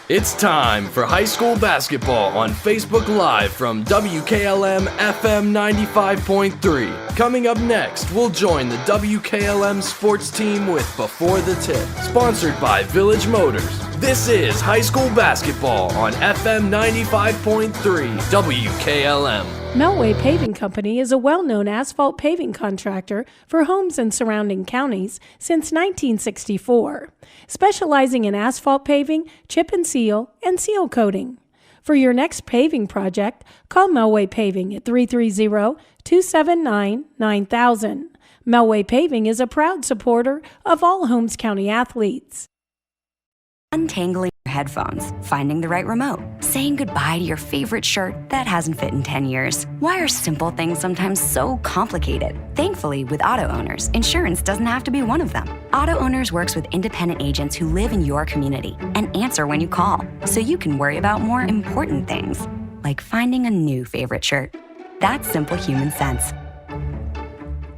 It's time for high school basketball on Facebook Live from WKLM-FM 95.3. Coming up next, we'll join the WKLM sports team with Before the Tip, sponsored by Village Motors. This is high school basketball on FM 95.3 WKLM. Melway Paving Company is a well-known asphalt paving contractor for Holmes and surrounding counties since 1964, specializing in asphalt paving, chip and seal coating. For your next paving project, call Melway Paving at 330-279-9000. Melway Paving is a proud supporter of all Holmes County athletes. Untangling your headphones, finding the right remote, saying goodbye to your favorite shirt that hasn't fit in 10 years. Why are simple things sometimes so complicated? Thankfully, with Auto Owners, insurance doesn't have to be one of them. Auto Owners works with independent agents who live in your community and answer when you call, so you can worry about more important things, like finding a new favorite shirt. That's simple human sense.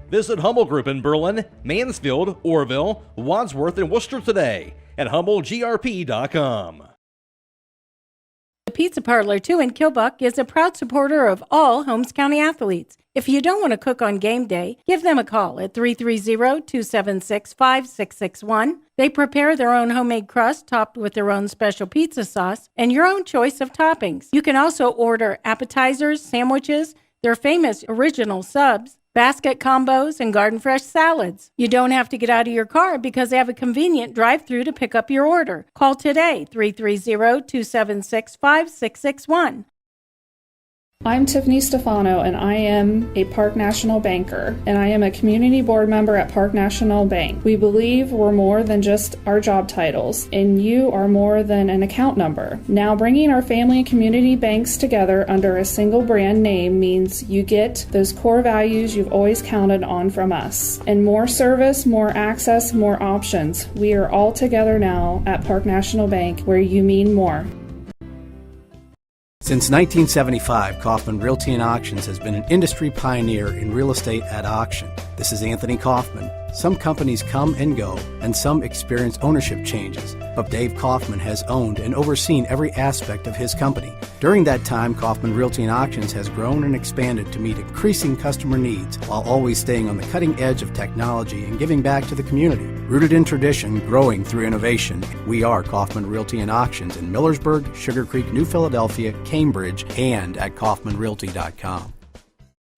Visit Hummel Group in Berlin, Mansfield, Orville, Wadsworth, and Worcester today at HummelGRP.com. The Pizza Parlor 2 in Kilbuck is a proud supporter of all Holmes County athletes. If you don't want to cook on game day, give them a call at 330-276-5661. They prepare their own homemade crust topped with their own special pizza sauce and your own choice of toppings. You can also order appetizers, sandwiches, their famous original subs, basket combos, and garden fresh salads. You don't have to get out of your car because they have a convenient drive-thru to pick up your order. Call today, 330-276-5661. I'm Tiffany Stefano, and I am a Park National banker, and I am a community board member at Park National Bank. We believe we're more than just our job titles, and you are more than an account number. Now, bringing our family and community banks together under a single brand name means you get those core values you've always counted on from us. And more service, more access, more options. We are all together now at Park National Bank, where you mean more. Since 1975, Kaufman Realty and Auctions has been an industry pioneer in real estate at auction. This is Anthony Kaufman. Some companies come and go, and some experience ownership changes, but Dave Kaufman has owned and overseen every aspect of his company. During that time, Kaufman Realty and Auctions has grown and expanded to meet increasing customer needs while always staying on the cutting edge of technology and giving back to the community. Rooted in tradition, growing through innovation, we are Kaufman Realty and Auctions in Millersburg, Sugar Creek, New Philadelphia, Cambridge, and at KaufmanRealty.com.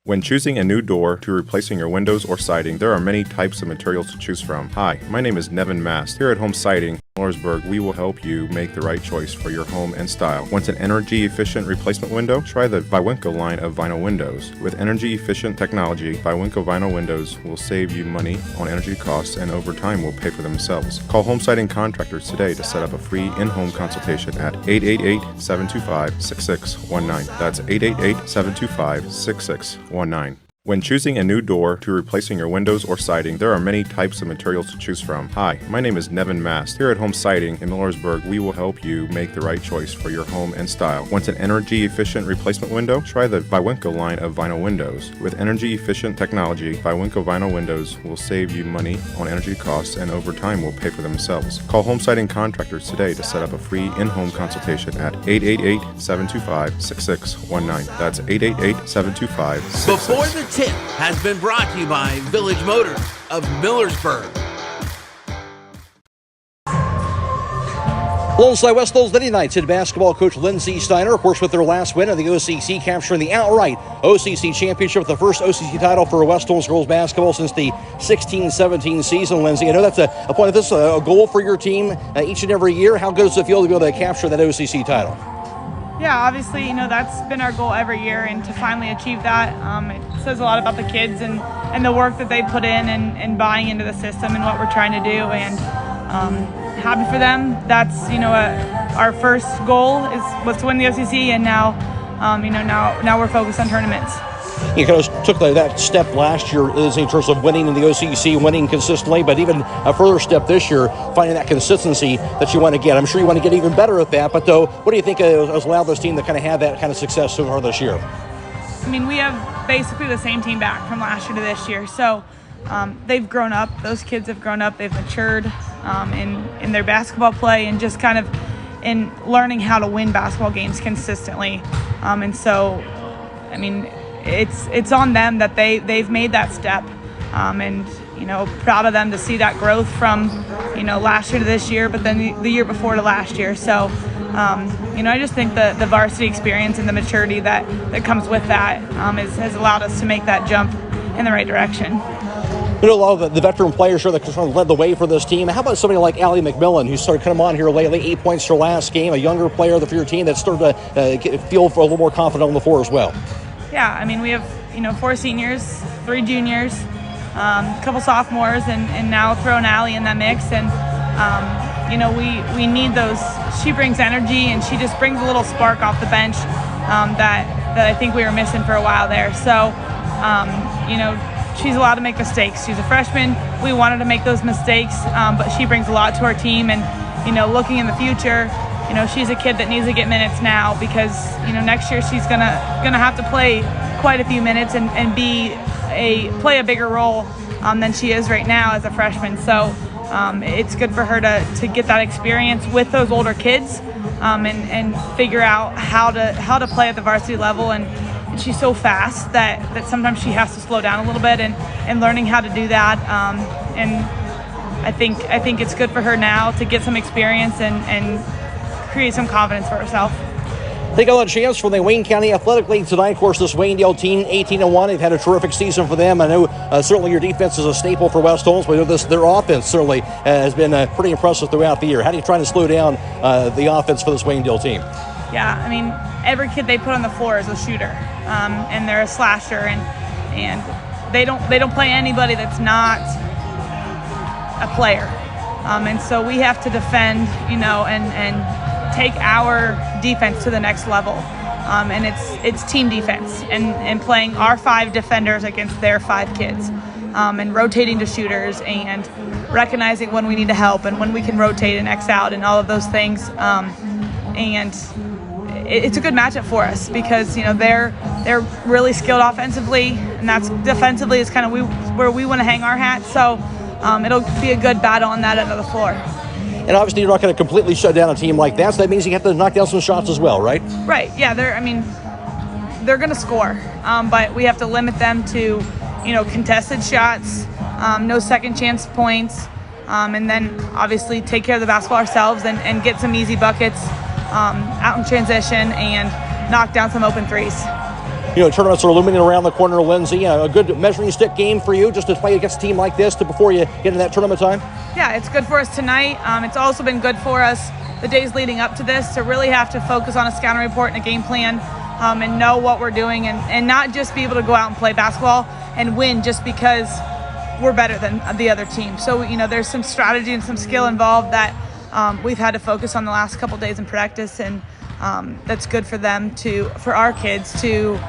When choosing a new door to replacing your windows or siding, there are many types of materials to choose from. Hi, my name is Nevin Mast. Here at Home Siding, Millersburg, we will help you make the right choice for your home and style. Want an energy-efficient replacement window? Try the Viwinco line of vinyl windows. With energy-efficient technology, Viwinco vinyl windows will save you money on energy costs and over time will pay for themselves. Call Home Siding Contractors today to set up a free in-home consultation at 888-725-6619. That's 888-725-6619. When choosing a new door to replacing your windows or siding, there are many types of materials to choose from. Hi, my name is Nevin Mast. Here at Home Siding in Millersburg, we will help you make the right choice for your home and style. Want an energy-efficient replacement window? Try the Viwinco line of vinyl windows. With energy-efficient technology, Viwinco vinyl windows will save you money on energy costs and over time will pay for themselves. Call Home Siding Contractors today to set up a free in-home consultation at 888-725-6619. That's 888-725-6619. Before the Tip has been brought to you by Village Motors of Millersburg. Alongside West Hills Lady Knights head basketball coach Lindsey Steiner, of course, with their last win of the OCC, capturing the outright OCC championship, the first OCC title for West Hills girls basketball since the 16-17 season. Lindsey, I know that's a point of this, a goal for your team each and every year. How good does it feel to be able to capture that OCC title? Yeah, obviously, that's been our goal every year, and to finally achieve that, it says a lot about the kids and the work that they put in and buying into the system and what we're trying to do, and happy for them. That's, our first goal was to win the OCC, and now we're focused on tournaments. You kind of took that step last year in terms of winning in the OCC, winning consistently, but even a further step this year, finding that consistency that you want to get. I'm sure you want to get even better at that, but though, what do you think has allowed this team to kind of have that kind of success so far this year? I mean, we have basically the same team back from last year to this year, so they've grown up. Those kids have grown up. They've matured in their basketball play and just kind of in learning how to win basketball games consistently. And so, I mean, it's on them that they've made that step. And, proud of them to see that growth from, last year to this year, but then the year before to last year. So, I just think the varsity experience and the maturity that comes with that has allowed us to make that jump in the right direction. A lot of the veteran players here that sort of led the way for this team. How about somebody like Allie McMillan, who started coming on here lately, 8 points her last game, a younger player for your team that started to feel a little more confident on the floor as well? Yeah, I mean, we have, 4 seniors, 3 juniors, a couple sophomores, and now throwing Allie in that mix. And, we need those. She brings energy, and she just brings a little spark off the bench that I think we were missing for a while there. So, she's allowed to make mistakes. She's a freshman. We wanted to make those mistakes, but she brings a lot to our team. And, looking in the future, she's a kid that needs to get minutes now because, next year she's gonna have to play quite a few minutes and play a bigger role than she is right now as a freshman. So it's good for her to get that experience with those older kids and figure out how to play at the varsity level. And she's so fast that sometimes she has to slow down a little bit and learning how to do that. And I think it's good for her now to get some experience and create some confidence for herself. They got a chance for the Wayne County Athletic League tonight. Of course, this Waynedale team, 18-1. They've had a terrific season for them. I know certainly your defense is a staple for West Holmes, but their offense certainly has been pretty impressive throughout the year. How do you try to slow down the offense for this Waynedale team? Yeah, I mean, every kid they put on the floor is a shooter, and they're a slasher, and they don't play anybody that's not a player. And so we have to defend, and take our defense to the next level. And it's team defense and playing our 5 defenders against their 5 kids, and rotating to shooters and recognizing when we need to help and when we can rotate and X out and all of those things. And it's a good matchup for us because, they're really skilled offensively, and that's defensively is kind of where we want to hang our hat. So it'll be a good battle on that end of the floor. And obviously you're not going to completely shut down a team like that, so that means you have to knock down some shots as well, right? Right, yeah, they're going to score, but we have to limit them to, contested shots, no second chance points, and then obviously take care of the basketball ourselves and get some easy buckets out in transition and knock down some open threes. Tournaments are looming around the corner, Lindsay. A good measuring stick game for you just to play against a team like this before you get into that tournament time? Yeah, it's good for us tonight. It's also been good for us the days leading up to this to really have to focus on a scouting report and a game plan and know what we're doing and not just be able to go out and play basketball and win just because we're better than the other team. So, there's some strategy and some skill involved that we've had to focus on the last couple days in practice, and that's good for for our kids to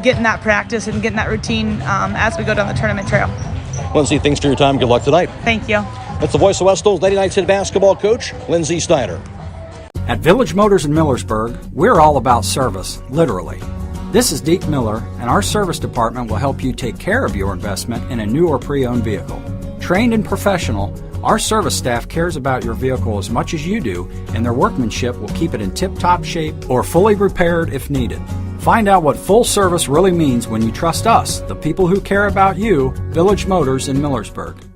get in that practice and get in that routine as we go down the tournament trail. Lindsay, thanks for your time. Good luck tonight. Thank you. That's the voice of West Holmes Lady Knights head basketball coach, Lindsay Steiner. At Village Motors in Millersburg, we're all about service, literally. This is Deke Miller, and our service department will help you take care of your investment in a new or pre-owned vehicle. Trained and professional, our service staff cares about your vehicle as much as you do, and their workmanship will keep it in tip-top shape or fully repaired if needed. Find out what full service really means when you trust us, the people who care about you, Village Motors in Millersburg.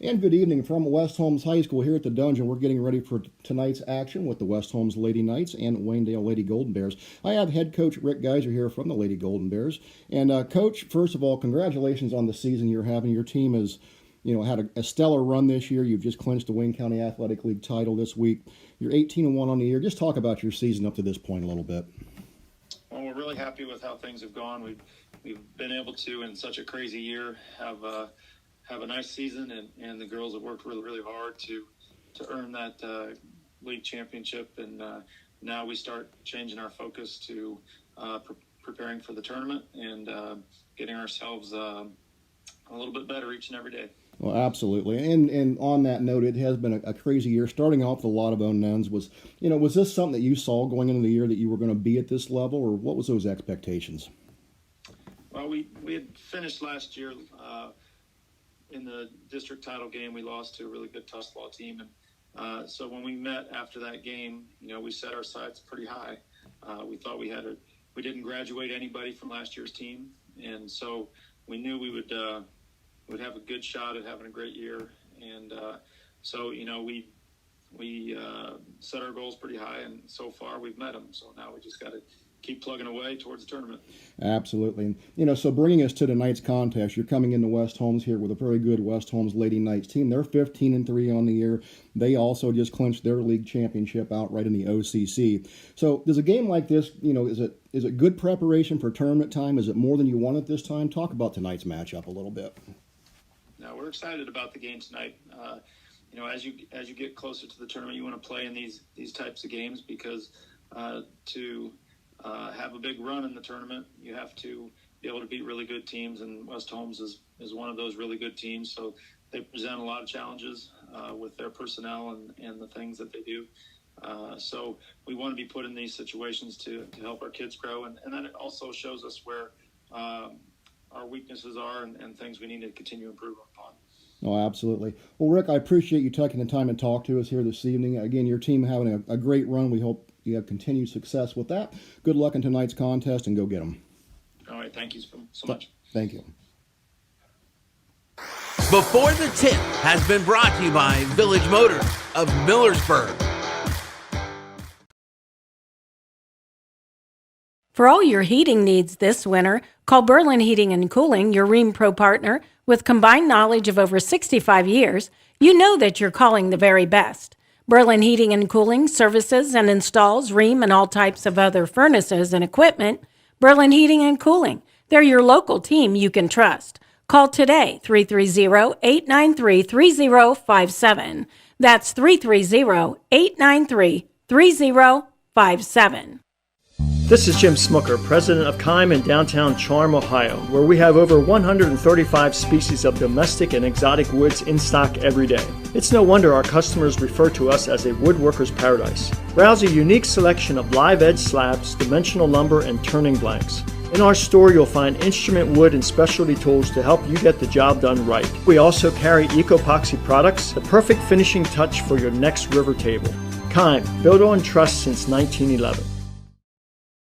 And good evening from West Holmes High School here at the Dungeon. We're getting ready for tonight's action with the West Holmes Lady Knights and Waynedale Lady Golden Bears. I have head coach Rick Geiser here from the Lady Golden Bears. And Coach, first of all, congratulations on the season you're having. Your team has, had a stellar run this year. You've just clinched the Wayne County Athletic League title this week. You're 18-1 on the year. Just talk about your season up to this point a little bit. Well, we're really happy with how things have gone. We've been able to, in such a crazy year, have a nice season, and the girls have worked really, really hard to earn that league championship. And now we start changing our focus to preparing for the tournament and getting ourselves a little bit better each and every day. Well, absolutely. And on that note, it has been a crazy year, starting off with a lot of unknowns. Was this something that you saw going into the year that you were going to be at this level, or what was those expectations? Well, we had finished last year in the district title game. We lost to a really good Tuslaw team, So when we met after that game, we set our sights pretty high. We thought we didn't graduate anybody from last year's team, and so we knew we would have a good shot at having a great year. And so we set our goals pretty high, and so far we've met them. So now we just got to keep plugging away towards the tournament. Absolutely. So bringing us to tonight's contest, you're coming into West Holmes here with a very good West Holmes Lady Knights team. They're 15-3 on the year. They also just clinched their league championship outright in the OCC. So does a game like this, is it good preparation for tournament time? Is it more than you want at this time? Talk about tonight's matchup a little bit. No, we're excited about the game tonight. As you get closer to the tournament, you want to play in these types of games because to have a big run in the tournament, you have to be able to beat really good teams, and West Holmes is one of those really good teams. So they present a lot of challenges with their personnel and the things that they do. So we want to be put in these situations to help our kids grow, and then it also shows us where our weaknesses are and things we need to continue improving upon. Oh, absolutely. Well, Rick, I appreciate you taking the time to talk to us here this evening. Again, your team having a great run. We hope you have continued success with that. Good luck in tonight's contest, and go get them. All right. Thank you so much. Thank you. Before the Tip has been brought to you by Village Motors of Millersburg. For all your heating needs this winter, call Berlin Heating and Cooling, your Rheem Pro partner. With combined knowledge of over 65 years, you know that you're calling the very best. Berlin Heating and Cooling services and installs Rheem and all types of other furnaces and equipment. Berlin Heating and Cooling, they're your local team you can trust. Call today, 330-893-3057. That's 330-893-3057. This is Jim Smucker, president of Kime in downtown Charm, Ohio, where we have over 135 species of domestic and exotic woods in stock every day. It's no wonder our customers refer to us as a woodworker's paradise. Browse a unique selection of live edge slabs, dimensional lumber, and turning blanks. In our store, you'll find instrument wood and specialty tools to help you get the job done right. We also carry eco-epoxy products, the perfect finishing touch for your next river table. Kime, built on trust since 1911.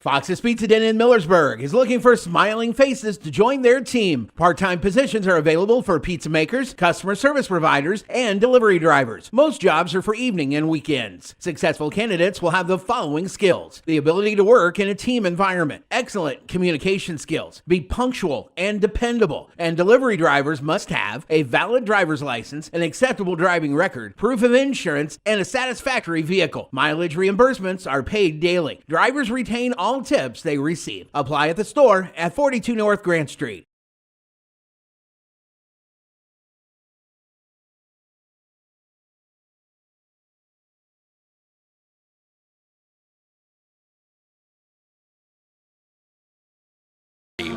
Fox's Pizza Den in Millersburg is looking for smiling faces to join their team. Part-time positions are available for pizza makers, customer service providers, and delivery drivers. Most jobs are for evening and weekends. Successful candidates will have the following skills: the ability to work in a team environment, excellent communication skills, be punctual and dependable, and delivery drivers must have a valid driver's license, an acceptable driving record, proof of insurance, and a satisfactory vehicle. Mileage reimbursements are paid daily. Drivers retain all tips they receive. Apply at the store at 42 North Grant Street.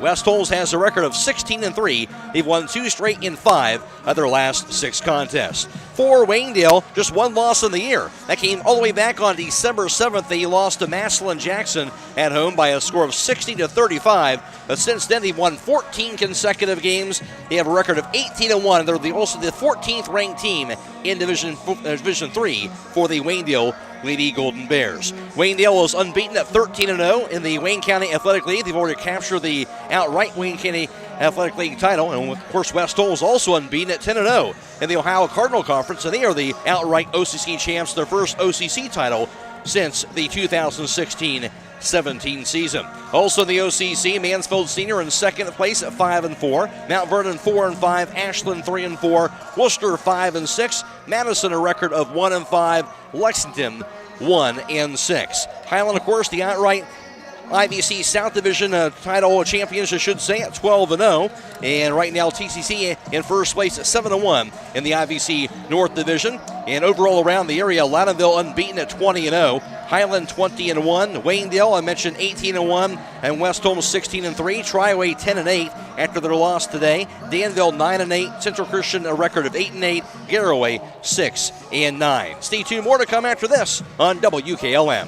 West Holmes has a record of 16-3. They've won 2 straight in 5 of their last 6 contests. For Waynedale, just 1 loss in the year. That came all the way back on December 7th. They lost to Massillon Jackson at home by a score of 60-35. But since then, they've won 14 consecutive games. They have a record of 18-1. They're also the 14th ranked team in Division 3 for the Waynedale Lady Golden Bears. Waynedale is unbeaten at 13-0 in the Wayne County Athletic League. They've already captured the outright Wayne County Athletic League title. And of course, West Holmes also unbeaten at 10-0 in the Ohio Cardinal Conference. And they are the outright OCC champs, their first OCC title since the 2016-17 season. Also in the OCC, Mansfield Senior in second place at 5-4. Mount Vernon 4-5. Ashland 3-4. Worcester 5-6. Madison a record of 1-5. Lexington 1-6. Highland, of course, the outright IVC South Division title champions, I should say, at 12-0. And right now, TCC in first place at 7-1 in the IVC North Division. And overall around the area, Loudonville unbeaten at 20-0. Highland 20-1. Waynedale, I mentioned, 18-1. And West Holmes 16-3. Triway 10-8 after their loss today. Danville 9-8. Central Christian a record of 8-8. Garraway 6-9. Stay tuned, more to come after this on WKLM.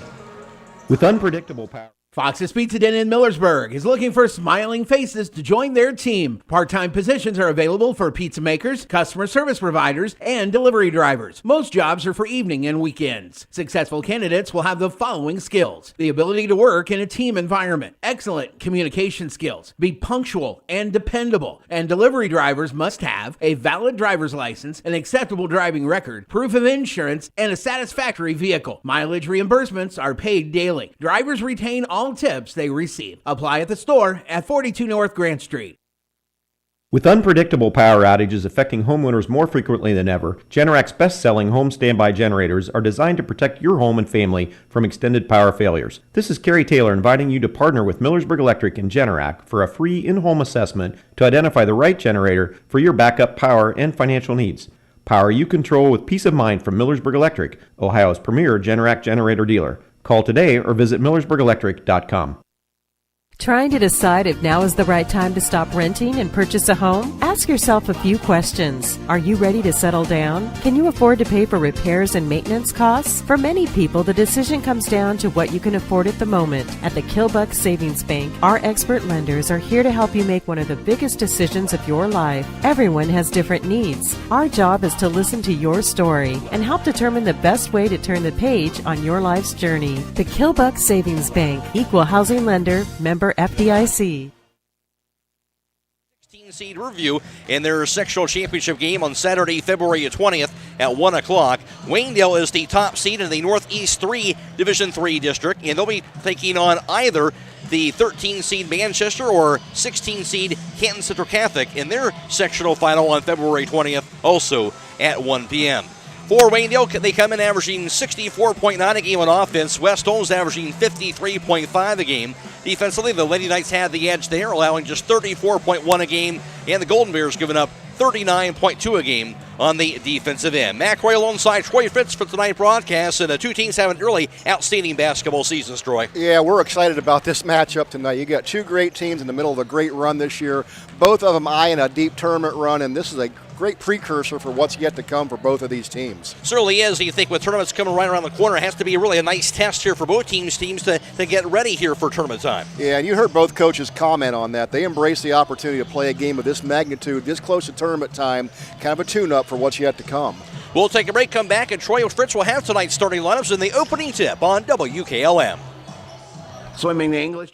With unpredictable power. Fox's Pizza Den in Millersburg is looking for smiling faces to join their team. Part-time positions are available for pizza makers, customer service providers, and delivery drivers. Most jobs are for evening and weekends. Successful candidates will have the following skills: the ability to work in a team environment, excellent communication skills, be punctual and dependable, and delivery drivers must have a valid driver's license, an acceptable driving record, proof of insurance, and a satisfactory vehicle. Mileage reimbursements are paid daily. Drivers retain all tips they receive. Apply at the store at 42 North Grant Street. With unpredictable power outages affecting homeowners more frequently than ever, Generac's best-selling home standby generators are designed to protect your home and family from extended power failures. This is Kerry Taylor inviting you to partner with Millersburg Electric and Generac for a free in-home assessment to identify the right generator for your backup power and financial needs. Power you control with peace of mind from Millersburg Electric, Ohio's premier Generac generator dealer. Call today or visit millersburgelectric.com. Trying to decide if now is the right time to stop renting and purchase a home? Ask yourself a few questions. Are you ready to settle down? Can you afford to pay for repairs and maintenance costs? For many people, the decision comes down to what you can afford at the moment. At the Kilbuck Savings Bank, our expert lenders are here to help you make one of the biggest decisions of your life. Everyone has different needs. Our job is to listen to your story and help determine the best way to turn the page on your life's journey. The Kilbuck Savings Bank, equal housing lender, member FDIC. 16-seed Riverview in their sectional championship game on Saturday, February 20th at 1 o'clock. Waynedale is the top seed in the Northeast 3 Division 3 district, and they'll be taking on either the 13-seed Manchester or 16-seed Canton Central Catholic in their sectional final on February 20th, also at 1 p.m. For Waynedale, they come in averaging 64.9 a game on offense. West Holmes averaging 53.5 a game. Defensively, the Lady Knights had the edge there, allowing just 34.1 a game, and the Golden Bears giving up 39.2 a game on the defensive end. Mac Roy alongside Troy Fitz for tonight's broadcast, and the two teams have an really outstanding basketball season, Troy. Yeah, we're excited about this matchup tonight. You got two great teams in the middle of a great run this year, both of them eyeing a deep tournament run, and this is a great precursor for what's yet to come for both of these teams. Certainly is. You think with tournaments coming right around the corner, it has to be really a nice test here for both teams to get ready here for tournament time. Yeah, and you heard both coaches comment on that. They embrace the opportunity to play a game of this magnitude, this close to tournament time, kind of a tune-up for what's yet to come. We'll take a break, come back, and Troy Fritz will have tonight's starting lineups in the opening tip on WKLM. Swimming English.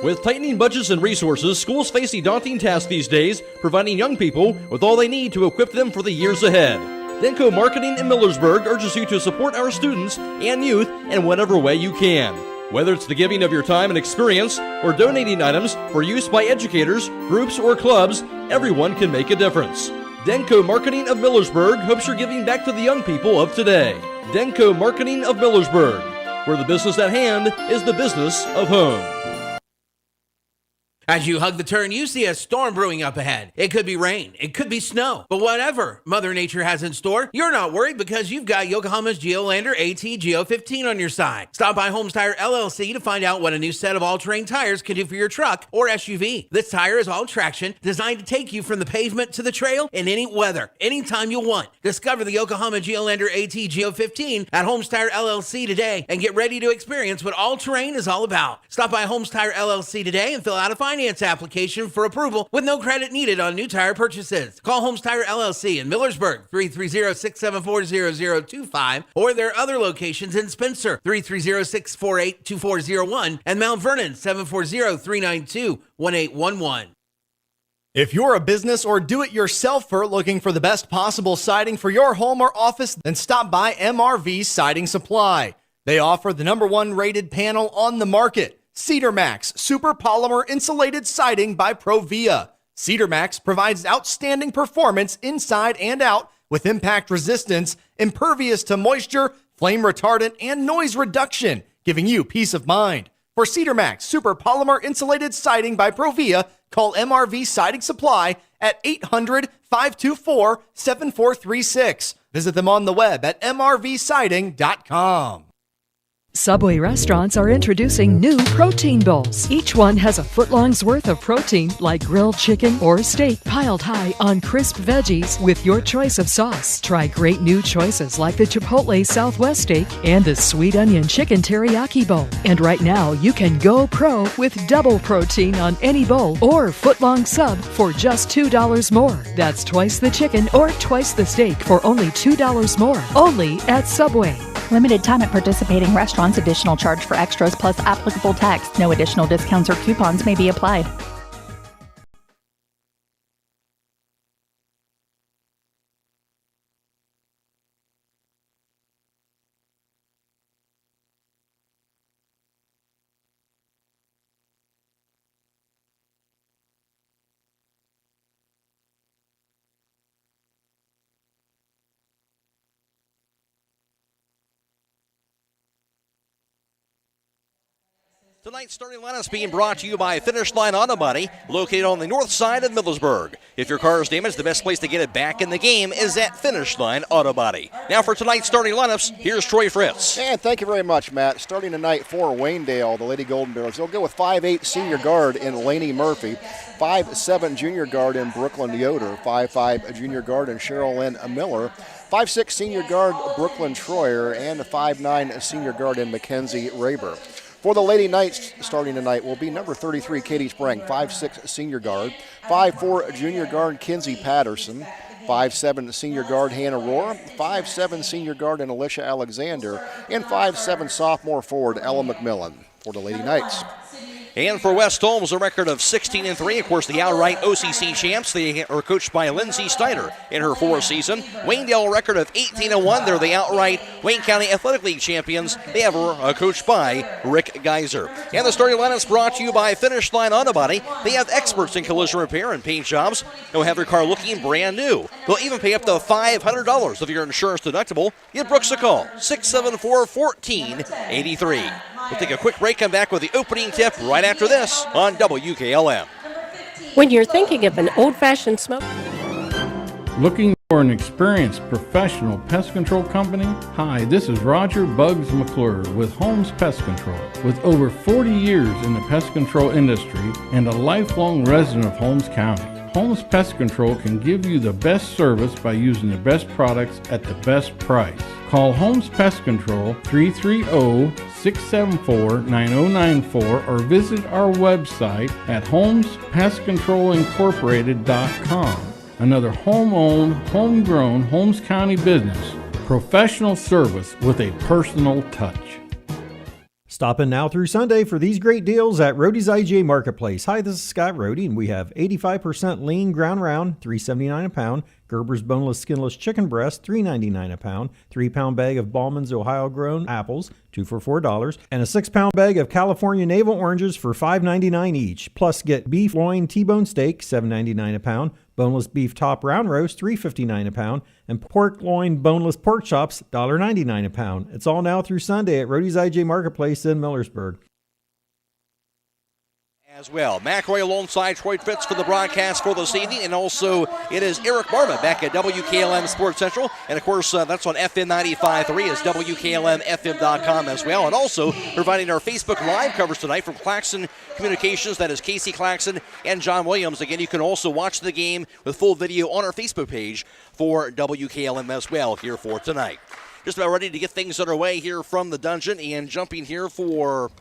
With tightening budgets and resources, schools face a daunting task these days, providing young people with all they need to equip them for the years ahead. Denko Marketing in Millersburg urges you to support our students and youth in whatever way you can. Whether it's the giving of your time and experience or donating items for use by educators, groups, or clubs, everyone can make a difference. Denko Marketing of Millersburg hopes you're giving back to the young people of today. Denko Marketing of Millersburg, where the business at hand is the business of home. As you hug the turn, you see a storm brewing up ahead. It could be rain, it could be snow, but whatever Mother Nature has in store, you're not worried because you've got Yokohama's Geolandar AT Geo15 on your side. Stop by Holmes Tire LLC to find out what a new set of all-terrain tires can do for your truck or SUV. This tire is all traction, designed to take you from the pavement to the trail in any weather, anytime you want. Discover the Yokohama Geolandar AT Geo15 at Holmes Tire LLC today and get ready to experience what all-terrain is all about. Stop by Holmes Tire LLC today and fill out a finance application for approval with no credit needed on new tire purchases. Call Holmes Tire LLC in Millersburg, 330-674-0025, or their other locations in Spencer, 330-648-2401, and Mount Vernon, 740-392-1811. If you're a business or do-it-yourselfer looking for the best possible siding for your home or office, then stop by MRV Siding Supply. They offer the #1 rated panel on the market, Cedar Max Super Polymer Insulated Siding by Provia. Cedar Max provides outstanding performance inside and out with impact resistance, impervious to moisture, flame retardant, and noise reduction, giving you peace of mind. For Cedar Max Super Polymer Insulated Siding by Provia, call MRV Siding Supply at 800-524-7436. Visit them on the web at mrvsiding.com. Subway restaurants are introducing new protein bowls. Each one has a foot-long's worth of protein, like grilled chicken or steak piled high on crisp veggies with your choice of sauce. Try great new choices like the Chipotle Southwest steak and the sweet onion chicken teriyaki bowl. And right now, you can go pro with double protein on any bowl or foot-long sub for just $2 more. That's twice the chicken or twice the steak for only $2 more. Only at Subway. Limited time at participating restaurants. Additional charge for extras plus applicable tax. No additional discounts or coupons may be applied. Tonight's starting lineup is being brought to you by Finish Line Auto Body, located on the north side of Millersburg. If your car is damaged, the best place to get it back in the game is at Finish Line Auto Body. Now for tonight's starting lineups, here's Troy Fritz. And thank you very much, Matt. Starting tonight for Waynedale, the Lady Golden Bears, they'll go with 5'8" senior guard in Lainey Murphy, 5'7" junior guard in Brooklyn Yoder, 5'5" junior guard in Cheryl Lynn Miller, 5'6" senior guard Brooklyn Troyer, and a 5'9" senior guard in Mackenzie Raber. For the Lady Knights, starting tonight, will be number 33, Katie Sprang, 5'6" senior guard, 5'4" junior guard Kinsey Patterson, 5'7" senior guard Hannah Rohr, 5'7" senior guard and Alicia Alexander, and 5'7" sophomore forward Ella McMillan for the Lady Knights. And for West Holmes, a record of 16-3. Of course, the outright OCC champs. They are coached by Lindsay Steiner in her fourth season. Waynedale, a record of 18-1. They're the outright Wayne County Athletic League champions. They have coached by Rick Geiser. And the starting lineup is brought to you by Finish Line Auto Body. They have experts in collision repair and paint jobs. They'll have your car looking brand new. They'll even pay up to $500 of your insurance deductible. Give Brooks a call, 674-1483. We'll take a quick break, come back with the opening tip right after this on WKLM. When you're thinking of an old-fashioned smoke... Looking for an experienced professional pest control company? Hi, this is Roger Bugs McClure with Holmes Pest Control. With over 40 years in the pest control industry and a lifelong resident of Holmes County, Holmes Pest Control can give you the best service by using the best products at the best price. Call Holmes Pest Control 330-674-9094 or visit our website at holmespestcontrolincorporated.com. Another home-owned, homegrown Holmes County business. Professional service with a personal touch. Stop in now through Sunday for these great deals at Rody's IGA Marketplace. Hi, this is Scott Rody, and we have 85% lean ground round, $3.79 a pound. Gerber's boneless, skinless chicken breast, $3.99 a pound. 3-pound bag of Ballman's Ohio grown apples, 2 for $4. And a 6-pound bag of California navel oranges for $5.99 each. Plus, get beef loin T-bone steak, $7.99 a pound. Boneless beef top round roast, $3.59 a pound. And pork loin boneless pork chops, $1.99 a pound. It's all now through Sunday at Rody's IGA Marketplace in Millersburg. As well, McRoy alongside Troy Fitz for the broadcast for this evening, and also it is Eric Barba back at WKLM Sports Central, and of course that's on FM 95.3 as WKLM-FM.com as well, and also providing our Facebook Live coverage tonight from Claxon Communications. That is Casey Claxon and John Williams. Again, you can also watch the game with full video on our Facebook page for WKLM as well here for tonight. Just about ready to get things underway here from the dungeon, and jumping here for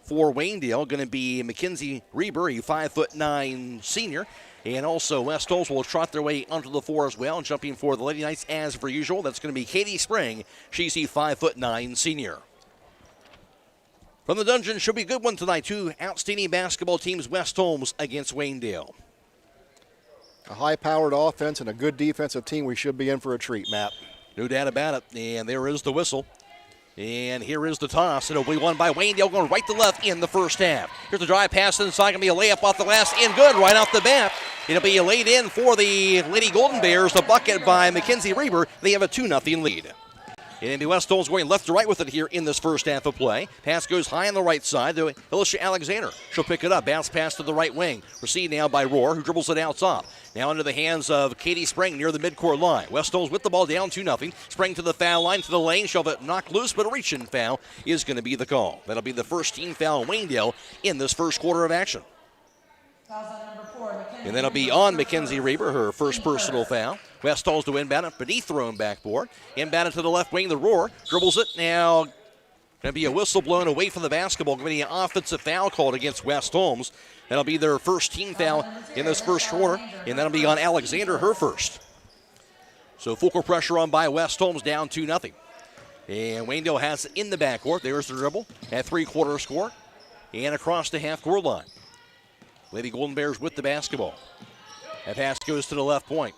Waynedale, going to be Mackenzie Reber, a 5'9" senior. And also West Holmes will trot their way onto the floor as well. And jumping for the Lady Knights as per usual, that's going to be Katie Spring. She's a 5'9" senior. From the dungeon, should be a good one tonight. Two outstanding basketball teams, West Holmes against Waynedale. A high-powered offense and a good defensive team. We should be in for a treat, Matt. No doubt about it. And there is the whistle. And here is the toss. It'll be won by Waynedale going right to left in the first half. Here's the drive pass inside. Going to be a layup off the glass and good right off the bat. It'll be laid in for the Lady Golden Bears. The bucket by Mackenzie Reber. They have a 2-0 lead. And West Holmes going left to right with it here in this first half of play. Pass goes high on the right side to Alicia Alexander. She'll pick it up. Bounce pass to the right wing. Received now by Rohr, who dribbles it out top. Now into the hands of Katie Spring near the midcourt line. West Holmes with the ball down 2-0. Spring to the foul line, to the lane. She'll have it knocked loose, but a reach-in foul is going to be the call. That'll be the first team foul in Waynedale in this first quarter of action. And then it'll be on Mackenzie Reber, her first personal foul. West Holmes to inbound it beneath their own backboard. Inbound it to the left wing, the Rohr. Dribbles it now. Going to be a whistle blown away from the basketball. Going to be an offensive foul called against West Holmes. That'll be their first team foul in this first quarter. And that'll be on Alexander, her first. So full court pressure on by West Holmes, down 2-0. And Waynedale has it in the backcourt. There's the dribble at three-quarters court. And across the half-court line. Lady Golden Bears with the basketball. That pass goes to the left point.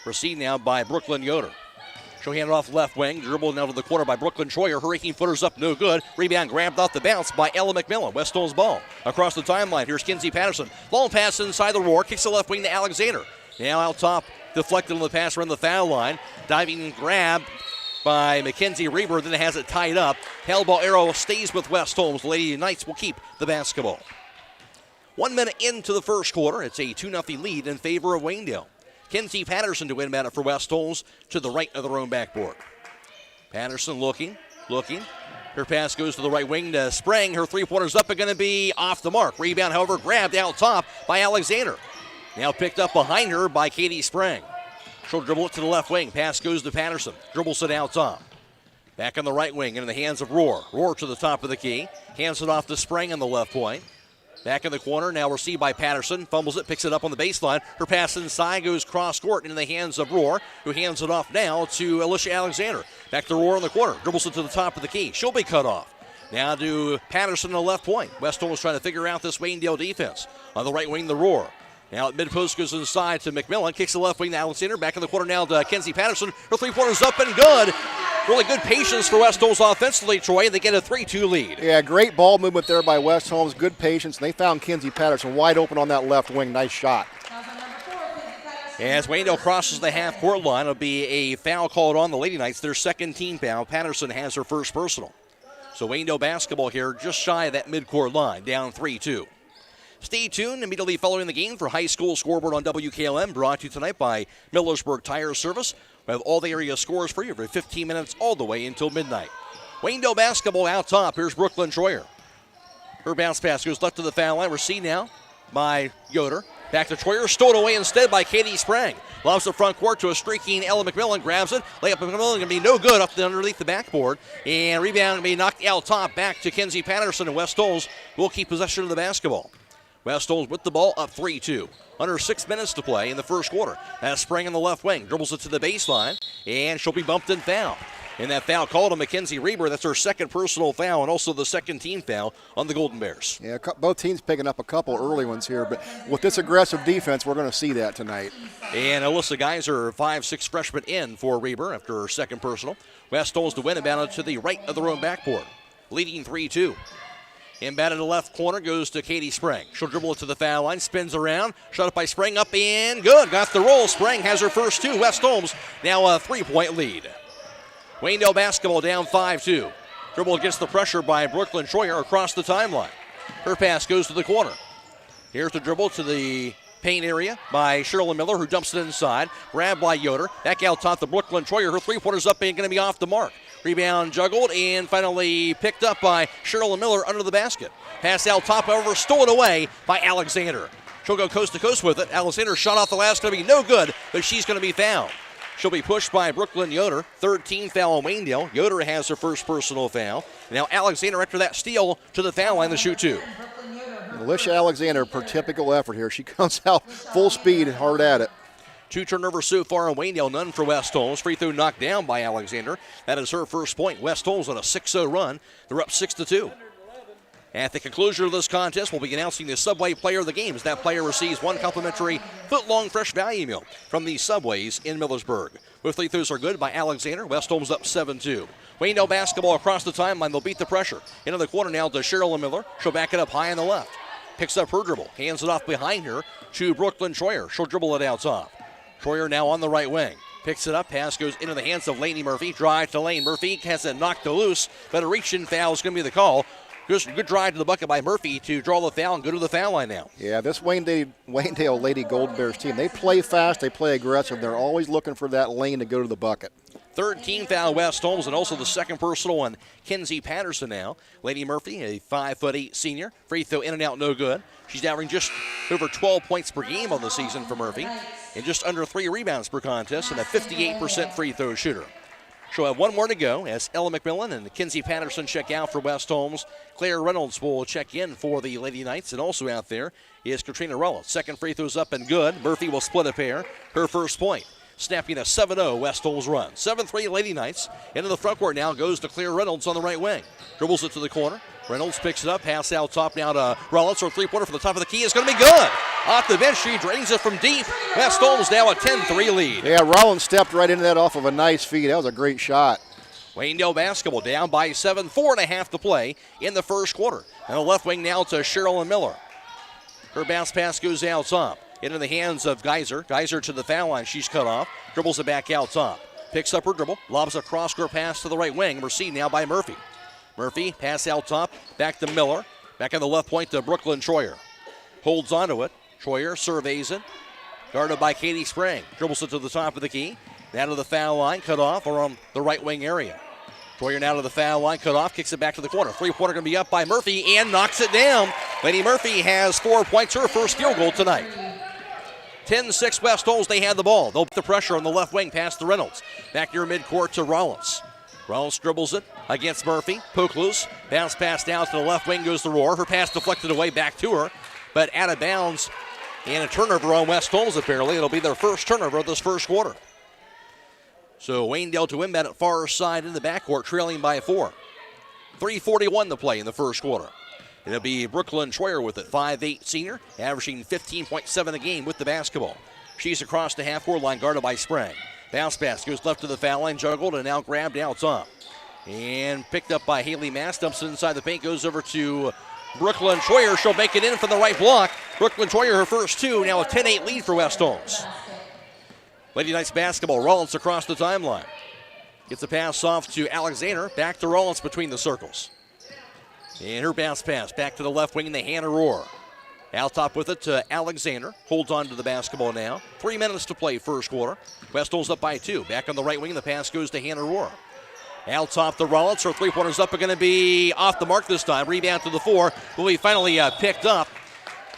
Received now by Brooklyn Yoder. She'll hand it off left wing. Dribbled now to the corner by Brooklyn Troyer. Her raking footers up, no good. Rebound grabbed off the bounce by Ella McMillan. West Holmes ball. Across the timeline, here's Kinsey Patterson. Long pass inside the Rohr. Kicks the left wing to Alexander. Now out top, deflected on the pass around the foul line. Diving grab by Mackenzie Reber. Then it has it tied up. Held ball arrow stays with West Holmes. The Lady Knights will keep the basketball. 1 minute into the first quarter. It's a 2-0 lead in favor of Waynedale. Kinsey Patterson to inbound it for West Holmes to the right of their own backboard. Patterson looking. Her pass goes to the right wing to Spring. Her three-pointers up are going to be off the mark. Rebound, however, grabbed out top by Alexander. Now picked up behind her by Katie Spring. She'll dribble it to the left wing. Pass goes to Patterson. Dribbles it out top. Back on the right wing into the hands of Rohr. Rohr to the top of the key. Hands it off to Spring on the left point. Back in the corner, now received by Patterson. Fumbles it, picks it up on the baseline. Her pass inside goes cross-court into the hands of Rohr, who hands it off now to Alicia Alexander. Back to Rohr in the corner. Dribbles it to the top of the key. She'll be cut off. Now to Patterson on the left point. West Holmes trying to figure out this Waynedale defense. On the right wing, the Rohr. Now at mid-post goes inside to McMillan. Kicks the left wing to Alexander. Back in the corner now to Kinsey Patterson. Her three-pointer's up and good. Really good patience for West Holmes offensively, Troy, and they get a 3-2 lead. Yeah, great ball movement there by West Holmes. Good patience, and they found Kinsey Patterson wide open on that left wing. Nice shot. As Waynedale crosses the half-court line, it'll be a foul called on the Lady Knights, their second team foul. Patterson has her first personal. So Waynedale basketball here just shy of that mid-court line, down 3-2. Stay tuned immediately following the game for High School Scoreboard on WKLM, brought to you tonight by Millersburg Tire Service. We have all the area scores for you for 15 minutes all the way until midnight. Waynedale basketball out top. Here's Brooklyn Troyer. Her bounce pass goes left to the foul line. Received now by Yoder. Back to Troyer. Stolen away instead by Katie Sprang. Lobs the front court to a streaking Ella McMillan. Grabs it. Layup McMillan going to be no good up underneath the backboard. And rebound going to be knocked out top back to Kinsey Patterson. And West Holmes will keep possession of the basketball. West Holmes with the ball up 3-2. Under 6 minutes to play in the first quarter. Has Spring in the left wing. Dribbles it to the baseline. And she'll be bumped and fouled. And that foul called on Mackenzie Reber. That's her second personal foul and also the second team foul on the Golden Bears. Yeah, both teams picking up a couple early ones here. But with this aggressive defense, we're going to see that tonight. And Alyssa Geiser, 5'6" freshman in for Reber after her second personal. West Holmes to win about to the right of their own backboard. Leading 3-2. Inbound in the left corner goes to Katie Spring. She'll dribble it to the foul line, spins around. Shot up by Spring, up and good. Got the roll. Spring has her first two. West Holmes now a 3-point lead. Waynedale basketball down 5-2. Dribble against the pressure by Brooklyn Troyer across the timeline. Her pass goes to the corner. Here's the dribble to the paint area by Cheryl Miller, who dumps it inside. Grabbed by Yoder. Back out top to Brooklyn Troyer. Her three-pointer's up and going to be off the mark. Rebound juggled and finally picked up by Cheryl Miller under the basket. Pass out top, however, stolen away by Alexander. She'll go coast to coast with it. Alexander shot off the last, going to be no good, but she's going to be fouled. She'll be pushed by Brooklyn Yoder. Third team foul on Waynedale. Yoder has her first personal foul. Now Alexander, after that steal, to the foul line to shoot two. Alicia Alexander, per typical effort here. She comes out full speed and hard at it. Two turnovers so far on Waynedale, none for West Holmes. Free throw knocked down by Alexander. That is her first point. West Holmes on a 6-0 run. They're up 6-2. At the conclusion of this contest, we'll be announcing the Subway Player of the Game as that player receives one complimentary foot-long fresh value meal from the Subways in Millersburg. Both free throws are good by Alexander. West Holmes up 7-2. Waynedale basketball across the timeline. They'll beat the pressure. Into the corner now to Cheryl Miller. She'll back it up high on the left. Picks up her dribble. Hands it off behind her to Brooklyn Troyer. She'll dribble it out top. Troyer now on the right wing. Picks it up. Pass goes into the hands of Lainey Murphy. Drive to Lane. Murphy has it knocked loose, but a reach-in foul is going to be the call. Good drive to the bucket by Murphy to draw the foul and go to the foul line now. Yeah, this Waynedale Lady Golden Bears team, they play fast, they play aggressive. They're always looking for that lane to go to the bucket. Third team foul, West Holmes, and also the second personal on Kenzie Patterson now. Lainey Murphy, a 5'8" senior. Free throw in and out, no good. She's averaging just over 12 points per game on the season for Murphy, and just under 3 rebounds per contest, and a 58% free throw shooter. She'll have one more to go as Ella McMillan and Kenzie Patterson check out for West Holmes. Claire Reynolds will check in for the Lady Knights, and also out there is Katrina Rella. Second free throw's up and good. Murphy will split a pair. Her first point, snapping a 7-0 West Holmes run. 7-3 Lady Knights. Into the front court now goes to Claire Reynolds on the right wing. Dribbles it to the corner. Reynolds picks it up, pass out top now to Rollins. Her three-pointer from the top of the key is going to be good. Off the bench, she drains it from deep. West Holmes now a 10-3 lead. Yeah, Rollins stepped right into that off of a nice feed. That was a great shot. Waynedale basketball down by 7, 4.5 to play in the first quarter. And the left wing now to Sherilyn Miller. Her bounce pass goes out top. Into the hands of Geyser. Geyser to the foul line. She's cut off. Dribbles it back out top. Picks up her dribble. Lobs a cross-court pass to the right wing. Received now by Murphy. Murphy, pass out top, back to Miller. Back on the left point to Brooklyn Troyer. Holds onto it. Troyer surveys it. Guarded by Katie Sprang. Dribbles it to the top of the key. Now to the foul line, cut off around the right wing area. Troyer now to the foul line, cut off, kicks it back to the corner. Three-pointer going to be up by Murphy and knocks it down. Lainey Murphy has 4 points, her first field goal tonight. 10-6 West Holmes, they had the ball. They'll put the pressure on the left wing past the Reynolds. Back near midcourt to Rollins. Rollins dribbles it against Murphy. Poke loose. Bounce pass down to the left wing goes to Roar. Her pass deflected away back to her, but out of bounds. And a turnover on West Holmes apparently. It'll be their first turnover of this first quarter. So Waynedale to inbound at far side in the backcourt, trailing by 4. 3:41 to play in the first quarter. It'll be Brooklyn Troyer with it, 5'8" senior, averaging 15.7 a game with the basketball. She's across the half-court line, guarded by Sprang. Bounce pass goes left to the foul line, juggled, and now grabbed out top. And picked up by Haley Mass, dumps it inside the paint, goes over to Brooklyn Troyer. She'll make it in from the right block. Brooklyn Troyer, her first two, now a 10-8 lead for West Holmes. Lady Knights basketball, Rollins across the timeline. Gets a pass off to Alexander, back to Rollins between the circles. And her bounce pass back to the left wing, the Hannah Roar. Out top with it to Alexander. Holds on to the basketball now. 3 minutes to play first quarter. West Holmes up by 2. Back on the right wing, the pass goes to Hannah Roar. Out top to Rollins. Her three-pointers up are going to be off the mark this time. Rebound to the 4. Will be finally picked up.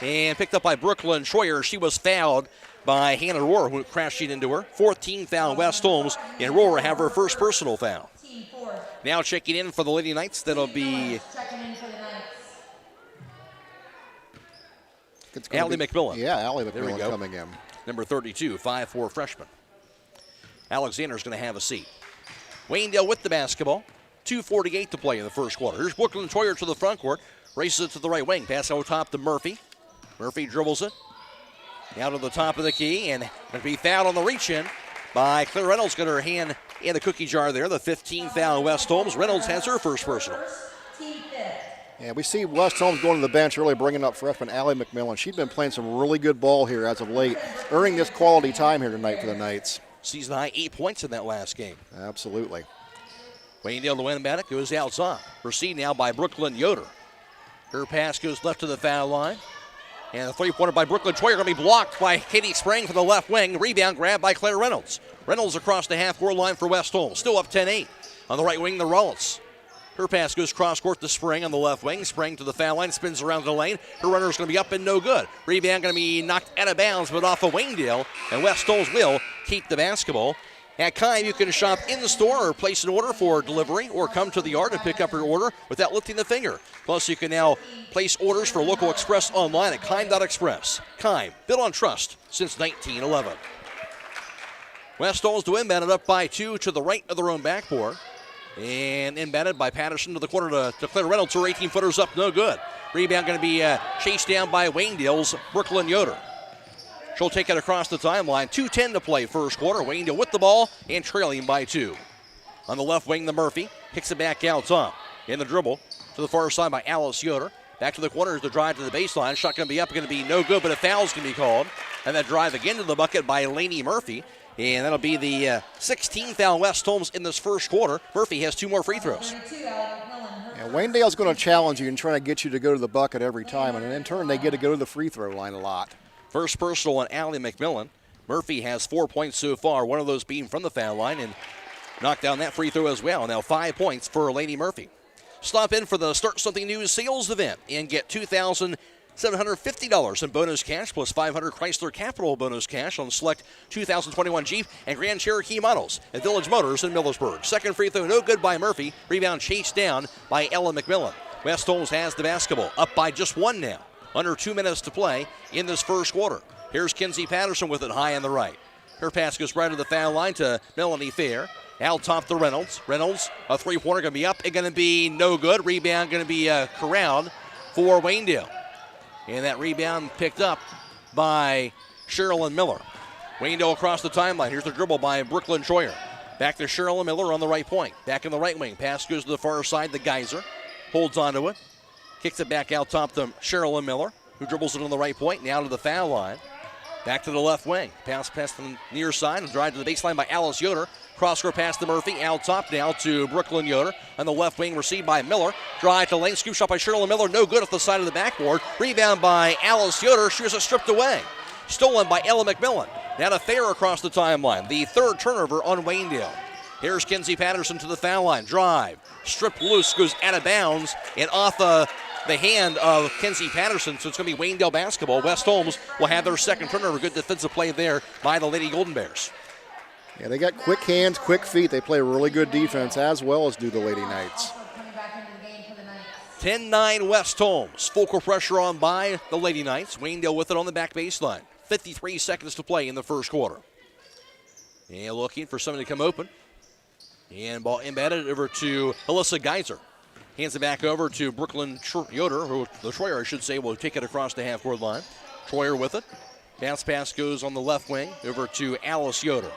And picked up by Brooklyn Troyer. She was fouled by Hannah Roar, who crashed into her. 14th foul West Holmes. And Roar have her first personal foul. Now checking in for the Lady Knights. That'll be Allie McMillan. Yeah, Allie McMillan coming in. Number 32, 5'4" freshman. Alexander's going to have a seat. Waynedale with the basketball. 2:48 to play in the first quarter. Here's Brooklyn Troyer to the front court. Races it to the right wing. Pass out top to Murphy. Murphy dribbles it. Down to the top of the key. And going to be fouled on the reach-in by Claire Reynolds. Got her hand in the cookie jar there. The 15th foul West Holmes. Reynolds has her first personal. Yeah, we see West Holmes going to the bench early, bringing up freshman Allie McMillan. She's been playing some really good ball here as of late, earning this quality time here tonight for the Knights. Season high 8 points in that last game. Absolutely. Waynedale to win about it, goes outside. Received now by Brooklyn Yoder. Her pass goes left to the foul line. And the three-pointer by Brooklyn Troyer going to be blocked by Katie Sprang from the left wing. Rebound grab by Claire Reynolds. Reynolds across the half-court line for West Holmes. Still up 10-8. On the right wing, the Rollins. Her pass goes cross-court to Sprang on the left wing. Sprang to the foul line, spins around the lane. Her runner's going to be up and no good. Rebound going to be knocked out of bounds, but off of Waynedale. And West Holmes will keep the basketball. At Kime, you can shop in the store or place an order for delivery or come to the yard and pick up your order without lifting the finger. Plus, you can now place orders for Local Express online at Kime.Express. Kime, built on trust since 1911. West Holmes to inbound it up by 2 to the right of their own backboard. And inbounded by Patterson to the corner to Claire Reynolds. Her 18-footers up, no good. Rebound going to be chased down by Waynedale's Brooklyn Yoder. She'll take it across the timeline. 2:10 to play first quarter. Waynedale with the ball and trailing by 2. On the left wing, the Murphy kicks it back out top. In the dribble to the far side by Alice Yoder. Back to the corner is the drive to the baseline. Shot going to be up, going to be no good, but a foul's going to be called. And that drive again to the bucket by Lainey Murphy. And that'll be the 16th foul West Holmes in this first quarter. Murphy has 2 more free throws. Yeah, Waynedale's going to challenge you and try to get you to go to the bucket every time, and in turn they get to go to the free throw line a lot. First personal on Allie McMillan. Murphy has 4 points so far, one of those being from the foul line, and knocked down that free throw as well. Now 5 points for Lainey Murphy. Stop in for the Start Something New sales event and get $2,750 in bonus cash plus $500 Chrysler Capital bonus cash on select 2021 Jeep and Grand Cherokee models at Village Motors in Millersburg. Second free throw, no good by Murphy. Rebound chased down by Ella McMillan. West Holmes has the basketball, up by just 1 now. Under 2 minutes to play in this first quarter. Here's Kinsey Patterson with it high on the right. Her pass goes right to the foul line to Melanie Fair. Out top to Reynolds. Reynolds, a three-pointer going to be up and going to be no good. Rebound going to be corralled for Waynedale. And that rebound picked up by Sherilyn Miller. Waynedale across the timeline. Here's the dribble by Brooklyn Troyer. Back to Sherilyn Miller on the right point. Back in the right wing. Pass goes to the far side. The Geyser holds onto it. Kicks it back out top to Sherilyn Miller, who dribbles it on the right point. Now to the foul line. Back to the left wing. Pass past the near side and drive to the baseline by Alice Yoder. Cross-court pass to Murphy. Out top now to Brooklyn Yoder. On the left wing, received by Miller. Drive to lane. Scoop shot by Sherilyn Miller. No good off the side of the backboard. Rebound by Alice Yoder. She was stripped away. Stolen by Ella McMillan. Now to Fair across the timeline. The third turnover on Waynedale. Here's Kinsey Patterson to the foul line. Drive. Stripped loose. Goes out of bounds. And off the hand of Kinsey Patterson, so it's going to be Waynedale basketball. West Holmes will have their second turnover. Good defensive play there by the Lady Golden Bears. Yeah, they got quick hands, quick feet. They play really good defense, as well as do the Lady Knights. 10-9 West Holmes. Full court pressure on by the Lady Knights. Waynedale with it on the back baseline. 53 seconds to play in the first quarter. And looking for somebody to come open. And ball embedded over to Alyssa Geyser. Hands it back over to Brooklyn Yoder, who the Troyer, I should say, will take it across the half-court line. Troyer with it. Bounce pass goes on the left wing over to Alice Yoder.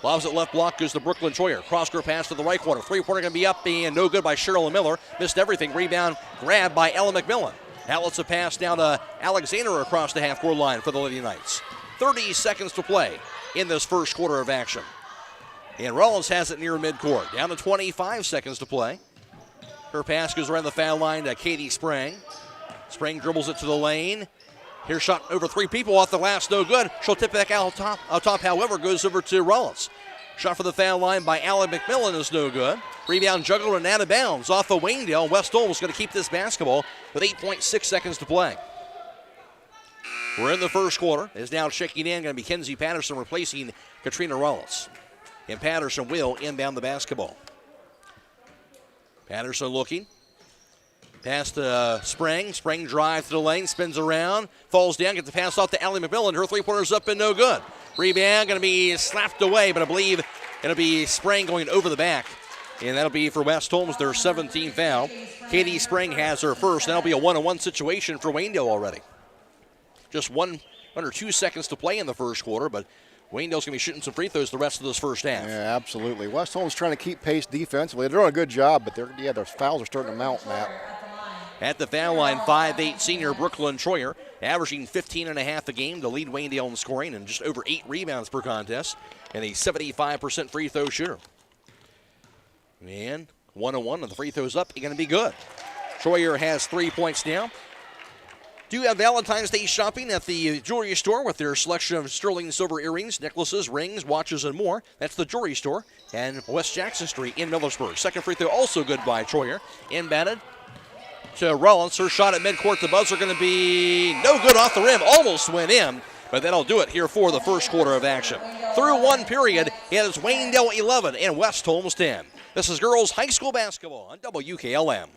Lobs it left block, goes to Brooklyn Troyer. Cross-court pass to the right corner. Three-pointer going to be up and no good by Sherilyn Miller. Missed everything. Rebound grab by Ella McMillan. Outlets a pass down to Alexander across the half-court line for the Lady Knights. 30 seconds to play in this first quarter of action. And Rollins has it near midcourt. Down to 25 seconds to play. Her pass goes around the foul line to Katie Sprang. Sprang dribbles it to the lane. Here's shot over 3 people off the glass, no good. She'll tip back out top, however, goes over to Rollins. Shot for the foul line by Allie McMillan is no good. Rebound juggled and out of bounds off of Waynedale. West Holmes going to keep this basketball with 8.6 seconds to play. We're in the first quarter. Is now checking in, going to be Kinsey Patterson replacing Katrina Rollins. And Patterson will inbound the basketball. Patterson looking. Pass to Sprang. Sprang drives to the lane, spins around, falls down, gets the pass off to Allie McMillan. Her three-pointer's up and no good. Rebound going to be slapped away, but I believe it'll be Sprang going over the back. And that'll be for West Holmes, their 17th foul. Katie Sprang has her first. That'll be a one-on-one situation for Waynedale already. Just under 2 seconds to play in the first quarter, but Waynedale's going to be shooting some free throws the rest of this first half. Yeah, absolutely. West Holmes trying to keep pace defensively. They're doing a good job, but their fouls are starting to mount, Matt. At the foul line, 5'8" senior Brooklyn Troyer, averaging 15.5 a game to lead Waynedale in scoring and just over 8 rebounds per contest, and a 75% free throw shooter. And 1-on-1, and the free throw's up, going to be good. Troyer has 3 points now. Do have Valentine's Day shopping at the jewelry store with their selection of sterling silver earrings, necklaces, rings, watches, and more. That's the jewelry store and West Jackson Street in Millersburg. Second free throw also good by Troyer. Inbounded to Rollins. Her shot at midcourt. The buzzer going to be no good off the rim. Almost went in, but that'll do it here for the first quarter of action. Through one period, it is Waynedale 11 and West Holmes 10. This is girls high school basketball on WKLM.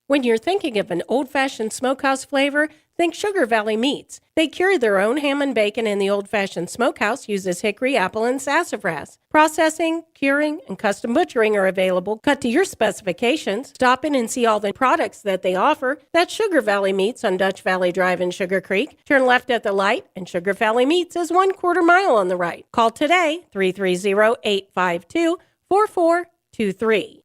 When you're thinking of an old-fashioned smokehouse flavor, think Sugar Valley Meats. They cure their own ham and bacon, and the old-fashioned smokehouse uses hickory, apple, and sassafras. Processing, curing, and custom butchering are available, cut to your specifications. Stop in and see all the products that they offer. That's Sugar Valley Meats on Dutch Valley Drive in Sugar Creek. Turn left at the light, and Sugar Valley Meats is 1/4 mile on the right. Call today, 330-852-4423.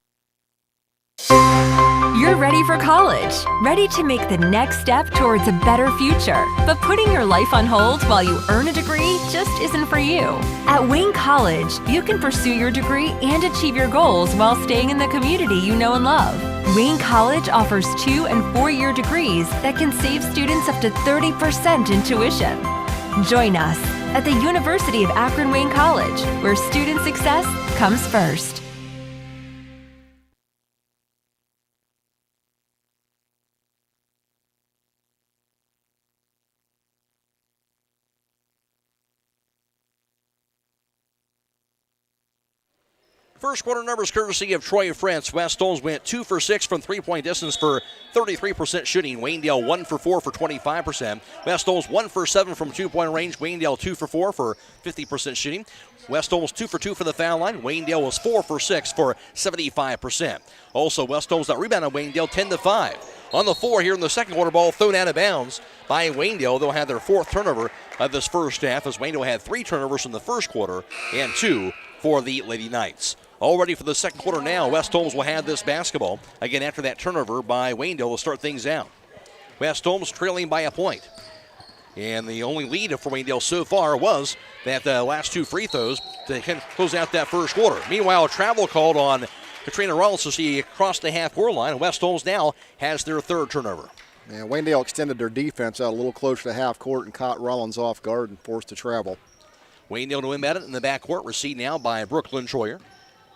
You're ready for college, ready to make the next step towards a better future. But putting your life on hold while you earn a degree just isn't for you. At Wayne College, you can pursue your degree and achieve your goals while staying in the community you know and love. Wayne College offers 2- and 4-year degrees that can save students up to 30% in tuition. Join us at the University of Akron Wayne College, where student success comes first. First quarter numbers courtesy of Troy France. West Holmes went 2 for 6 from three-point distance for 33% shooting. Waynedale 1 for 4 for 25%. West Holmes 1 for 7 from two-point range. Waynedale 2 for 4 for 50% shooting. West Holmes 2 for 2 for the foul line. Waynedale was 4 for 6 for 75%. Also, West Holmes got rebound on Waynedale 10-5. On the floor here in the second quarter, ball thrown out of bounds by Waynedale. They'll have their 4th turnover of this first half, as Waynedale had 3 turnovers in the first quarter and 2 for the Lady Knights. All ready for the second quarter now. West Holmes will have this basketball. Again, after that turnover by Waynedale, will start things out. West Holmes trailing by a point. And the only lead for Waynedale so far was that last 2 free throws to close out that first quarter. Meanwhile, a travel called on Katrina Rollins as she crossed the half-court line. And West Holmes now has their 3rd turnover. And Waynedale extended their defense out a little closer to half court and caught Rollins off guard and forced to travel. Waynedale to inbound it in the backcourt, received now by Brooklyn Troyer.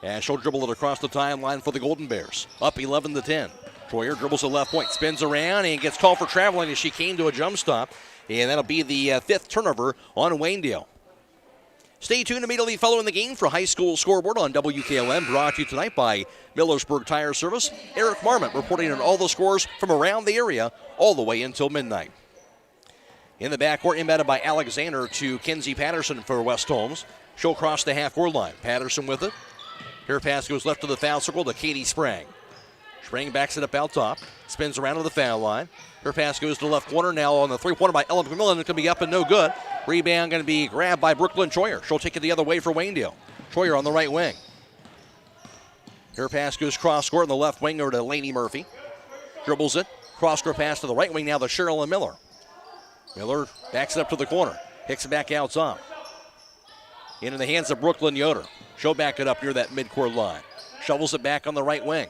And she'll dribble it across the timeline for the Golden Bears. Up 11-10. Troyer dribbles the left point, spins around, and gets called for traveling as she came to a jump stop. And that'll be the 5th turnover on Waynedale. Stay tuned immediately following the game for High School Scoreboard on WKLM, brought to you tonight by Millersburg Tire Service. Eric Marmot reporting on all the scores from around the area all the way until midnight. In the backcourt, inbounded by Alexander to Kenzie Patterson for West Holmes. She'll cross the half-court line. Patterson with it. Her pass goes left to the foul circle to Katie Sprang. Sprang backs it up out top. Spins around to the foul line. Her pass goes to the left corner. Now on the three-pointer by Ellen McMillan. It's going to be up and no good. Rebound going to be grabbed by Brooklyn Troyer. She'll take it the other way for Waynedale. Troyer on the right wing. Her pass goes cross-court in the left wing over to Lainey Murphy. Dribbles it. Cross-court pass to the right wing now to Sherilyn Miller. Miller backs it up to the corner. Picks it back out top. Into the hands of Brooklyn Yoder. She'll back it up near that midcourt line. Shovels it back on the right wing.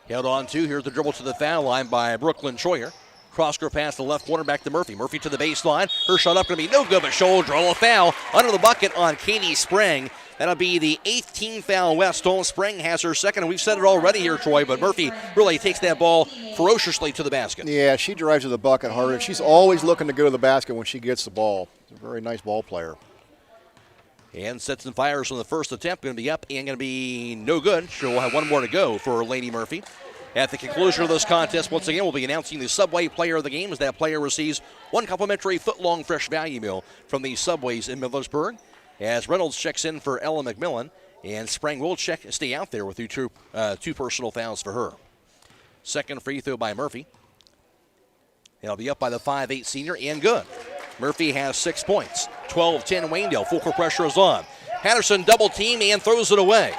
Held on to. Here's the dribble to the foul line by Brooklyn Troyer. Cross-court pass to the left corner, back to Murphy. Murphy to the baseline. Her shot up going to be no good, but she'll draw a foul under the bucket on Katie Sprang. That'll be the 8th team foul. West Holmes. Sprang has her 2nd, and we've said it already here, Troy, but Murphy really takes that ball ferociously to the basket. Yeah, she drives to the bucket hard, and she's always looking to go to the basket when she gets the ball. She's a very nice ball player. And sets and fires from the first attempt. Going to be up and going to be no good. She'll have one more to go for Lainey Murphy. At the conclusion of this contest, once again, we'll be announcing the Subway player of the game as that player receives 1 complimentary foot-long fresh value meal from the Subways in Millersburg. As Reynolds checks in for Ella McMillan, and Sprang will stay out there with two personal fouls for her. 2nd free throw by Murphy. It'll be up by the 5'8 senior and good. Murphy has 6 points. 12-10 Waynedale. Full court pressure is on. Patterson double team and throws it away.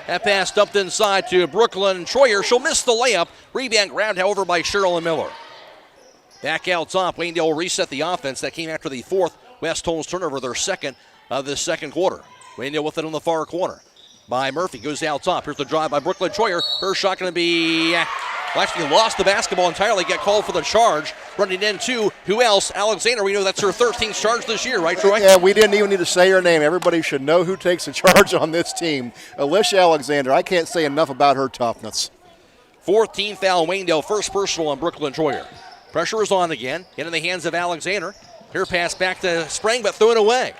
That pass dumped inside to Brooklyn Troyer. She'll miss the layup. Rebound grabbed, however, by Sherilyn Miller. Back out top. Waynedale will reset the offense. That came after the 4th West Holmes turnover, their 2nd of the second quarter. Waynedale with it on the far corner by Murphy. Goes out top. Here's the drive by Brooklyn Troyer. Her shot going to be... actually lost the basketball entirely, get called for the charge. Running into, who else? Alexander. We know that's her 13th charge this year, right, Troy? Yeah, we didn't even need to say her name. Everybody should know who takes the charge on this team. Alicia Alexander. I can't say enough about her toughness. 14th foul, Waynedale. First personal on Brooklyn Troyer. Pressure is on again. Into the hands of Alexander. Her pass back to Sprang, but threw it away.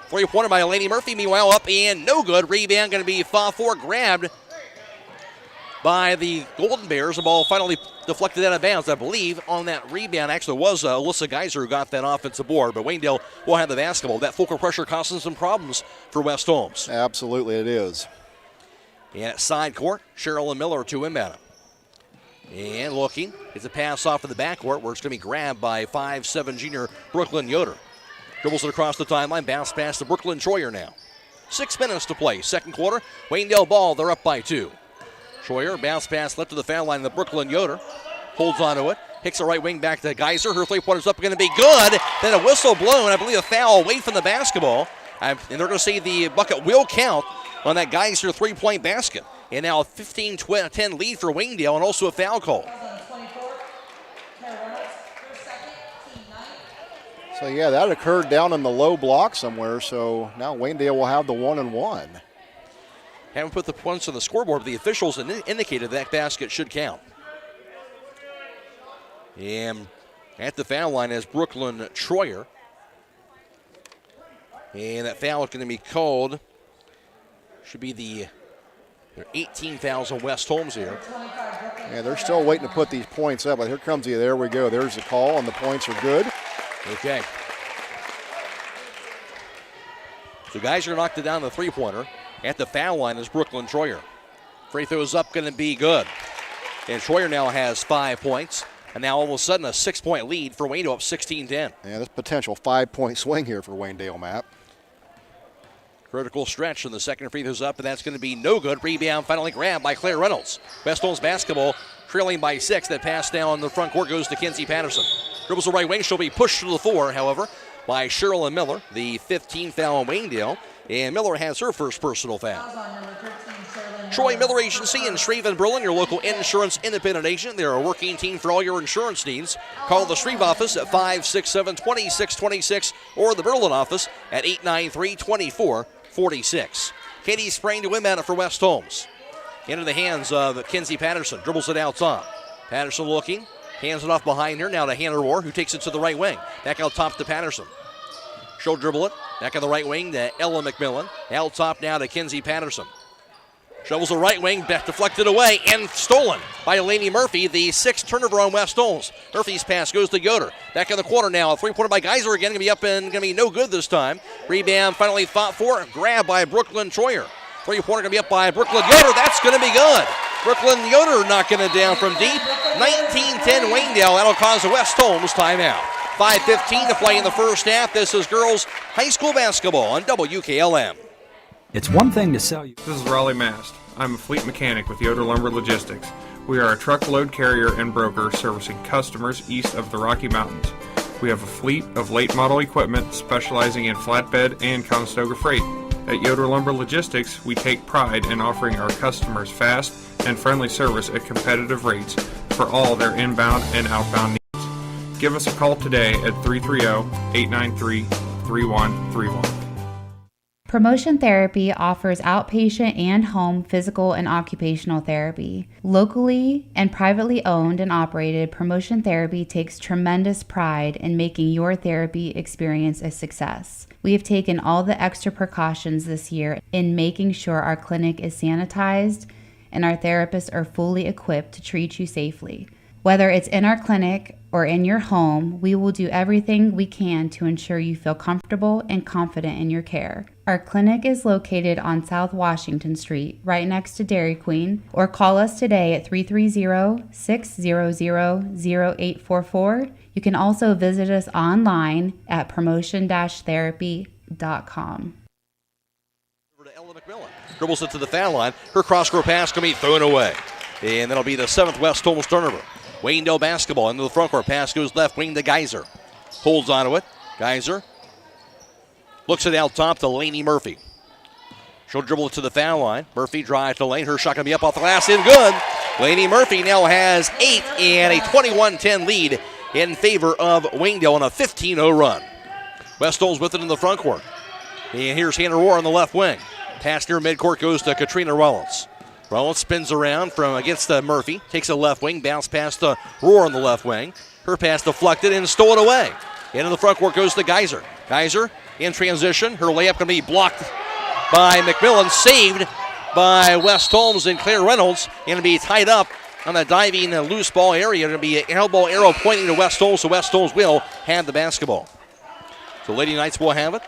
3-pointer by Lainey Murphy. Meanwhile, up and no good. Rebound going to be fought for, grabbed by the Golden Bears. The ball finally deflected out of bounds. I believe on that rebound actually was Alyssa Geiser who got that offensive board, but Waynedale will have the basketball. That full court pressure causing some problems for West Holmes. Absolutely it is. And at side court, Sherilyn Miller to inbound him. And looking, it's a pass off of the backcourt where it's going to be grabbed by 5'7" junior Brooklyn Yoder. Dribbles it across the timeline, bounce pass to Brooklyn Troyer now. 6 minutes to play, second quarter. Waynedale ball, they're up by 2. Troyer, bounce pass left to the foul line. The Brooklyn Yoder holds onto it. Kicks the right wing back to Geyser. Her three-pointer's up, going to be good. Then a whistle blown. I believe a foul away from the basketball. And they're going to say the bucket will count on that Geyser three-point basket. And now a 15-10 lead for Waynedale, and also a foul call. So, yeah, that occurred down in the low block somewhere. So now Waynedale will have the 1-and-1. Haven't put the points on the scoreboard, but the officials indicated that basket should count. And at the foul line is Brooklyn Troyer. And that foul is going to be called. Should be their 18 fouls on West Holmes here. Yeah, they're still waiting to put these points up, but here comes the, there we go. There's the call, and the points are good. Okay. So Geyser knocked it down the three-pointer. At the foul line is Brooklyn Troyer. Free throw is up, going to be good. And Troyer now has 5 points. And now all of a sudden a 6-point lead for Waynedale, up 16-10. Yeah, this potential 5-point swing here for Waynedale, Matt. Critical stretch, and the second free throw's up, and that's going to be no good. Rebound finally grabbed by Claire Reynolds. West Holmes basketball trailing by 6. That pass down the front court goes to Kinsey Patterson. Dribbles the right wing. She'll be pushed to the floor, however, by Cheryl Miller, the 15th foul on Waynedale. And Miller has her first personal foul. Troy Miller Agency in Shreve and Berlin, your local insurance independent agent. They're a working team for all your insurance needs. Call the Shreve office at 567-2626 or the Berlin office at 893-2446. Katie Sprain to inbound it for West Holmes. Into the hands of Kinsey Patterson. Dribbles it out top. Patterson looking. Hands it off behind her. Now to Hannah Rohr, who takes it to the right wing. Back out top to Patterson. She'll dribble it. Back on the right wing to Ella McMillan. Out top now to Kinsey Patterson. Shovels the right wing, back deflected away and stolen by Lainey Murphy, the 6th turnover on West Holmes. Murphy's pass goes to Yoder. Back in the corner now. A three-pointer by Geyser again. Going to be up and going to be no good this time. Rebound finally fought for. Grab by Brooklyn Troyer. Three-pointer going to be up by Brooklyn Yoder. That's going to be good. Brooklyn Yoder knocking it down from deep. 19-10 Waynedale. That'll cause the West Holmes timeout. 5:15 to play in the first half. This is girls high school basketball on WKLM. It's one thing to sell you. This is Raleigh Mast. I'm a fleet mechanic with Yoder Lumber Logistics. We are a truckload carrier and broker servicing customers east of the Rocky Mountains. We have a fleet of late model equipment specializing in flatbed and Conestoga freight. At Yoder Lumber Logistics, we take pride in offering our customers fast and friendly service at competitive rates for all their inbound and outbound needs. Give us a call today at 330-893-3131. Promotion Therapy offers outpatient and home physical and occupational therapy. Locally and privately owned and operated, Promotion Therapy takes tremendous pride in making your therapy experience a success. We have taken all the extra precautions this year in making sure our clinic is sanitized and our therapists are fully equipped to treat you safely. Whether it's in our clinic or in your home, we will do everything we can to ensure you feel comfortable and confident in your care. Our clinic is located on South Washington Street, right next to Dairy Queen, or call us today at 330-600-0844. You can also visit us online at promotion-therapy.com. Over to Ella McMillan. Dribbles it to the foul line. Her cross-court pass can be thrown away. And that'll be the 7th West Holmes turnover. Waynedale basketball into the front court. Pass goes left wing to Geyser. Holds onto it. Geyser looks it out top to Lainey Murphy. She'll dribble it to the foul line. Murphy drives to lane. Her shot going to be up off the glass and good. Lainey Murphy now has 8 and a 21-10 lead in favor of Waynedale on a 15-0 run. West Holmes with it in the front court. And here's Hannah Rohr on the left wing. Pass near midcourt goes to Katrina Rollins. Rollins spins around from against Murphy. Takes a left wing. Bounce pass to Rohr on the left wing. Her pass deflected and stolen away. Into the front court goes to Geyser. Geyser in transition. Her layup going to be blocked by McMillan. Saved by West Holmes and Claire Reynolds. Going to be tied up on the diving loose ball area. Going to be an elbow arrow pointing to West Holmes. So West Holmes will have the basketball. So Lady Knights will have it.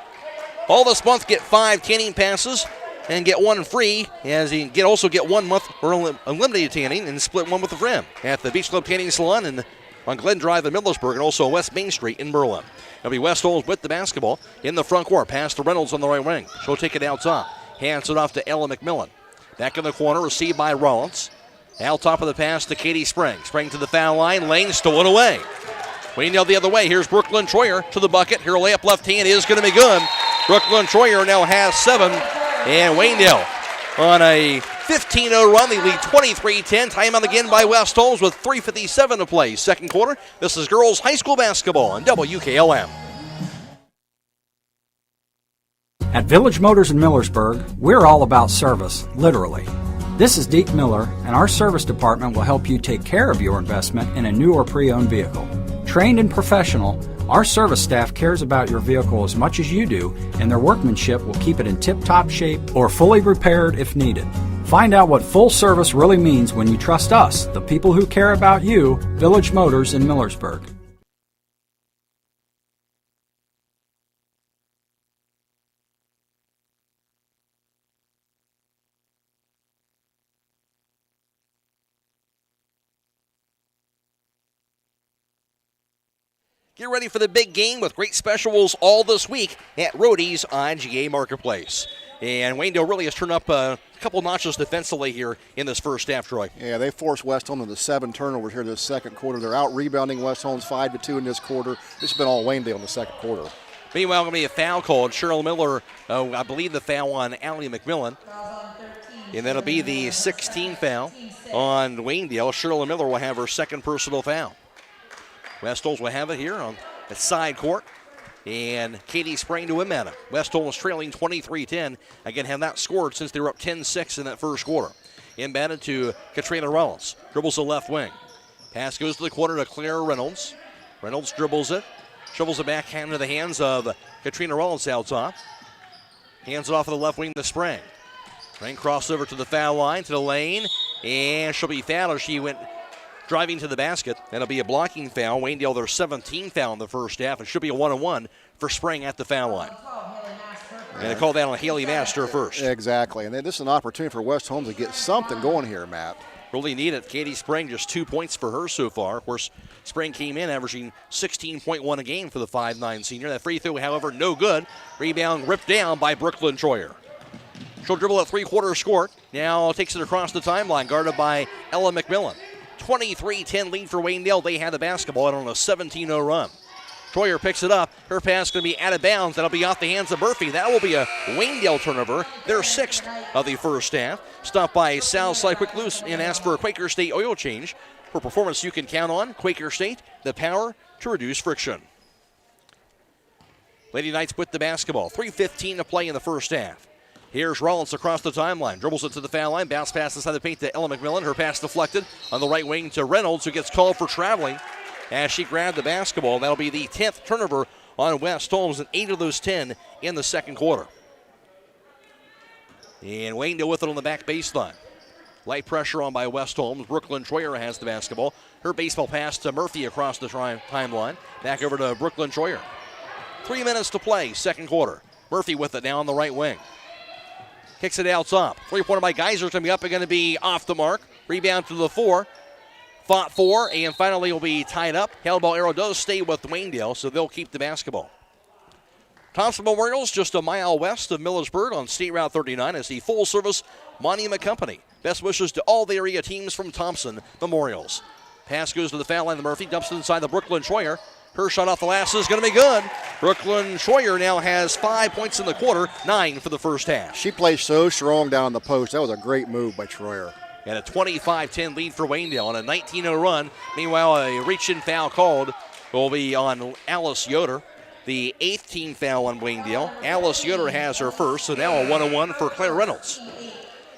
All this month get 5 tanning passes and get 1 free, as you can also get 1 month for eliminated tanning and split 1 with a friend at the Beach Club Tanning Salon and on Glen Drive in Millersburg and also West Main Street in Berlin. It'll be West Holmes with the basketball in the front court. Pass to Reynolds on the right wing. She'll take it out top. Hands it off to Ella McMillan. Back in the corner, received by Rollins. Now top of the pass to Katie Spring. Spring to the foul line. Lane stolen away. Waynedale the other way. Here's Brooklyn Troyer to the bucket. Her layup left hand is going to be good. Brooklyn Troyer now has 7. And Waynedale on a 15-0 run. They lead 23-10. Timeout again by West Holmes with 3:57 to play. Second quarter. This is girls high school basketball on WKLM. At Village Motors in Millersburg, we're all about service, literally. This is Deke Miller, and our service department will help you take care of your investment in a new or pre-owned vehicle. Trained and professional, our service staff cares about your vehicle as much as you do, and their workmanship will keep it in tip-top shape or fully repaired if needed. Find out what full service really means when you trust us, the people who care about you, Village Motors in Millersburg. Get ready for the big game with great specials all this week at Rody's on GA Marketplace. And Waynedale really has turned up a couple notches defensively here in this first half, Troy. Yeah, they forced West Holmes into 7 turnovers here this second quarter. They're out rebounding West Holmes 5-2 in this quarter. This has been all Waynedale in the second quarter. Meanwhile, going to be a foul called. Cheryl Miller, I believe the foul on Allie McMillan. And that'll be the 16th foul on Waynedale. Cheryl Miller will have her second personal foul. West Holmes will have it here on the side court. And Katie Spring to win it. West Holmes trailing 23-10. Again, have not scored since they were up 10-6 in that first quarter. Inbounded to Katrina Reynolds. Dribbles the left wing. Pass goes to the corner to Claire Reynolds. Reynolds dribbles it. Shovels it back into the hands of Katrina Reynolds out top. Hands it off of the left wing to Spring. Spring crossover to the foul line, to the lane. And she'll be fouled as she went driving to the basket. That'll be a blocking foul. Waynedale, their 17th foul in the first half. It should be a 1-on-1 for Spring at the foul line. And they call that on Haley Master first. Exactly. And then this is an opportunity for West Holmes to get something going here, Matt. Really need it. Katie Spring, just 2 points for her so far. Of course, Spring came in averaging 16.1 a game for the 5'9 senior. That free throw, however, no good. Rebound ripped down by Brooklyn Troyer. She'll dribble at three-quarters court. Now takes it across the timeline, guarded by Ella McMillan. 23-10 lead for Waynedale. They have the basketball and on a 17-0 run. Troyer picks it up. Her pass going to be out of bounds. That'll be off the hands of Murphy. That will be a Waynedale turnover. Their 6th of the first half. Stopped by Southside Quick Loose and asked for a Quaker State oil change. For performance you can count on, Quaker State, the power to reduce friction. Lady Knights with the basketball. 3:15 to play in the first half. Here's Rollins across the timeline. Dribbles it to the foul line. Bounce pass inside the paint to Ella McMillan. Her pass deflected on the right wing to Reynolds, who gets called for traveling as she grabbed the basketball. That'll be the 10th turnover on West Holmes, and 8 of those 10 in the second quarter. And Waynedale with it on the back baseline. Light pressure on by West Holmes. Brooklyn Troyer has the basketball. Her baseball pass to Murphy across the timeline. Back over to Brooklyn Troyer. 3 minutes to play, second quarter. Murphy with it now on the right wing. Kicks it out top. Three-pointer by Geyser to be up and going to be off the mark. Rebound to the 4. Fought for, and finally will be tied up. Held ball arrow does stay with Waynedale, so they'll keep the basketball. Thompson Memorial's just a mile west of Millersburg on State Route 39 as the full-service monument company. Best wishes to all the area teams from Thompson Memorials. Pass goes to the foul line to Murphy. Dumps it inside the Brooklyn Troyer. Her shot off the last is going to be good. Brooklyn Troyer now has 5 points in the quarter, 9 for the first half. She plays so strong down on the post. That was a great move by Troyer. And a 25-10 lead for Waynedale on a 19-0 run. Meanwhile, a reach-in foul called will be on Alice Yoder. The 8th team foul on Waynedale. Alice Yoder has her first, so now a 1-on-1 for Claire Reynolds.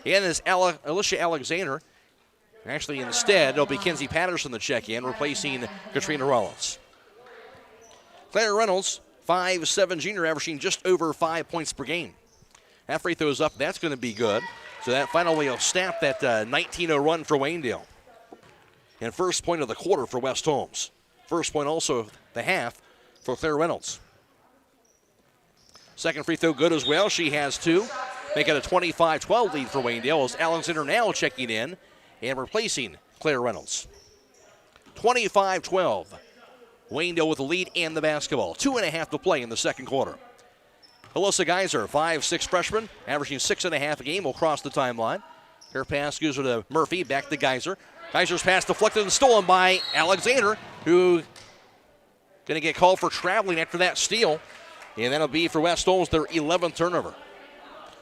And as Alicia Alexander, actually instead, it'll be Kenzie Patterson to check in, replacing Katrina Rollins. Claire Reynolds, 5'7" junior, averaging just over 5 points per game. That free throws up, that's going to be good. So that finally will snap that 19-0 run for Waynedale. And first point of the quarter for West Holmes. First point also the half for Claire Reynolds. Second free throw good as well. She has 2. Make it a 25-12 lead for Waynedale as Alexander now checking in and replacing Claire Reynolds. 25-12. Waynedale with the lead and the basketball. 2.5 to play in the second quarter. Alyssa Geyser, 5'6" freshman, averaging 6.5 a game, will cross the timeline. Her pass goes to Murphy, back to Geyser. Geyser's pass deflected and stolen by Alexander, who going to get called for traveling after that steal. And that'll be for West Holmes their 11th turnover.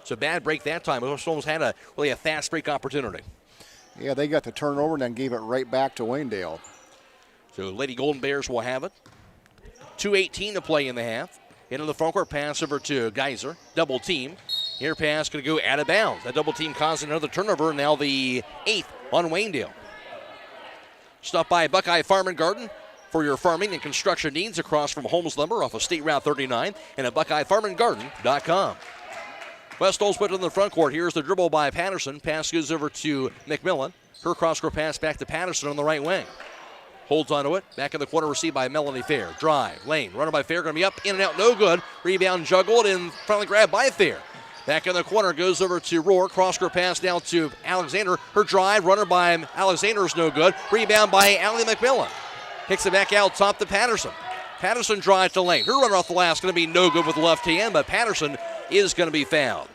So bad break that time. West Holmes had a fast break opportunity. Yeah, they got the turnover and then gave it right back to Waynedale. So Lady Golden Bears will have it. 2:18 to play in the half. Into the front court, pass over to Geyser. Double team. Here pass going to go out of bounds. That double team causing another turnover. Now the 8th on Waynedale. Stop by Buckeye Farm and Garden for your farming and construction needs across from Holmes Lumber off of State Route 39 and at BuckeyeFarmandGarden.com. West Holmes put it in the front court. Here's the dribble by Patterson. Pass goes over to McMillan. Her cross-court pass back to Patterson on the right wing. Holds onto it. Back in the corner, received by Melanie Fair. Drive, lane, runner by Fair, going to be up, in and out, no good. Rebound juggled and finally grabbed by Fair. Back in the corner, goes over to Rohr. Cross-court pass down to Alexander. Her drive, runner by Alexander is no good. Rebound by Allie McMillan. Kicks it back out top to Patterson. Patterson drives to lane. Her runner off the last going to be no good with the left hand, but Patterson is going to be fouled.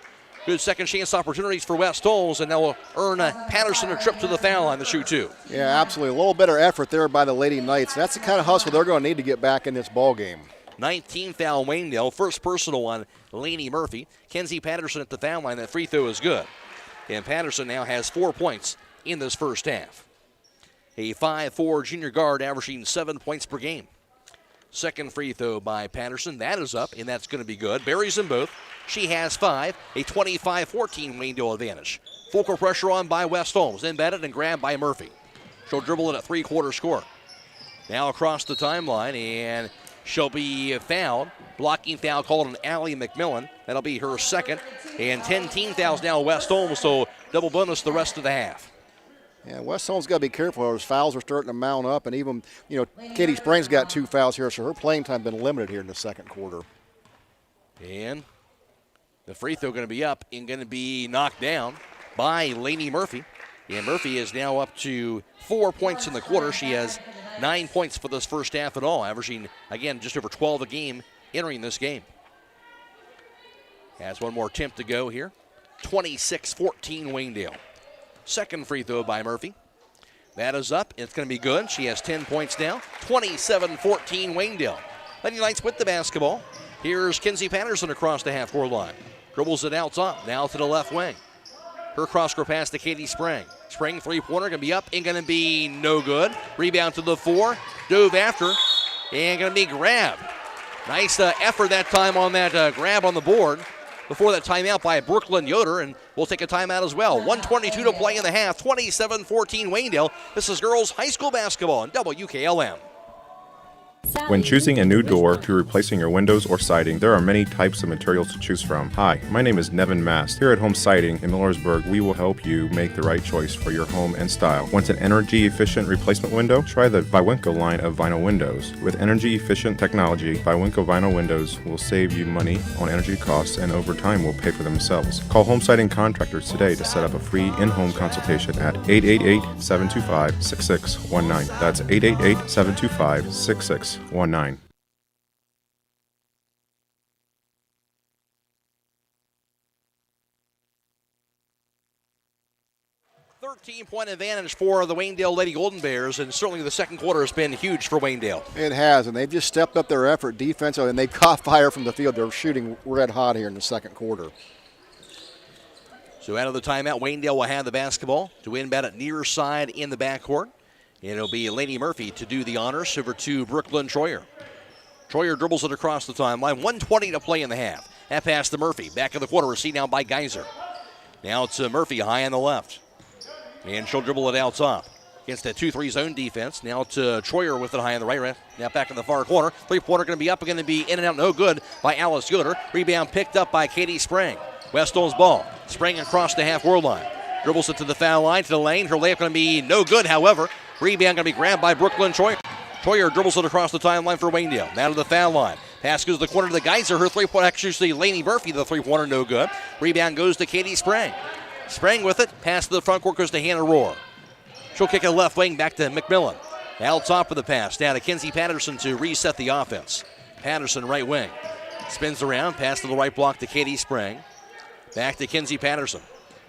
Good second chance opportunities for West Holmes, and that will earn Patterson a trip to the foul line to shoot two. Yeah, absolutely. A little better effort there by the Lady Knights. That's the kind of hustle they're going to need to get back in this ball game. 19 foul Waynedale. First personal on Lainey Murphy. Kenzie Patterson at the foul line. That free throw is good. And Patterson now has 4 points in this first half. A 5'4" junior guard averaging 7 points per game. Second free throw by Patterson. That is up, and that's going to be good. Buries them both. She has 5. A 25-14 Waynedale advantage. Full court pressure on by West Holmes. Embedded and grabbed by Murphy. She'll dribble it at three-quarter score. Now across the timeline, and she'll be fouled. Blocking foul called on Allie McMillan. That'll be her second. And 10 team fouls now West Holmes, so double bonus the rest of the half. Yeah, West Holmes got to be careful. Those fouls are starting to mount up, and even, Katie Springs got 2 fouls here, so her playing time has been limited here in the second quarter. And the free throw going to be up and going to be knocked down by Lainey Murphy. And Murphy is now up to 4 points in the quarter. She has 9 points for this first half at all, averaging, again, just over 12 a game entering this game. Has one more attempt to go here. 26-14 Waynedale. Second free throw by Murphy. That is up. It's going to be good. She has 10 points now. 27-14 Waynedale. Lady Knights with the basketball. Here's Kenzie Patterson across the half-court line. Dribbles it out top. Now to the left wing. Her cross-court pass to Katie Sprang. Sprang three-pointer. Going to be up and going to be no good. Rebound to the 4. Dove after. And going to be grabbed. Nice effort that time on that grab on the board. Before that timeout by Brooklyn Yoder, and we'll take a timeout as well. 1:22 to play in the half, 27-14 Waynedale. This is girls high school basketball on WKLM. When choosing a new door to replacing your windows or siding, there are many types of materials to choose from. Hi, my name is Nevin Mast. Here at Home Siding in Millersburg, we will help you make the right choice for your home and style. Want an energy-efficient replacement window? Try the Viwinco line of vinyl windows. With energy-efficient technology, Viwinco vinyl windows will save you money on energy costs and over time will pay for themselves. Call Home Siding Contractors today to set up a free in-home consultation at 888-725-6619. That's 888-725-6619. 19. 13-point advantage for the Waynedale Lady Golden Bears, and certainly the second quarter has been huge for Waynedale. It has, and they've just stepped up their effort defensively, and they've caught fire from the field. They're shooting red hot here in the second quarter. So out of the timeout, Waynedale will have the basketball to inbound it near side in the backcourt. And it'll be Lainey Murphy to do the honors over to Brooklyn Troyer. Troyer dribbles it across the timeline. 1:20 to play in the half. That pass to Murphy. Back in the corner, received now by Geyser. Now it's Murphy high on the left. And she'll dribble it out top. Against that 2-3 zone defense. Now to Troyer with it high on the right. Now back in the far corner. Three-pointer going to be up and going to be in and out. No good by Alice Yoder. Rebound picked up by Katie Sprang. West Holmes ball. Sprang across the half-court line. Dribbles it to the foul line, to the lane. Her layup going to be no good, however. Rebound going to be grabbed by Brooklyn Troyer. Troyer dribbles it across the timeline for Waynedale. Now to the foul line. Pass goes to the corner to the Geyser. Her three-pointer, actually Lainey Murphy, the three-pointer, no good. Rebound goes to Katie Sprang. Sprang with it. Pass to the front court goes to Hannah Rohr. She'll kick it left wing back to McMillan. Out top of the pass. Down to Kenzie Patterson to reset the offense. Patterson right wing. Spins around. Pass to the right block to Katie Sprang. Back to Kenzie Patterson.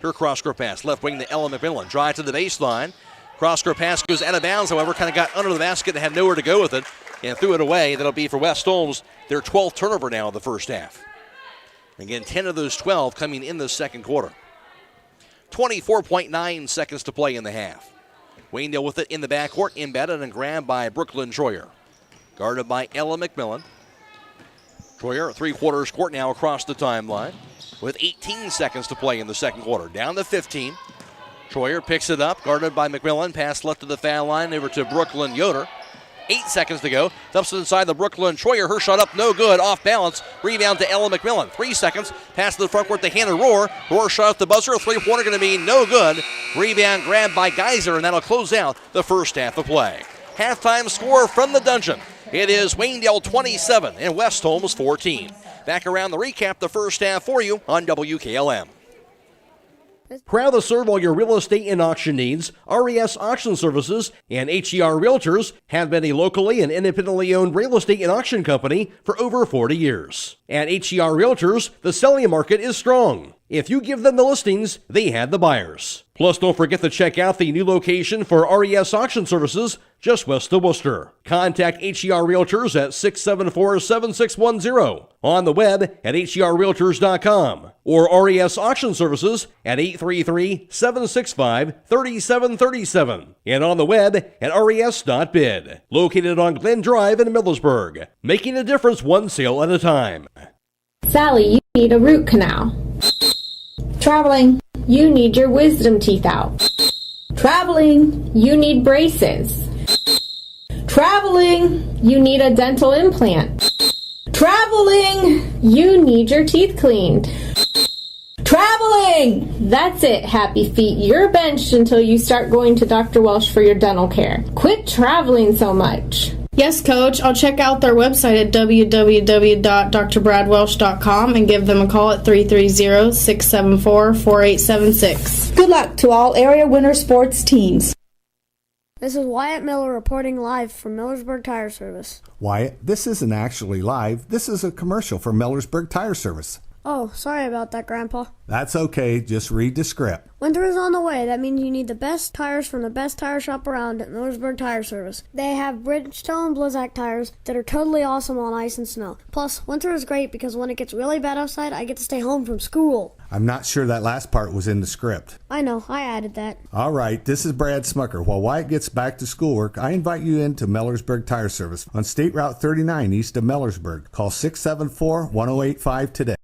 Her cross-court pass, left wing to Ella McMillan. Drive to the baseline. Cross-court pass goes out of bounds, however, kind of got under the basket and had nowhere to go with it and threw it away. That'll be for West Holmes, their 12th turnover now in the first half. Again, 10 of those 12 coming in the second quarter. 24.9 seconds to play in the half. Waynedale with it in the backcourt, embedded and grabbed by Brooklyn Troyer. Guarded by Ella McMillan. Troyer, three-quarters court now across the timeline with 18 seconds to play in the second quarter. Down to 15. Troyer picks it up, guarded by McMillan. Pass left to the foul line, over to Brooklyn Yoder. 8 seconds to go. Dumps it inside the Brooklyn Troyer. Her shot up, no good, off balance. Rebound to Ella McMillan. 3 seconds. Pass to the front court to Hannah Rohr. Rohr shot at the buzzer. A three-pointer going to be no good. Rebound grabbed by Geyser, and that'll close out the first half of play. Halftime score from the dungeon. It is Waynedale 27 and West Holmes 14. Back around the recap the first half for you on WKLM. Proud to serve all your real estate and auction needs, RES Auction Services and HER Realtors have been a locally and independently owned real estate and auction company for over 40 years. At HER Realtors, the selling market is strong. If you give them the listings, they have the buyers. Plus, don't forget to check out the new location for RES Auction Services just west of Worcester. Contact HER Realtors at 674-7610, on the web at herrealtors.com, or RES Auction Services at 833-765-3737, and on the web at res.bid. Located on Glen Drive in Millersburg, making a difference one sale at a time. Sally, you need a root canal. Traveling, you need your wisdom teeth out. Traveling, you need braces. Traveling, you need a dental implant. Traveling, you need your teeth cleaned. Traveling! That's it, happy feet. You're benched until you start going to Dr. Welsh for your dental care. Quit traveling so much. Yes, Coach. I'll check out their website at www.drbradwelsh.com and give them a call at 330-674-4876. Good luck to all area winter sports teams. This is Wyatt Miller reporting live from Millersburg Tire Service. Wyatt, this isn't actually live. This is a commercial for Millersburg Tire Service. Oh, sorry about that, Grandpa. That's okay. Just read the script. Winter is on the way. That means you need the best tires from the best tire shop around at Millersburg Tire Service. They have Bridgestone and Blizzak tires that are totally awesome on ice and snow. Plus, winter is great because when it gets really bad outside, I get to stay home from school. I'm not sure that last part was in the script. I know. I added that. All right. This is Brad Smucker. While Wyatt gets back to schoolwork, I invite you into Millersburg Tire Service on State Route 39 east of Millersburg. Call 674-1085 today.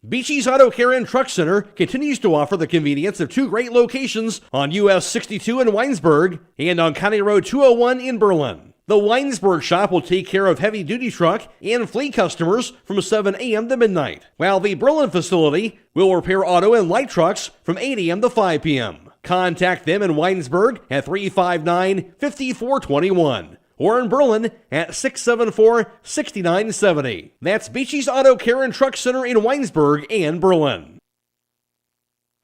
Beachy's Auto Care and Truck Center continues to offer the convenience of two great locations on US 62 in Weinsberg and on County Road 201 in Berlin. The Weinsberg shop will take care of heavy-duty truck and fleet customers from 7 a.m. to midnight, while the Berlin facility will repair auto and light trucks from 8 a.m. to 5 p.m. Contact them in Weinsberg at 359-5421. Or in Berlin at 674-6970. That's Beachy's Auto Care and Truck Center in Weinsberg and Berlin.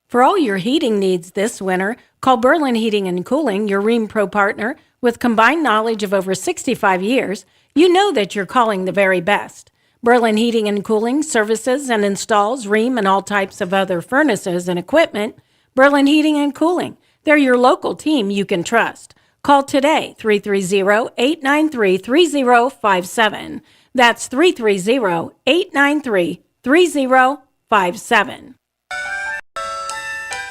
For all your heating needs this winter, call Berlin Heating and Cooling, your Rheem Pro partner. With combined knowledge of over 65 years, you know that you're calling the very best. Berlin Heating and Cooling services and installs Rheem and all types of other furnaces and equipment. Berlin Heating and Cooling, they're your local team you can trust. Call today, 330-893-3057. That's 330-893-3057.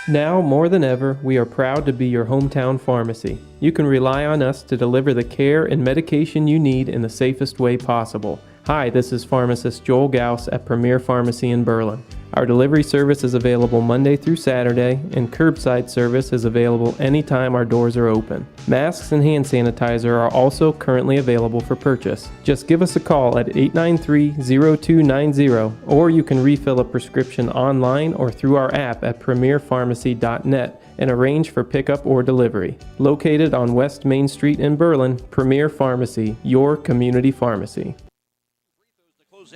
Now, more than ever, we are proud to be your hometown pharmacy. You can rely on us to deliver the care and medication you need in the safest way possible. Hi, this is pharmacist Joel Gauss at Premier Pharmacy in Berlin. Our delivery service is available Monday through Saturday, and curbside service is available anytime our doors are open. Masks and hand sanitizer are also currently available for purchase. Just give us a call at 893-0290, or you can refill a prescription online or through our app at premierpharmacy.net and arrange for pickup or delivery. Located on West Main Street in Berlin, Premier Pharmacy, your community pharmacy.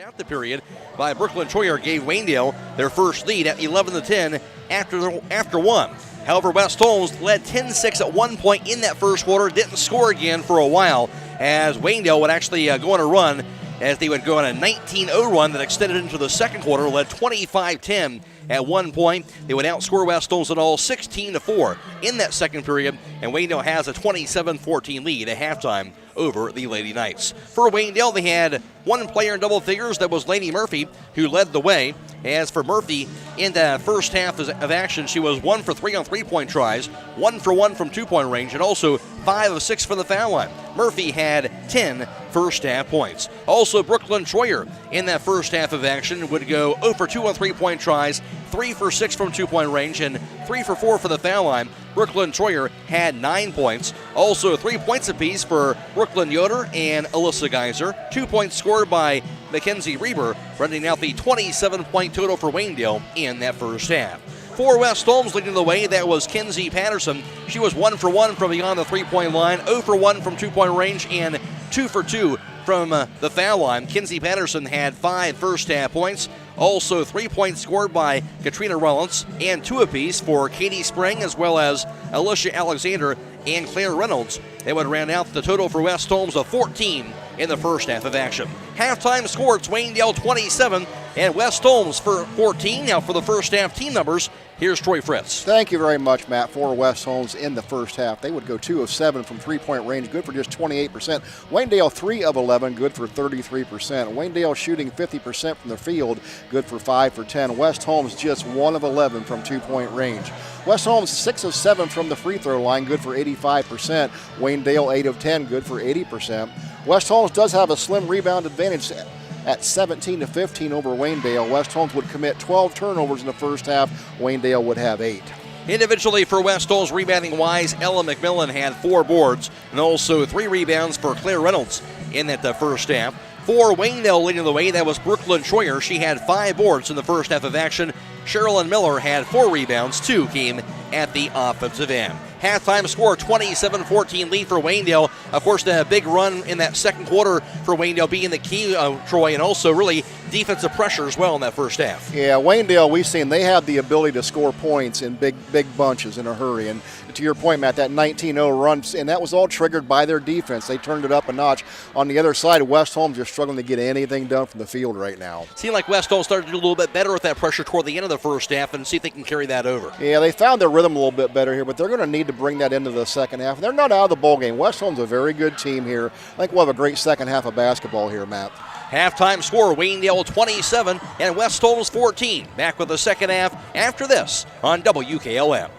Out the period by Brooklyn Troyer gave Waynedale their first lead at 11-10 after one. However, West Holmes led 10-6 at one point in that first quarter, didn't score again for a while as Waynedale would actually go on a run as they would go on a 19-0 run that extended into the second quarter, led 25-10 At one point, they would outscore West Holmes at all 16-4 in that second period, and Waynedale has a 27-14 lead at halftime over the Lady Knights. For Waynedale, they had one player in double figures. That was Lainey Murphy, who led the way. As for Murphy, in the first half of action, she was 1 for 3 on three-point tries, 1 for 1 from two-point range, and also 5 of 6 from the foul line. Murphy had 10 first-half points. Also, Brooklyn Troyer in that first half of action would go 0 for 2 on three-point tries, 3 for 6 from two-point range, and 3 for 4 for the foul line. Brooklyn Troyer had 9 points. Also, 3 points apiece for Brooklyn Yoder and Alyssa Geiser. 2 points scored by Mackenzie Reber, running out the 27-point total for Waynedale in that first half. For West Holmes leading the way, that was Kenzie Patterson. She was 1 for 1 from beyond the three-point line, 0 for 1 from two-point range, and 2 for 2 from the foul line. Kenzie Patterson had 5 first-half points. Also, 3 points scored by Katrina Rollins, and 2 apiece for Katie Spring, as well as Alicia Alexander and Claire Reynolds. They would round out the total for West Holmes of 14 in the first half of action. Halftime score, it's Waynedale 27 and West Holmes for 14. Now for the first half team numbers, here's Troy Fritz. Thank you very much, Matt. For West Holmes in the first half, they would go 2 of 7 from three-point range, good for just 28%. Waynedale 3 of 11, good for 33%. Waynedale shooting 50% from the field, good for 5 for 10. West Holmes just 1 of 11 from two-point range. West Holmes 6 of 7 from the free throw line, good for 85%. Waynedale 8 of 10, good for 80%. West Holmes does have a slim rebound advantage at 17-15 over Waynedale. West Holmes would commit 12 turnovers in the first half. Waynedale would have 8. Individually for West Holmes, rebounding-wise, Ella McMillan had 4 boards and also 3 rebounds for Claire Reynolds in that first half. For Waynedale leading the way, that was Brooklyn Troyer. She had 5 boards in the first half of action. Sherilyn Miller had 4 rebounds. 2 came at the offensive end. Halftime score, 27-14 lead for Waynedale. Of course, the big run in that second quarter for Waynedale being the key, Troy, and also really defensive pressure as well in that first half. Yeah, Waynedale, we've seen they have the ability to score points in big bunches in a hurry. And to your point, Matt, that 19-0 run, and that was all triggered by their defense. They turned it up a notch. On the other side, West Holmes are struggling to get anything done from the field right now. Seemed like West Holmes started to do a little bit better with that pressure toward the end of the first half and see if they can carry that over. Yeah, they found their rhythm a little bit better here, but they're going to need to bring that into the second half. They're not out of the ball game. West Holmes is a very good team here. I think we'll have a great second half of basketball here, Matt. Halftime score, Waynedale 27 and West Holmes 14. Back with the second half after this on WKLM.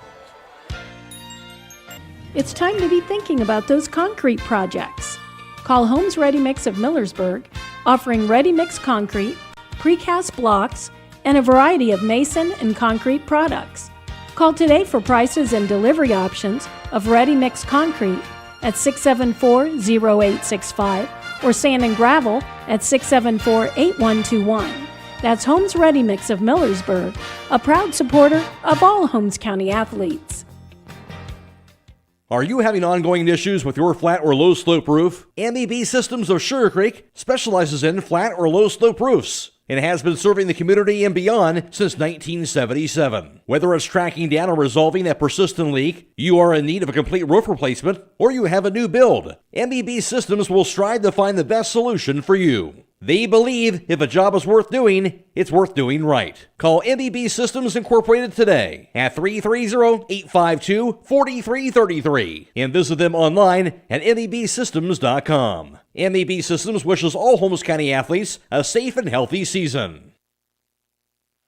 It's time to be thinking about those concrete projects. Call Holmes Ready Mix of Millersburg, offering ready mix concrete, precast blocks, and a variety of mason and concrete products. Call today for prices and delivery options of ready mix concrete at 674-0865 or sand and gravel at 674-8121. That's Holmes Ready Mix of Millersburg, a proud supporter of all Holmes County athletes. Are you having ongoing issues with your flat or low slope roof? MEB Systems of Sugar Creek specializes in flat or low slope roofs and has been serving the community and beyond since 1977. Whether it's tracking down or resolving a persistent leak, you are in need of a complete roof replacement, or you have a new build, MEB Systems will strive to find the best solution for you. They believe if a job is worth doing, it's worth doing right. Call MEB Systems Incorporated today at 330-852-4333 and visit them online at mebsystems.com. MEB Systems wishes all Holmes County athletes a safe and healthy season.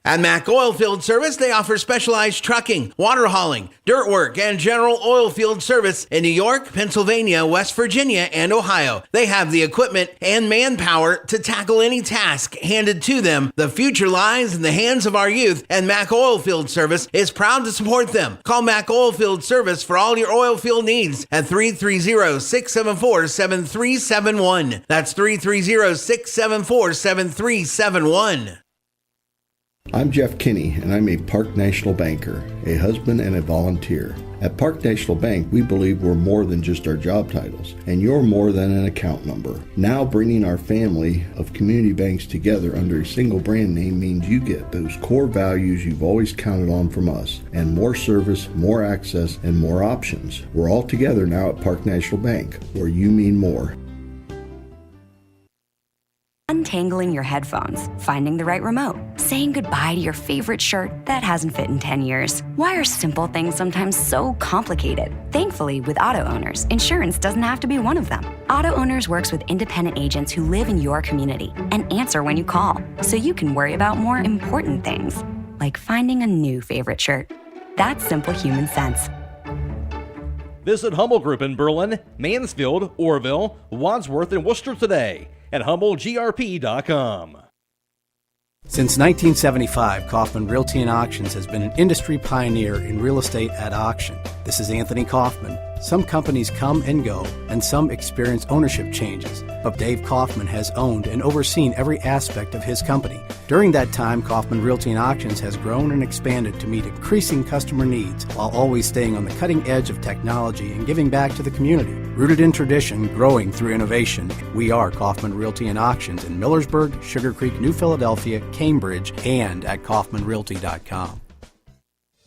At Mack Oilfield Service, they offer specialized trucking, water hauling, dirt work, and general oil field service in New York, Pennsylvania, West Virginia, and Ohio. They have the equipment and manpower to tackle any task handed to them. The future lies in the hands of our youth, and Mack Oilfield Service is proud to support them. Call Mack Oilfield Service for all your oil field needs at 330-674-7371. That's 330-674-7371. I'm Jeff Kinney, and I'm a Park National banker, a husband and a volunteer. At Park National Bank, we believe we're more than just our job titles, and you're more than an account number. Now bringing our family of community banks together under a single brand name means you get those core values you've always counted on from us, and more service, more access, and more options. We're all together now at Park National Bank, where you mean more. untangling your headphones, finding the right remote, saying goodbye to your favorite shirt that hasn't fit in 10 years. Why are simple things sometimes so complicated? Thankfully, with auto owners, insurance doesn't have to be one of them. Auto Owners works with independent agents who live in your community and answer when you call, so you can worry about more important things, like finding a new favorite shirt. That's simple human sense. Visit Hummel Group in Berlin, Mansfield, Orville, Wadsworth, and Worcester today at HummelGRP.com. Since 1975, Kaufman Realty and Auctions has been an industry pioneer in real estate at auction. This is Anthony Kaufman. Some companies come and go, and some experience ownership changes, but Dave Kaufman has owned and overseen every aspect of his company. During that time, Kaufman Realty and Auctions has grown and expanded to meet increasing customer needs while always staying on the cutting edge of technology and giving back to the community. Rooted in tradition, growing through innovation, we are Kaufman Realty and Auctions in Millersburg, Sugar Creek, New Philadelphia, Cambridge, and at KaufmanRealty.com.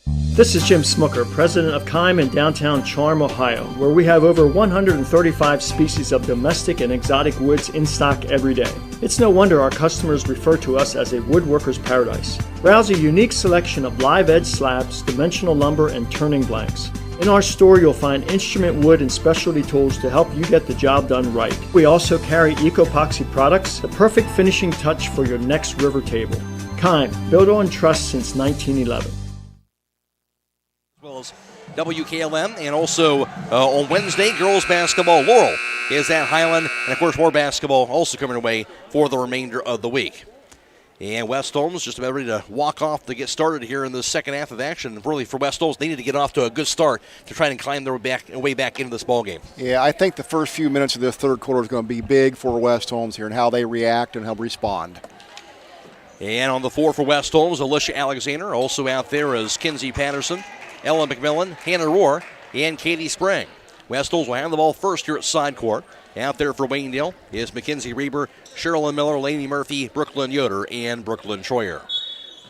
This is Jim Smooker, president of Kime in downtown Charm, Ohio, where we have over 135 species of domestic and exotic woods in stock every day. It's no wonder our customers refer to us as a woodworker's paradise. Browse a unique selection of live edge slabs, dimensional lumber, and turning blanks. In our store, you'll find instrument wood and specialty tools to help you get the job done right. We also carry eco-epoxy products, the perfect finishing touch for your next river table. Kime, built on trust since 1911. As well as WKLM, and also on Wednesday, girls basketball. Laurel is at Highland, and of course more basketball also coming away for the remainder of the week. And West Holmes just about ready to walk off to get started here in the second half of action. Really, for West Holmes, they need to get off to a good start to try and climb their way back into this ballgame. Yeah, I think the first few minutes of this third quarter is going to be big for West Holmes here and how they react and how they respond. And on the floor for West Holmes, Alicia Alexander. Also out there is Kinsey Patterson, Ellen McMillan, Hannah Rohr, and Katie Sprang. West Holmes will have the ball first here at side court. Out there for Waynedale is Mackenzie Reber, Sherilyn Miller, Lainey Murphy, Brooklyn Yoder, and Brooklyn Troyer.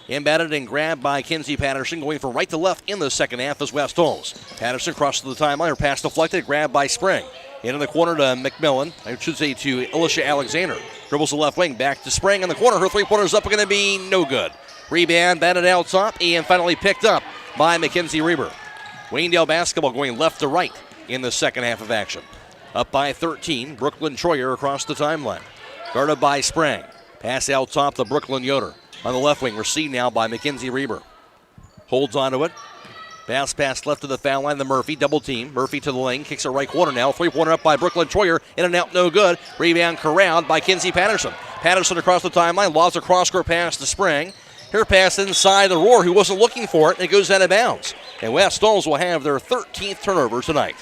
Embedded and grabbed by Kinsey Patterson, going from right to left in the second half is West Holmes. Patterson crosses the timeline, her pass deflected, grabbed by Spring. Into the corner to McMillan, I should say to Alicia Alexander. Dribbles the left wing, back to Spring in the corner. Her three-pointer's up, going to be no good. Rebound, batted out top, and finally picked up by Mackenzie Reber. Waynedale basketball going left to right in the second half of action. Up by 13, Brooklyn Troyer across the timeline. Guarded by Sprang. Pass out top to Brooklyn Yoder. On the left wing, received now by Mackenzie Reber. Holds onto it. Pass left to the foul line to Murphy. Double team. Murphy to the lane. Kicks her right corner now. Three-pointer up by Brooklyn Troyer. In and out, no good. Rebound corralled by Kinsey Patterson. Patterson across the timeline. Lobs a cross-court pass to Sprang. Her pass inside the Roar, who wasn't looking for it, and it goes out of bounds. And West Holmes will have their 13th turnover tonight.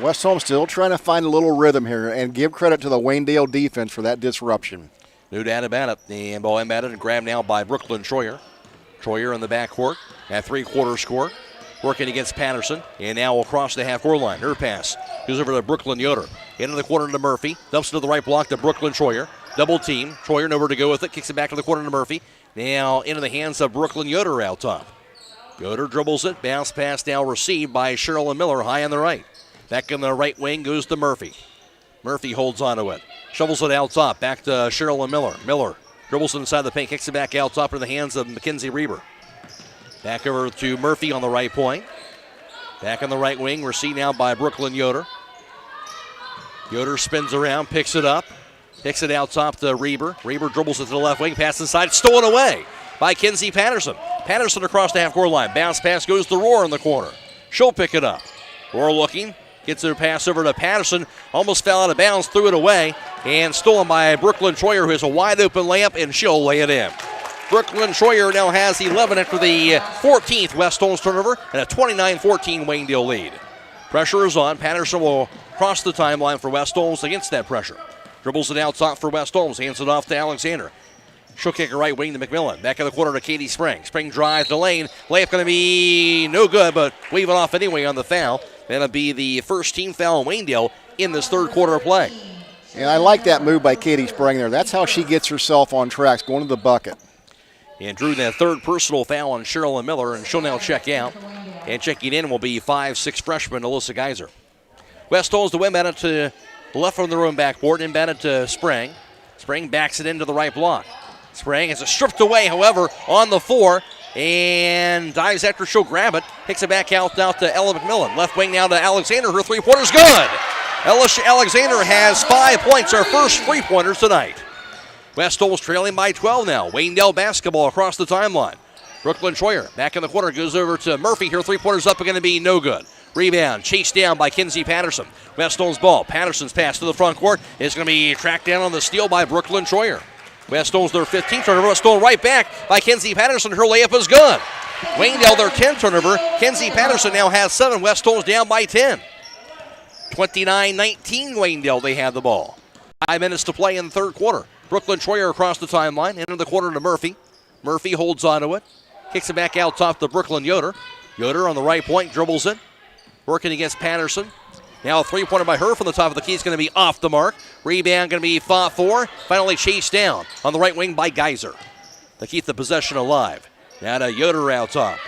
West Holmes still trying to find a little rhythm here and give credit to the Waynedale defense for that disruption. No doubt about it. And ball embedded and grabbed now by Brooklyn Troyer. Troyer in the backcourt at three-quarter score. Working against Patterson. And now across the half-court line. Her pass goes over to Brooklyn Yoder. Into the corner to Murphy. Dumps to the right block to Brooklyn Troyer. Double team. Troyer nowhere to go with it. Kicks it back to the corner to Murphy. Now into the hands of Brooklyn Yoder out top. Yoder dribbles it. Bounce pass now received by Sherilyn Miller high on the right. Back in the right wing goes to Murphy. Murphy holds onto it. Shovels it out top. Back to Sherilyn Miller. Miller dribbles it inside the paint. Kicks it back out top in the hands of Mackenzie Reber. Back over to Murphy on the right point. Back on the right wing. Received now by Brooklyn Yoder. Yoder spins around. Picks it up. Kicks it out top to Reber. Reber dribbles it to the left wing. Pass inside. Stolen away by Kinsey Patterson. Patterson across the half-court line. Bounce pass goes to Rohr in the corner. She'll pick it up. Rohr looking. Gets her pass over to Patterson. Almost fell out of bounds. Threw it away. And stolen by Brooklyn Troyer, who has a wide-open layup, and she'll lay it in. Brooklyn Troyer now has 11 after the 14th West Holmes turnover and a 29-14 Waynedale lead. Pressure is on. Patterson will cross the timeline for West Holmes against that pressure. Dribbles it out top for West Holmes. Hands it off to Alexander. She'll kick it right wing to McMillan. Back in the corner to Katie Spring. Spring drives the lane. Layup going to be no good, but wave it off anyway on the foul. That'll be the first team foul in Waynedale in this third quarter of play. And I like that move by Katie Spring there. That's how she gets herself on tracks, going to the bucket. And drew that third personal foul on Sherilyn Miller, and she'll now check out. And checking in will be 5'6" freshman Alyssa Geiser. West Holmes to win, batted to left from the room backboard, inbounded to Sprang. Spring backs it into the right block. Spring has it stripped away, however, on the 4. And dives after she'll grab it. Kicks it back out to Ella McMillan. Left wing now to Alexander. Her three-pointer's good. Alexander has 5 points, her first three-pointers tonight. West Holmes trailing by 12 now. Waynedale basketball across the timeline. Brooklyn Troyer back in the corner, goes over to Murphy. Her three-pointers up are going to be no good. Rebound chased down by Kinsey Patterson. West Holmes ball. Patterson's pass to the front court is going to be tracked down on the steal by Brooklyn Troyer. West Holmes their 15th turnover. West Holmes right back by Kinsey Patterson. Her layup is good. Waynedale their 10th turnover. Kinsey Patterson now has 7. West Holmes down by 10. 29-19 Waynedale, they have the ball. 5 minutes to play in the third quarter. Brooklyn Troyer across the timeline. Into the corner to Murphy. Murphy holds onto it. Kicks it back out top to Brooklyn Yoder. Yoder on the right point, dribbles it. Working against Patterson. Now a three-pointer by her from the top of the key is going to be off the mark. Rebound going to be fought for. Finally chased down on the right wing by Geyser to keep the possession alive. Now to Yoder out top.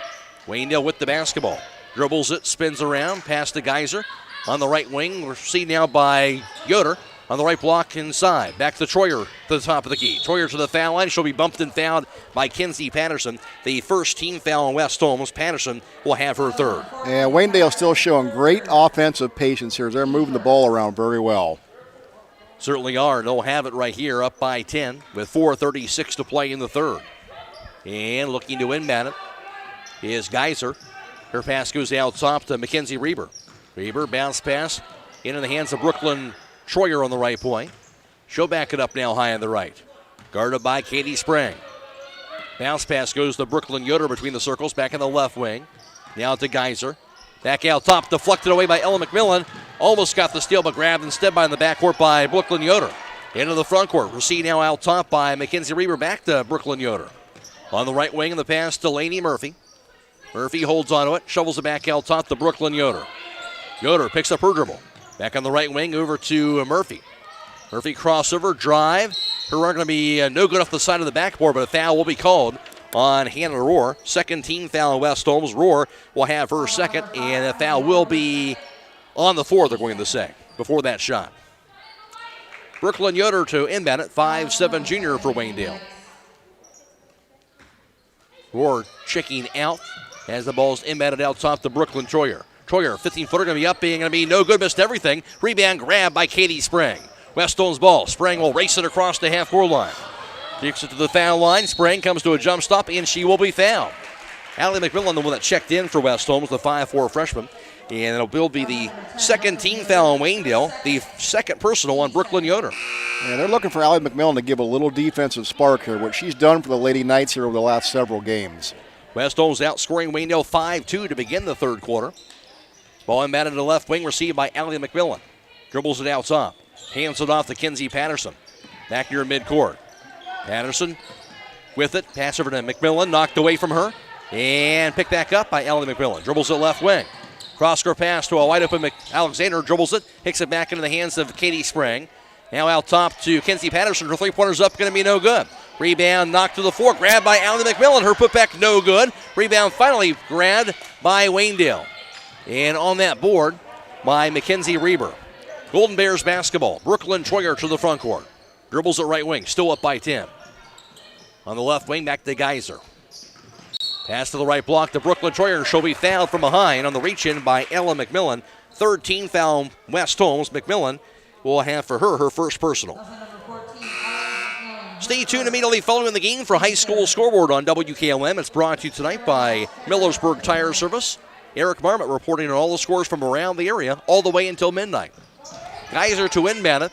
Waynedale with the basketball. Dribbles it, spins around, pass to Geyser. On the right wing, we're seen now by Yoder. On the right block inside. Back to Troyer to the top of the key. Troyer to the foul line. She'll be bumped and fouled by Kinsey Patterson. The first team foul on West Holmes. Patterson will have her third. Yeah, Waynedale still showing great offensive patience here as they're moving the ball around very well. Certainly are. They'll have it right here, up by 10 with 4:36 to play in the third. And looking to inbound it is Geyser. Her pass goes out top to Mackenzie Reber. Reber, bounce pass into the hands of Brooklyn Troyer on the right point. She'll back it up now high on the right. Guarded by Katie Sprang. Bounce pass goes to Brooklyn Yoder between the circles, back in the left wing. Now to Geyser. Back out top, deflected away by Ella McMillan. Almost got the steal, but grabbed instead by in the backcourt by Brooklyn Yoder. Into the front court. Received now out top by Mackenzie Reber, back to Brooklyn Yoder. On the right wing in the pass to Lainey Murphy. Murphy holds onto it, shovels it back out top to Brooklyn Yoder. Yoder picks up her dribble. Back on the right wing, over to Murphy. Murphy crossover, drive. Her run going to be no good off the side of the backboard, but a foul will be called on Hannah Rohr. Second team foul on West Holmes. Rohr will have her second, and a foul will be on the floor, they're going to say, before that shot. Brooklyn Yoder to inbound it, 5'7" junior for Waynedale. Rohr checking out as the ball's inbounded out top to Brooklyn Troyer. Troyer, 15-footer, going to be up, being going to be no good, missed everything. Rebound grab by Katie Sprang. West Holmes ball. Sprang will race it across the half-court line. Takes it to the foul line. Sprang comes to a jump stop, and she will be fouled. Allie McMillan, the one that checked in for West Holmes, the 5'4" freshman. And it'll be the second team foul on Waynedale, the second personal on Brooklyn Yoder. Yeah, they're looking for Allie McMillan to give a little defensive spark here, what she's done for the Lady Knights here over the last several games. West Holmes outscoring Waynedale 5-2 to begin the third quarter. Ball inbounded to the left wing, received by Allie McMillan. Dribbles it out top. Hands it off to Kinsey Patterson. Back near midcourt. Patterson with it. Pass over to McMillan. Knocked away from her. And picked back up by Allie McMillan. Dribbles it left wing. Cross-court pass to a wide-open Alexander. Dribbles it. Hits it back into the hands of Katie Sprang. Now out top to Kinsey Patterson. Her three-pointer's up. Going to be no good. Rebound knocked to the floor. Grabbed by Allie McMillan. Her putback no good. Rebound finally grabbed by Waynedale. And on that board by Mackenzie Reber. Golden Bears basketball. Brooklyn Troyer to the front court. Dribbles at right wing. Still up by 10. On the left wing, back to Geyser. Pass to the right block to Brooklyn Troyer. She'll be fouled from behind on the reach-in by Ella McMillan. Third team foul West Holmes. McMillan will have for her first personal. Stay tuned immediately following the game for High School Scoreboard on WKLM. It's brought to you tonight by Millersburg Tire Service. Eric Marmot reporting on all the scores from around the area all the way until midnight. Geyser to inbound it.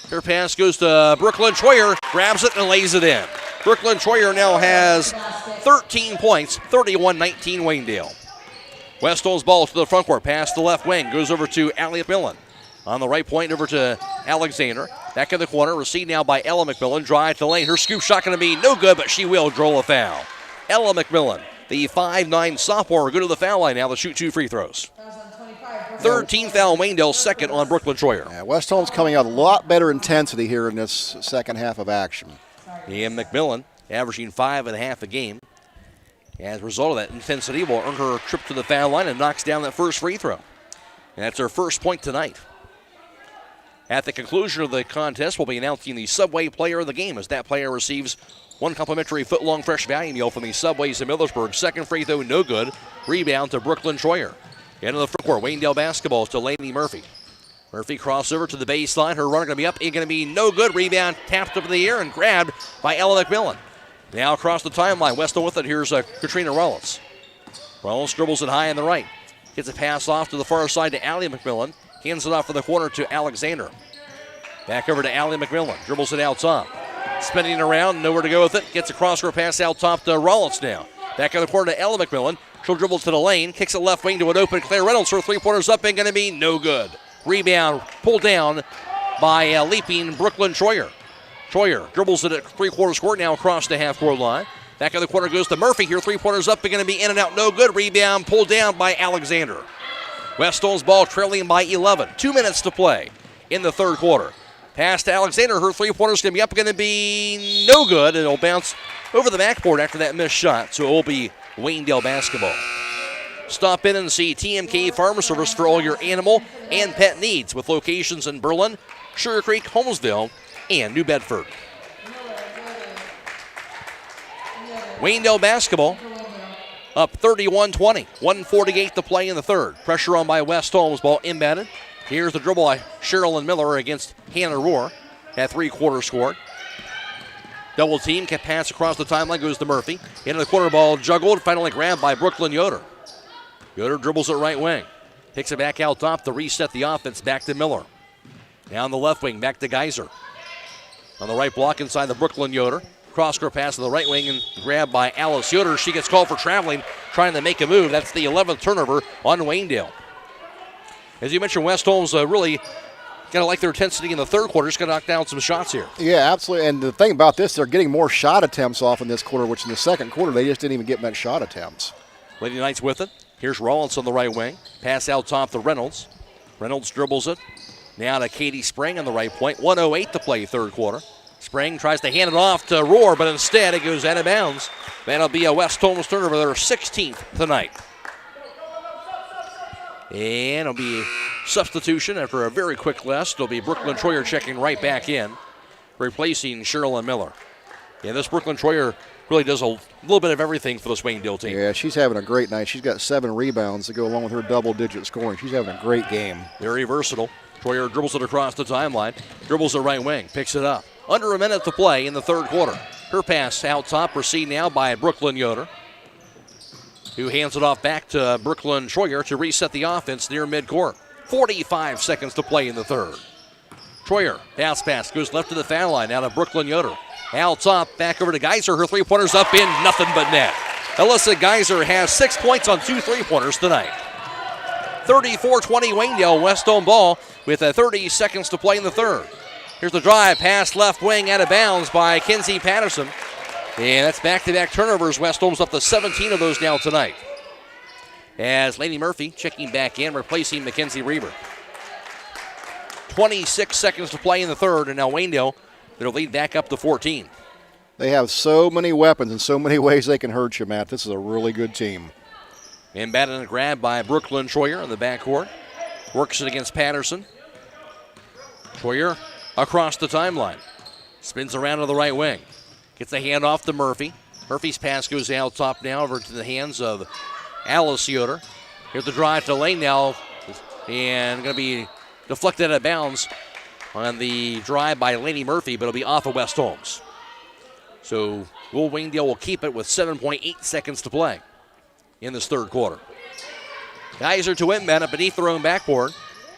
Her pass goes to Brooklyn Troyer. Grabs it and lays it in. Brooklyn Troyer now has 13 points, 31-19 Waynedale. West Holmes ball to the front court. Pass to the left wing. Goes over to Allie McMillan. On the right point, over to Alexander. Back in the corner. Received now by Ella McMillan. Drive to the lane. Her scoop shot going to be no good, but she will draw a foul. Ella McMillan, the 5'9" sophomore, go to the foul line now to shoot 2 free throws. Third team foul, Waynedale, second on Brooklyn Troyer. Yeah, West Holmes coming out a lot better intensity here in this second half of action. And McMillan averaging 5.5 a game. As a result of that intensity, will earn her a trip to the foul line and knocks down that first free throw. And that's her first point tonight. At the conclusion of the contest, we'll be announcing the Subway Player of the Game as that player receives one complimentary foot-long fresh value meal from the Subways in Millersburg. Second free throw, no good. Rebound to Brooklyn Troyer. Into the front court, Waynedale basketball to Lainey Murphy. Murphy crossover to the baseline. Her runner going to be up. It's going to be no good. Rebound tapped up in the air and grabbed by Ella McMillan. Now across the timeline, Weston with it. Here's Katrina Rollins. Rollins dribbles it high on the right. Gets a pass off to the far side to Allie McMillan. Hands it off for the corner to Alexander. Back over to Allie McMillan. Dribbles it out top. Spinning around, nowhere to go with it. Gets a cross-court pass out top to Rollins now. Back in the corner to Ella McMillan. She'll dribble to the lane. Kicks it left wing to an open Claire Reynolds. Her three-pointers up and going to be no good. Rebound pulled down by leaping Brooklyn Troyer. Troyer dribbles it at three-quarters court now across the half-court line. Back in the corner goes to Murphy. Here three-pointers up and going to be in and out. No good. Rebound pulled down by Alexander. West Holmes ball trailing by 11. 2 minutes to play in the third quarter. Pass to Alexander. Her three-pointer's going to be up, going to be no good. It'll bounce over the backboard after that missed shot, so it will be Waynedale basketball. Stop in and see TMK Farm Service for all your animal and pet needs with locations in Berlin, Sugar Creek, Holmesville, and New Bedford. Waynedale basketball up 31-20. 1:48 to play in the third. Pressure on by West Holmes. Ball inbounded. Here's the dribble by Sherilyn Miller against Hannah Rohr at three-quarters court. Double team, can pass across the timeline, goes to Murphy. Into the corner, ball juggled, finally grabbed by Brooklyn Yoder. Yoder dribbles it right wing. Picks it back out top to reset the offense, back to Miller. Now on the left wing, back to Geyser. On the right block inside the Brooklyn Yoder. Cross-court pass to the right wing and grabbed by Alice Yoder. She gets called for traveling, trying to make a move. That's the 11th turnover on Waynedale. As you mentioned, West Holmes really kind of like their intensity in the third quarter. Just going to knock down some shots here. Yeah, absolutely. And the thing about this, they're getting more shot attempts off in this quarter, which in the second quarter, they just didn't even get much shot attempts. Lady Knights with it. Here's Rollins on the right wing. Pass out top to Reynolds. Reynolds dribbles it. Now to Katie Spring on the right point. 1:08 to play third quarter. Spring tries to hand it off to Rohr, but instead it goes out of bounds. That'll be a West Holmes turnover, their 16th tonight. And it'll be substitution after a very quick rest. It'll be Brooklyn Troyer checking right back in, replacing Sherilyn Miller. Yeah, this Brooklyn Troyer really does a little bit of everything for this Waynedale team. Yeah, she's having a great night. She's got 7 rebounds to go along with her double-digit scoring. She's having a great game. Very versatile. Troyer dribbles it across the timeline, dribbles the right wing, picks it up. Under a minute to play in the third quarter. Her pass out top, received now by Brooklyn Yoder, who hands it off back to Brooklyn Troyer to reset the offense near midcourt. 45 seconds to play in the third. Troyer, bounce pass, goes left to the foul line, now to Brooklyn Yoder. Out top, back over to Geyser. Her three-pointers up in, nothing but net. Alyssa Geyser has 6 points on 2 three-pointers tonight. 34-20 Waynedale, West Holmes ball with 30 seconds to play in the third. Here's the drive, pass left wing out of bounds by Kinsey Patterson. And that's back-to-back turnovers. West Holmes up to 17 of those now tonight. As Lainey Murphy checking back in, replacing Mackenzie Reber. 26 seconds to play in the third, and now Waynedale, their lead back up to 14. They have so many weapons and so many ways they can hurt you, Matt. This is a really good team. Inbound and a grab by Brooklyn Troyer in the backcourt. Works it against Patterson. Troyer across the timeline. Spins around to the right wing. Gets the hand off to Murphy. Murphy's pass goes out top now over to the hands of Alice Yoder. Here's the drive to Lane now. And going to be deflected out of bounds on the drive by Lainey Murphy, but it'll be off of West Holmes. So Will Waynedale will keep it with 7.8 seconds to play in this third quarter. Geyser to inbound up beneath their own backboard.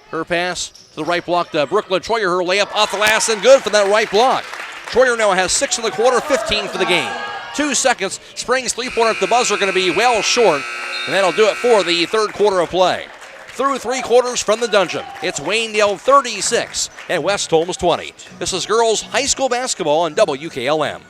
Her pass to the right block to Brooklyn Troyer. Her layup off the last and good for that right block. Troyer now has 6 in the quarter, 15 for the game. 2 seconds. Springs three-pointer at the buzzer going to be well short, and that'll do it for the third quarter of play. Through 3 quarters from the dungeon, it's Waynedale 36 and West Holmes 20. This is girls high school basketball on WKLM.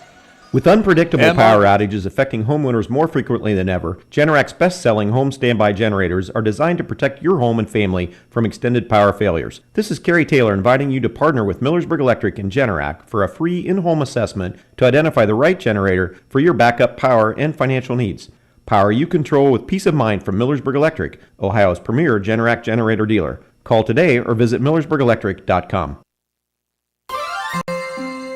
With unpredictable power outages affecting homeowners more frequently than ever, Generac's best-selling home standby generators are designed to protect your home and family from extended power failures. This is Kerry Taylor inviting you to partner with Millersburg Electric and Generac for a free in-home assessment to identify the right generator for your backup power and financial needs. Power you control with peace of mind from Millersburg Electric, Ohio's premier Generac generator dealer. Call today or visit millersburgelectric.com.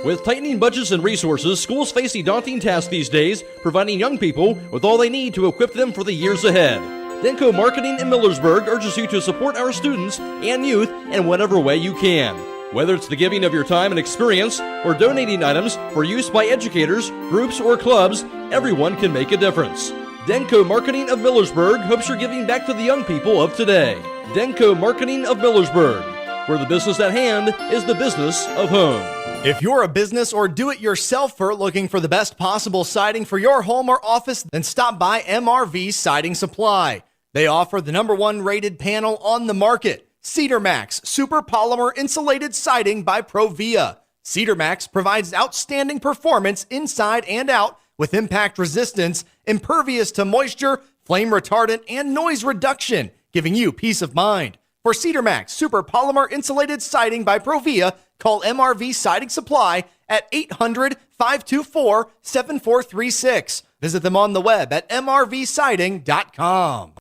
With tightening budgets and resources, schools face a daunting task these days, providing young people with all they need to equip them for the years ahead. Denko Marketing in Millersburg urges you to support our students and youth in whatever way you can. Whether it's the giving of your time and experience or donating items for use by educators, groups, or clubs, everyone can make a difference. Denko Marketing of Millersburg hopes you're giving back to the young people of today. Denko Marketing of Millersburg, where the business at hand is the business of home. If you're a business or do-it-yourselfer looking for the best possible siding for your home or office, then stop by MRV Siding Supply. They offer the #1 rated panel on the market, Cedar Max Super Polymer Insulated Siding by Provia. Cedar Max provides outstanding performance inside and out with impact resistance, impervious to moisture, flame retardant, and noise reduction, giving you peace of mind. For Cedar Max Super Polymer Insulated Siding by Provia, call MRV Siding Supply at 800-524-7436. Visit them on the web at mrvsiding.com.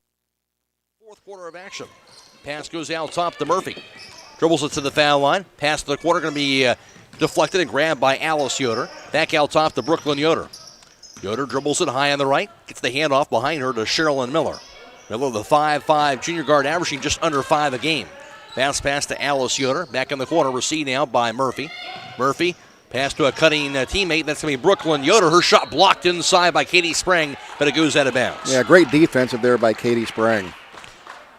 Fourth quarter of action. Pass goes out top to Murphy. Dribbles it to the foul line. Pass to the corner going to be deflected and grabbed by Alice Yoder. Back out top to Brooklyn Yoder. Yoder dribbles it high on the right. Gets the handoff behind her to Sherilyn Miller. Miller, the 5'5" junior guard, averaging just under 5 a game. Bounce pass to Alice Yoder. Back in the corner, received now by Murphy. Murphy, pass to a cutting teammate. That's going to be Brooklyn Yoder. Her shot blocked inside by Katie Sprang, but it goes out of bounds. Yeah, great defensive there by Katie Sprang.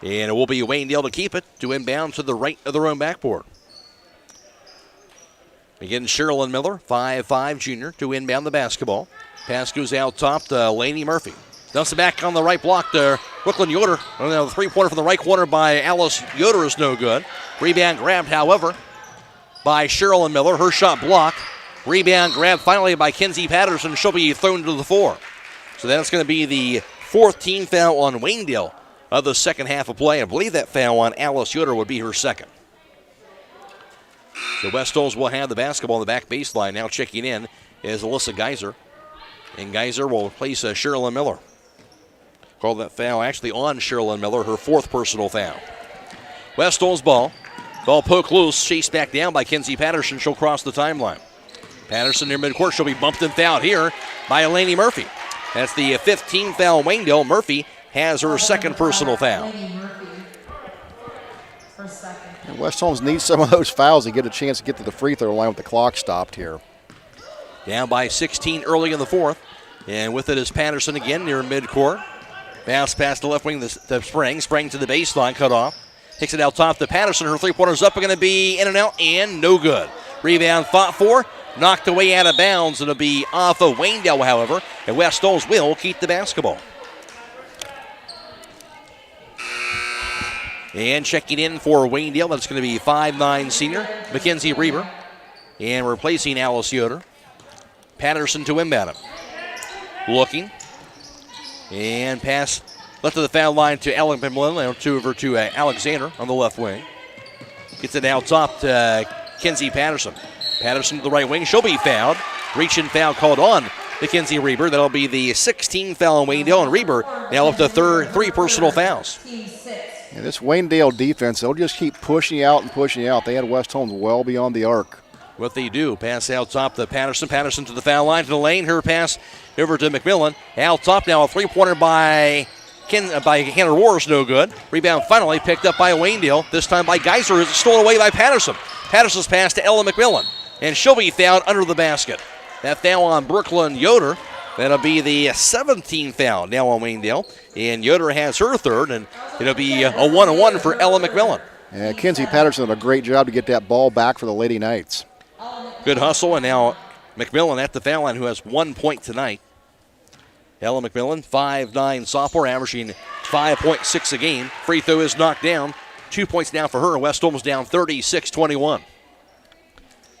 And it will be Waynedale to keep it, to inbound to the right of their own backboard. Again, Sherilyn Miller, 5'5" junior, to inbound the basketball. Pass goes out top to Lainey Murphy. Dumps it back on the right block to Brooklyn Yoder. The three-pointer from the right corner by Alice Yoder is no good. Rebound grabbed, however, by Sherilyn Miller. Her shot blocked. Rebound grabbed finally by Kenzie Patterson. She'll be thrown to the floor. So that's going to be the fourth team foul on Waynedale of the second half of play. I believe that foul on Alice Yoder would be her second. So West Holmes will have the basketball on the back baseline. Now checking in is Alyssa Geiser. And Geiser will replace Sherilyn Miller. Called that foul actually on Sherilyn Miller, her fourth personal foul. West Holmes ball. Ball poked loose, chased back down by Kenzie Patterson. She'll cross the timeline. Patterson near midcourt. She'll be bumped and fouled here by Lainey Murphy. That's the 15th foul on Waynedale. Murphy has her second personal foul. And West Holmes needs some of those fouls to get a chance to get to the free throw line with the clock stopped here. Down by 16 early in the fourth. And with it is Patterson again near midcourt. Bounce pass to left wing to Sprang. Sprang to the baseline, cut off. Takes it out top to Patterson. Her three-pointers up are going to be in and out and no good. Rebound fought for. Knocked away out of bounds. It'll be off of Waynedale, however. And West Holmes will keep the basketball. And checking in for Waynedale, that's going to be 5'9" senior Mackenzie Reber. And replacing Alice Yoder. Patterson to inbound him. Looking. And pass left of the foul line to Ellen McMillan. Two over to Alexander on the left wing. Gets it out top to Kenzie Patterson. Patterson to the right wing. She'll be fouled. Reach and foul called on Mackenzie Reber. That'll be the 16th foul on Waynedale. And Reber now up to three personal fouls. And this Waynedale defense, they'll just keep pushing out and pushing out. They had West Holmes well beyond the arc. What they do, pass out top to Patterson. Patterson to the foul line to the lane. Her pass over to McMillan. Out top now, a three-pointer by Hannah Roars, no good. Rebound finally picked up by Waynedale. This time by Geiser, who's stolen away by Patterson. Patterson's pass to Ella McMillan. And she'll be fouled under the basket. That foul on Brooklyn Yoder. That'll be the 17th foul now on Waynedale. And Yoder has her third, and it'll be a 1-1 for Ella McMillan. Yeah, Kenzie Patterson did a great job to get that ball back for the Lady Knights. Good hustle, and now McMillan at the foul line, who has 1 point tonight. Ella McMillan, 5'9" sophomore, averaging 5.6 a game. Free throw is knocked down. 2 points now for her. West Holmes down 36-21.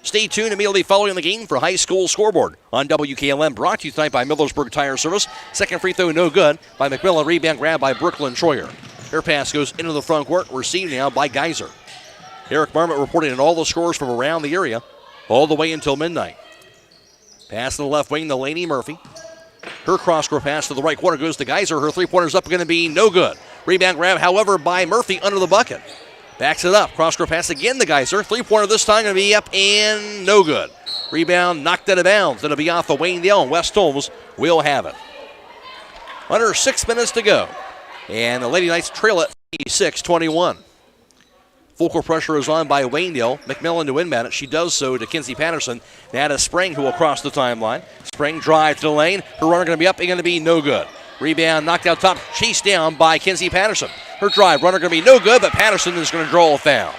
Stay tuned immediately following the game for High School Scoreboard on WKLM. Brought to you tonight by Millersburg Tire Service. Second free throw no good by McMillan. Rebound grab by Brooklyn Troyer. Her pass goes into the front court. Received now by Geiser. Eric Marmot reporting on all the scores from around the area all the way until midnight. Pass to the left wing to Lainey Murphy. Her cross-court pass to the right corner goes to Geiser. Her three-pointer's up going to be no good. Rebound grab, however, by Murphy under the bucket. Backs it up. Cross-court pass again to Geyser. Three-pointer this time going to be up and no good. Rebound knocked out of bounds. It'll be off of Waynedale, and West Holmes will have it. Under 6 minutes to go. And the Lady Knights trail it 36-21. Full court pressure is on by Waynedale. McMillan to inbound it. She does so to Kinsey Patterson. Now to Spring, who will cross the timeline. Spring drive to the lane. Her runner going to be up and going to be no good. Rebound knocked out top, chased down by Kinsey Patterson. Her drive runner going to be no good, but Patterson is going to draw a foul.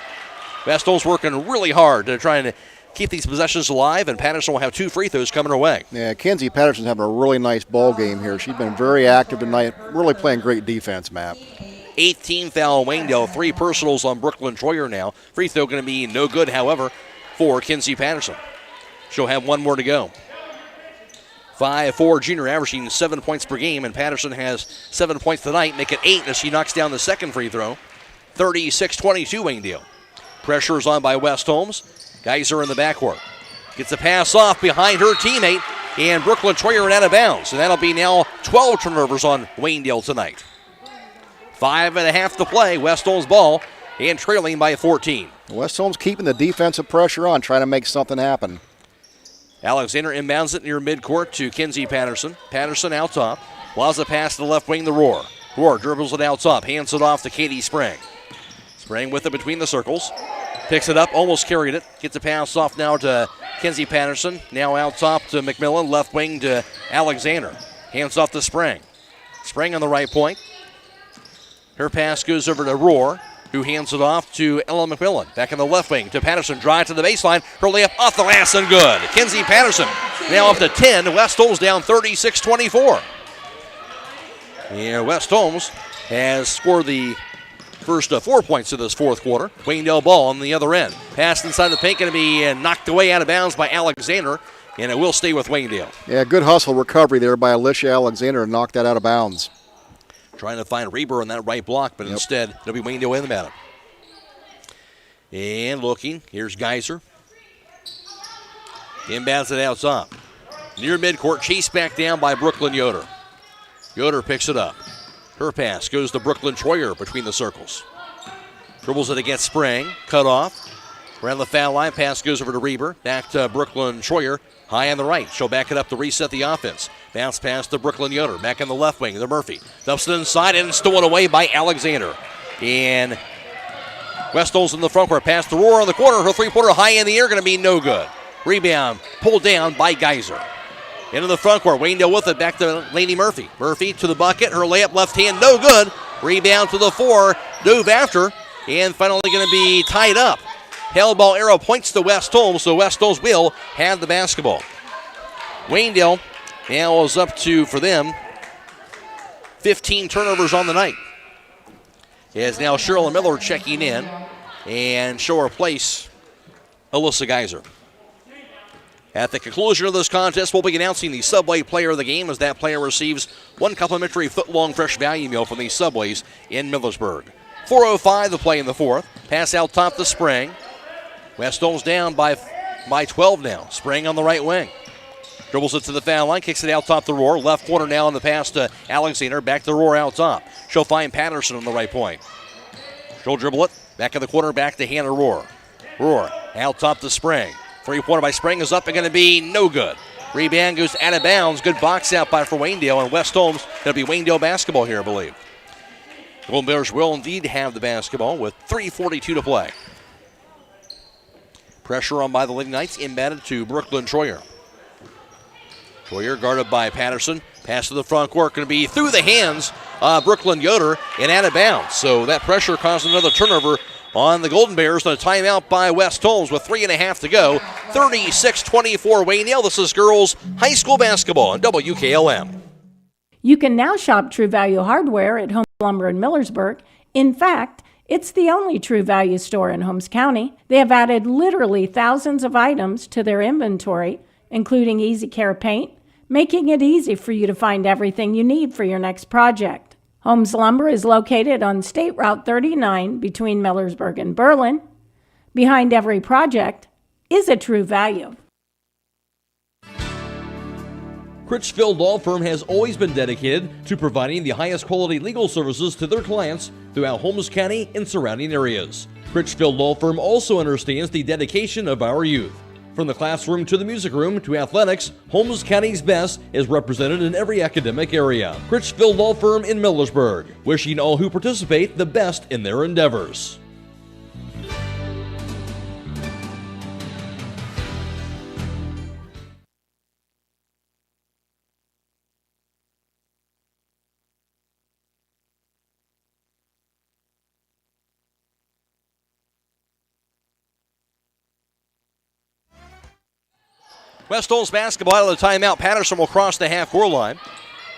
West Holmes working really hard to try and keep these possessions alive, and Patterson will have 2 free throws coming her way. Yeah, Kinsey Patterson's having a really nice ball game here. She's been very active tonight, really playing great defense, Matt. 18 foul Waynedale, 3 personals on Brooklyn Troyer now. Free throw going to be no good, however, for Kinsey Patterson. She'll have 1 more to go. 5'4" junior, averaging 7 points per game, and Patterson has 7 points tonight, make it 8 as she knocks down the second free throw. 36-22 Waynedale. Pressure is on by West Holmes. Geyser in the backcourt. Gets a pass off behind her teammate, and Brooklyn Troyer out of bounds. And that'll be now 12 turnovers on Waynedale tonight. 5.5 to play. West Holmes ball and trailing by 14. West Holmes keeping the defensive pressure on, trying to make something happen. Alexander inbounds it near midcourt to Kinsey Patterson. Patterson out top. Allows a pass to the left wing to Rohr. Rohr dribbles it out top. Hands it off to Katie Spring. Spring with it between the circles. Picks it up, almost carried it. Gets a pass off now to Kinsey Patterson. Now out top to McMillan. Left wing to Alexander. Hands off to Spring. Spring on the right point. Her pass goes over to Rohr, who hands it off to Ella McMillan. Back in the left wing to Patterson. Drive to the baseline. Her layup off the glass and good. Kinsey Patterson now up to 10. West Holmes down 36-24. Yeah, West Holmes has scored the first 4 points of this fourth quarter. Waynedale ball on the other end. Pass inside the paint, going to be knocked away out of bounds by Alexander, and it will stay with Waynedale. Yeah, good hustle recovery there by Alicia Alexander and knocked that out of bounds. Trying to find Reber on that right block, but instead it'll be Waynedale inbound. And looking, here's Geyser. Inbounds it out top. Near midcourt, chased back down by Brooklyn Yoder. Yoder picks it up. Her pass goes to Brooklyn Troyer between the circles. Dribbles it against Spring, cut off. Around the foul line, pass goes over to Reber. Back to Brooklyn Troyer, high on the right. She'll back it up to reset the offense. Bounce pass to Brooklyn Yoder. Back in the left wing to Murphy. Dumps it inside and stolen away by Alexander. And West Holmes in the front court. Pass to Rohr on the corner. Her three-pointer high in the air, going to be no good. Rebound pulled down by Geyser. Into the front court. Waynedale with it. Back to Lainey Murphy. Murphy to the bucket. Her layup left hand, no good. Rebound to the 4. Dove after. And finally going to be tied up. Held ball arrow points to West Holmes, so West Holmes will have the basketball. Waynedale now is up to, for them, 15 turnovers on the night. As now Cheryl Miller checking in, and she'll replace Alyssa Geyser. At the conclusion of this contest, we'll be announcing the Subway player of the game, as that player receives 1 complimentary foot-long fresh value meal from the Subways in Millersburg. 4:05 to play in the fourth. Pass out top to Spring. West Holmes down by 12 now. Spring on the right wing. Dribbles it to the foul line, kicks it out top to Rohr. Left corner now on the pass to Alexander. Back to Rohr out top. She'll find Patterson on the right point. She'll dribble it. Back in the corner, back to Hannah Rohr. Rohr out top to Spring. Three-pointer by Spring is up and going to be no good. Rebound goes out of bounds. Good box out by for Waynedale, and West Holmes, going to be Waynedale basketball here, I believe. Golden Bears will indeed have the basketball with 3:42 to play. Pressure on by the Lady Knights, inbounded to Brooklyn Troyer. Troyer guarded by Patterson. Pass to the front court, going to be through the hands of Brooklyn Yoder and out of bounds. So that pressure caused another turnover on the Golden Bears. And a timeout by West Holmes with 3.5 to go. 36-24 Waynedale. This is girls high school basketball on WKLM. You can now shop True Value Hardware at Holmes Lumber in Millersburg. In fact, it's the only True Value store in Holmes County. They have added literally thousands of items to their inventory, including Easy Care paint, making it easy for you to find everything you need for your next project. Holmes Lumber is located on State Route 39 between Millersburg and Berlin. Behind every project is a True Value. Critchfield Law Firm has always been dedicated to providing the highest quality legal services to their clients throughout Holmes County and surrounding areas. Critchfield Law Firm also understands the dedication of our youth. From the classroom to the music room to athletics, Holmes County's best is represented in every academic area. Critchfield Law Firm in Millersburg, wishing all who participate the best in their endeavors. West Holmes basketball out of the timeout. Patterson will cross the half-court line.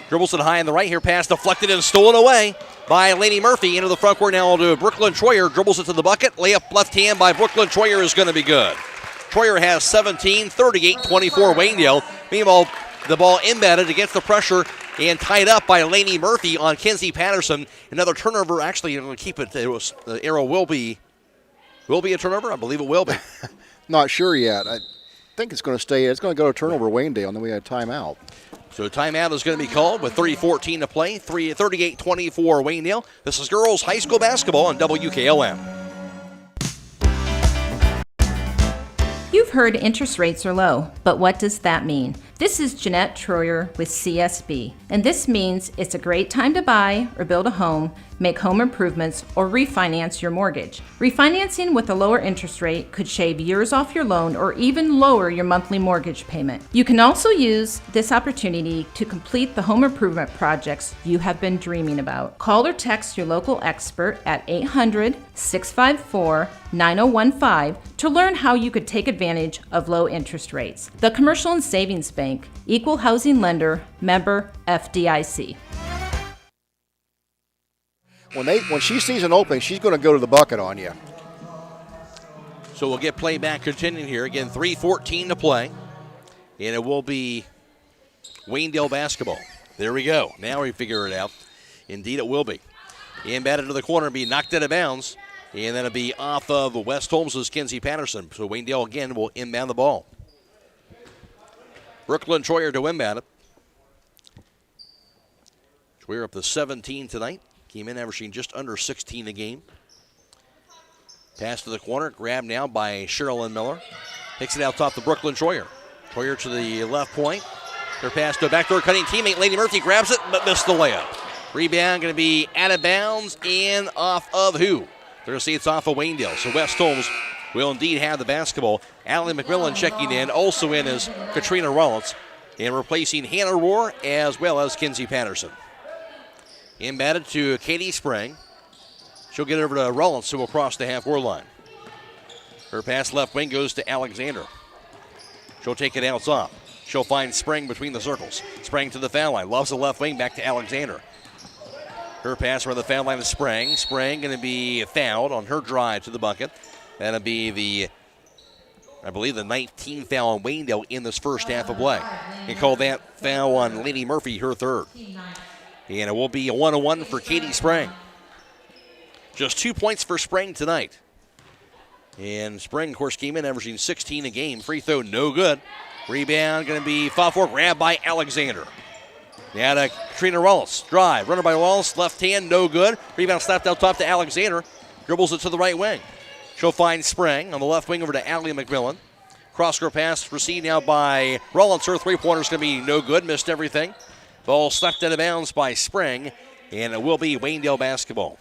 Dribbles it high on the right here. Pass deflected and stolen away by Lainey Murphy. Into the front court now to Brooklyn Troyer. Dribbles it to the bucket. Layup left hand by Brooklyn Troyer is going to be good. Troyer has 17, 38-24 Waynedale. Meanwhile, the ball embedded against the pressure and tied up by Lainey Murphy on Kenzie Patterson. Another turnover. Actually, I'm going to keep it. The arrow will be a turnover. I believe it will be. Not sure yet. I think it's going to stay. It's going to go to turnover Waynedale, and then we have timeout. So a timeout is going to be called with 3:14 to play. 38-24 Waynedale. This is girls high school basketball on WKLM. You've heard interest rates are low, but what does that mean? This is Jeanette Troyer with CSB, and this means it's a great time to buy or build a home, make home improvements, or refinance your mortgage. Refinancing with a lower interest rate could shave years off your loan or even lower your monthly mortgage payment. You can also use this opportunity to complete the home improvement projects you have been dreaming about. Call or text your local expert at 800-654-9015 to learn how you could take advantage of low interest rates. The Commercial and Savings Bank, Equal Housing Lender, member FDIC. When she sees an opening, she's going to go to the bucket on you. So we'll get playback continuing here. Again, 3:14 to play. And it will be Waynedale basketball. There we go. Now we figure it out. Indeed, it will be. Embedded to the corner and be knocked out of bounds. And then it'll be off of West Holmes' Kenzie Patterson. So Waynedale again will inbound the ball. Brooklyn Troyer to inbound it. Troyer up to 17 tonight. Came in averaging just under 16 a game. Pass to the corner, grabbed now by Sherilyn Miller. Takes it out top to Brooklyn Troyer. Troyer to the left point. Her pass to a backdoor cutting teammate. Lainey Murphy grabs it, but missed the layup. Rebound going to be out of bounds and off of who? They're going to see it's off of Waynedale. So West Holmes will indeed have the basketball. Allie McMillan checking in. Also in is Katrina Rollins. And replacing Hannah Rohr as well as Kenzie Patterson. Embedded to Katie Sprang. She'll get over to Rollins, who will cross the half-court line. Her pass left wing goes to Alexander. She'll take it outside. She'll find Sprang between the circles. Sprang to the foul line. Loves the left wing back to Alexander. Her pass around the foul line to Sprang. Sprang going to be fouled on her drive to the bucket. That'll be I believe the 19th foul on Waynedale in this first half of play. And call that foul on Lainey Murphy, her third. And it will be a 1-1 for Katie Sprang. Just 2 points for Sprang tonight. And Sprang, of course, came in averaging 16 a game. Free throw, no good. Rebound going to be fought for, grabbed by Alexander. Now to Katrina Rollins. Drive, runner by Rollins, left hand, no good. Rebound slapped out top to Alexander. Dribbles it to the right wing. She'll find Sprang on the left wing over to Allie McMillan. Cross-court pass received now by Rollins. Her three-pointer's going to be no good, missed everything. Ball slapped out of bounds by Sprang, and it will be Waynedale basketball.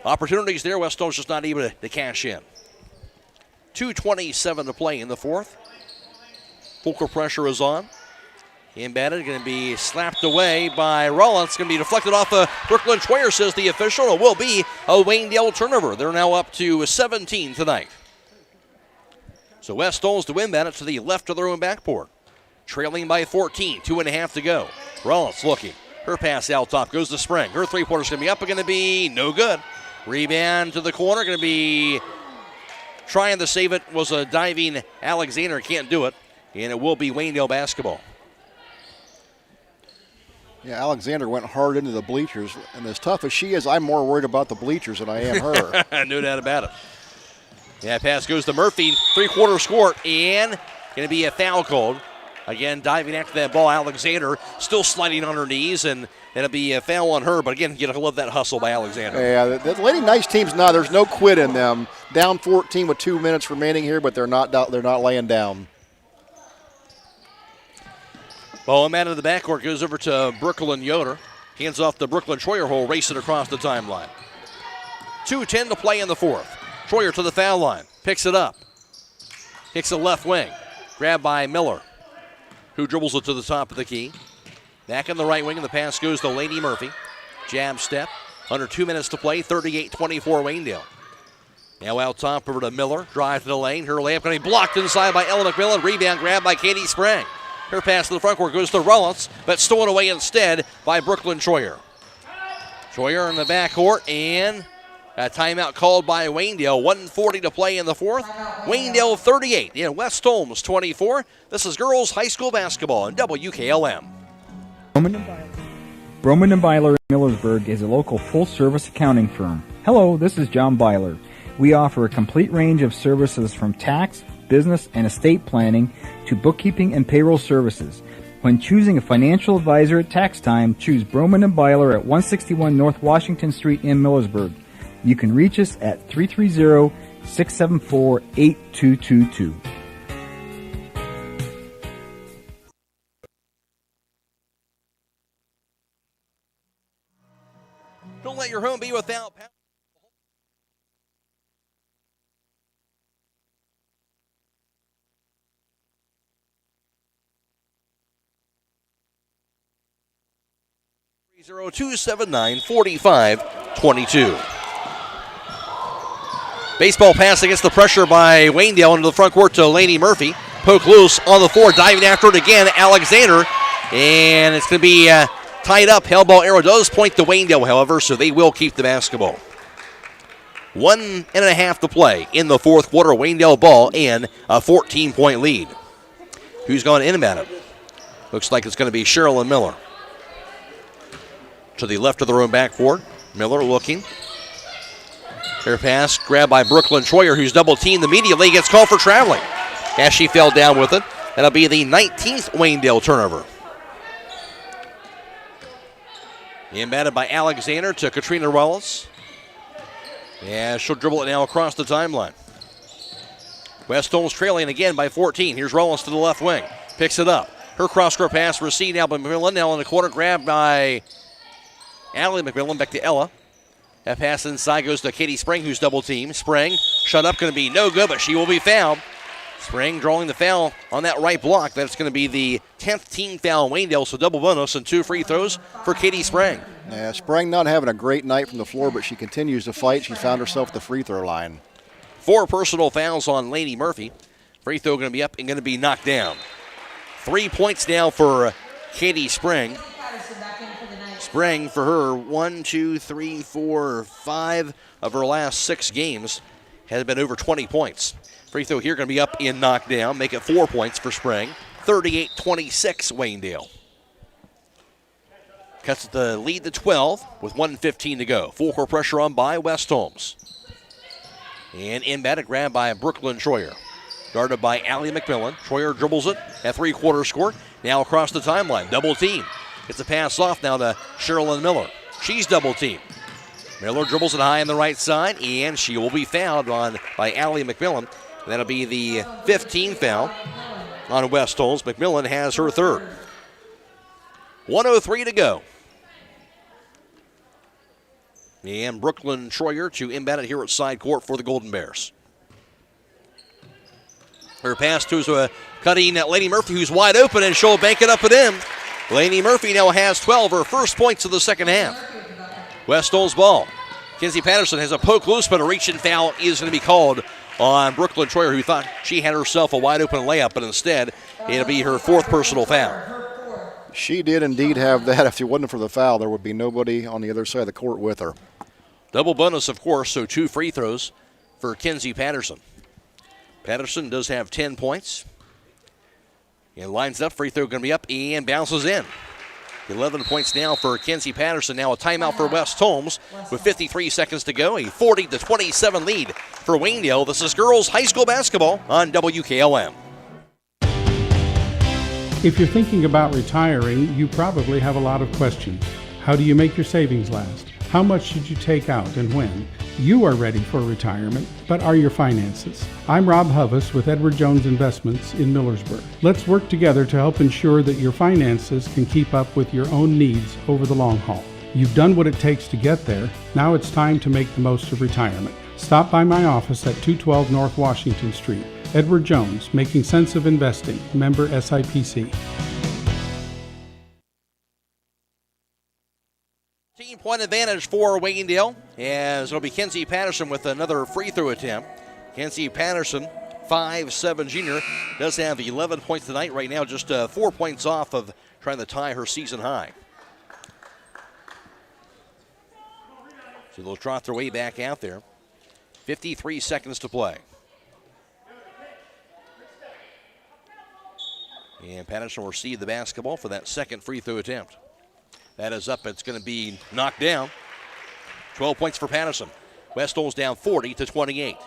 Opportunities there. West Holmes just not able to cash in. 2:27 to play in the fourth. Full court pressure is on. Embedded, going to be slapped away by Rollins. Going to be deflected off of Brooklyn Troyer, says the official. It will be a Waynedale turnover. They're now up to 17 tonight. So West Holmes to inbound it to the left of their own backboard. Trailing by 14, 2.5 to go. Rollins looking. Her pass out top goes to Sprang. Her three-pointer's going to be up and going to be no good. Rebound to the corner, going to be trying to save it. Was a diving Alexander, can't do it. And it will be Waynedale basketball. Yeah, Alexander went hard into the bleachers. And as tough as she is, I'm more worried about the bleachers than I am her. No doubt about it. Yeah, pass goes to Murphy. Three-quarter score, and going to be a foul called Again, diving after that ball, Alexander still sliding on her knees, and it'll be a foul on her. But again, you love that hustle by Alexander. Yeah, the Lady Knights team's not. There's no quit in them. Down 14 with 2 minutes remaining here, but they're not laying down. Ball man in the backcourt goes over to Brooklyn Yoder. Hands off to Brooklyn Troyer, who will race it across the timeline. 2:10 to play in the fourth. Troyer to the foul line. Picks it up. Kicks the left wing. Grabbed by Miller, who dribbles it to the top of the key. Back in the right wing, and the pass goes to Lainey Murphy. Jab step. Under 2 minutes to play. 38-24 Waynedale. Now out top over to Miller. Drive to the lane. Her layup going to be blocked inside by Ella McMillan. Rebound grab by Katie Sprang. Her pass to the front court goes to Rollins, but stolen away instead by Brooklyn Troyer. Troyer in the backcourt, and a timeout called by Waynedale. 1:40 to play in the fourth. Waynedale 38 and West Holmes 24. This is girls high school basketball on WKLM. Broman & Byler in Millersburg is a local full-service accounting firm. Hello, this is John Byler. We offer a complete range of services from tax, business, and estate planning to bookkeeping and payroll services. When choosing a financial advisor at tax time, choose Broman & Byler at 161 North Washington Street in Millersburg. You can reach us at 330-674-8222. Don't let your home be without power. Zero 279-45-22. Baseball pass against the pressure by Waynedale into the front court to Lainey Murphy. Poke loose on the floor, diving after it again, Alexander. And it's going to be tied up. Hell ball arrow does point to Waynedale, however, so they will keep the basketball. 1.5 to play in the fourth quarter. Waynedale ball and a 14-point lead. Who's going in about it? Looks like it's going to be Sherilyn Miller. To the left of the room backcourt. Miller looking. Her pass grabbed by Brooklyn Troyer, who's double-teamed immediately. Gets called for traveling as she fell down with it. That'll be the 19th Waynedale turnover. Embedded by Alexander to Katrina Wallace. Yeah, she'll dribble it now across the timeline. West Holmes trailing again by 14. Here's Rollins to the left wing. Picks it up. Her cross-court pass received now by McMillan. Now in the corner, grabbed by Allie McMillan. Back to Ella. That pass inside goes to Katie Sprang, who's double-teamed. Sprang shut up, going to be no good, but she will be fouled. Sprang drawing the foul on that right block. That's going to be the 10th team foul in Waynedale, so double bonus and 2 free throws for Katie Sprang. Yeah, Sprang not having a great night from the floor, but she continues to fight. She found herself at the free throw line. 4 personal fouls on Lainey Murphy. Free throw going to be up and going to be knocked down. 3 points now for Katie Sprang. Sprang for her 1, 2, 3, 4, 5 of her last 6 games has been over 20 points. Free throw here going to be up and knocked down. Make it 4 points for Sprang. 38-26 Waynedale. Cuts the lead to 12 with 1:15 to go. Full court pressure on by West Holmes. And inbound grab by Brooklyn Troyer. Guarded by Allie McMillan. Troyer dribbles it at three-quarters court. Now across the timeline. Double team. Gets a pass off now to Sherilyn Miller. She's double teamed. Miller dribbles it high on the right side, and she will be fouled on by Allie McMillan. That'll be the 15th foul on West Holmes. McMillan has her third. 1:03 to go. And Brooklyn Troyer to inbound it here at side court for the Golden Bears. Her pass to a cutting at Lainey Murphy, who's wide open, and she'll bank it up and in. Lainey Murphy now has 12, her first points of the second half. West Holmes ball. Kenzie Patterson has a poke loose, but a reach-in foul is going to be called on Brooklyn Troyer, who thought she had herself a wide-open layup, but instead it'll be her 4th personal foul. She did indeed have that. If it wasn't for the foul, there would be nobody on the other side of the court with her. Double bonus, of course, so 2 free throws for Kenzie Patterson. Patterson does have 10 points. And lines up, free throw going to be up and bounces in. 11 points now for Kenzie Patterson. Now a timeout for West Holmes with 53 seconds to go. A 40-27 lead for Waynedale. This is girls high school basketball on WKLM. If you're thinking about retiring, you probably have a lot of questions. How do you make your savings last? How much should you take out and when? You are ready for retirement, but are your finances? I'm Rob Huvis with Edward Jones Investments in Millersburg. Let's work together to help ensure that your finances can keep up with your own needs over the long haul. You've done what it takes to get there. Now it's time to make the most of retirement. Stop by my office at 212 North Washington Street. Edward Jones, Making Sense of Investing, member SIPC. 15-point advantage for Waynedale, as it'll be Kenzie Patterson with another free throw attempt. Kenzie Patterson, 5'7" junior, does have 11 points tonight. Right now, just 4 points off of trying to tie her season high. So they'll trot their way back out there. 53 seconds to play. And Patterson will receive the basketball for that second free throw attempt. That is up. It's going to be knocked down. 12 points for Patterson. West Holmes down 40-28.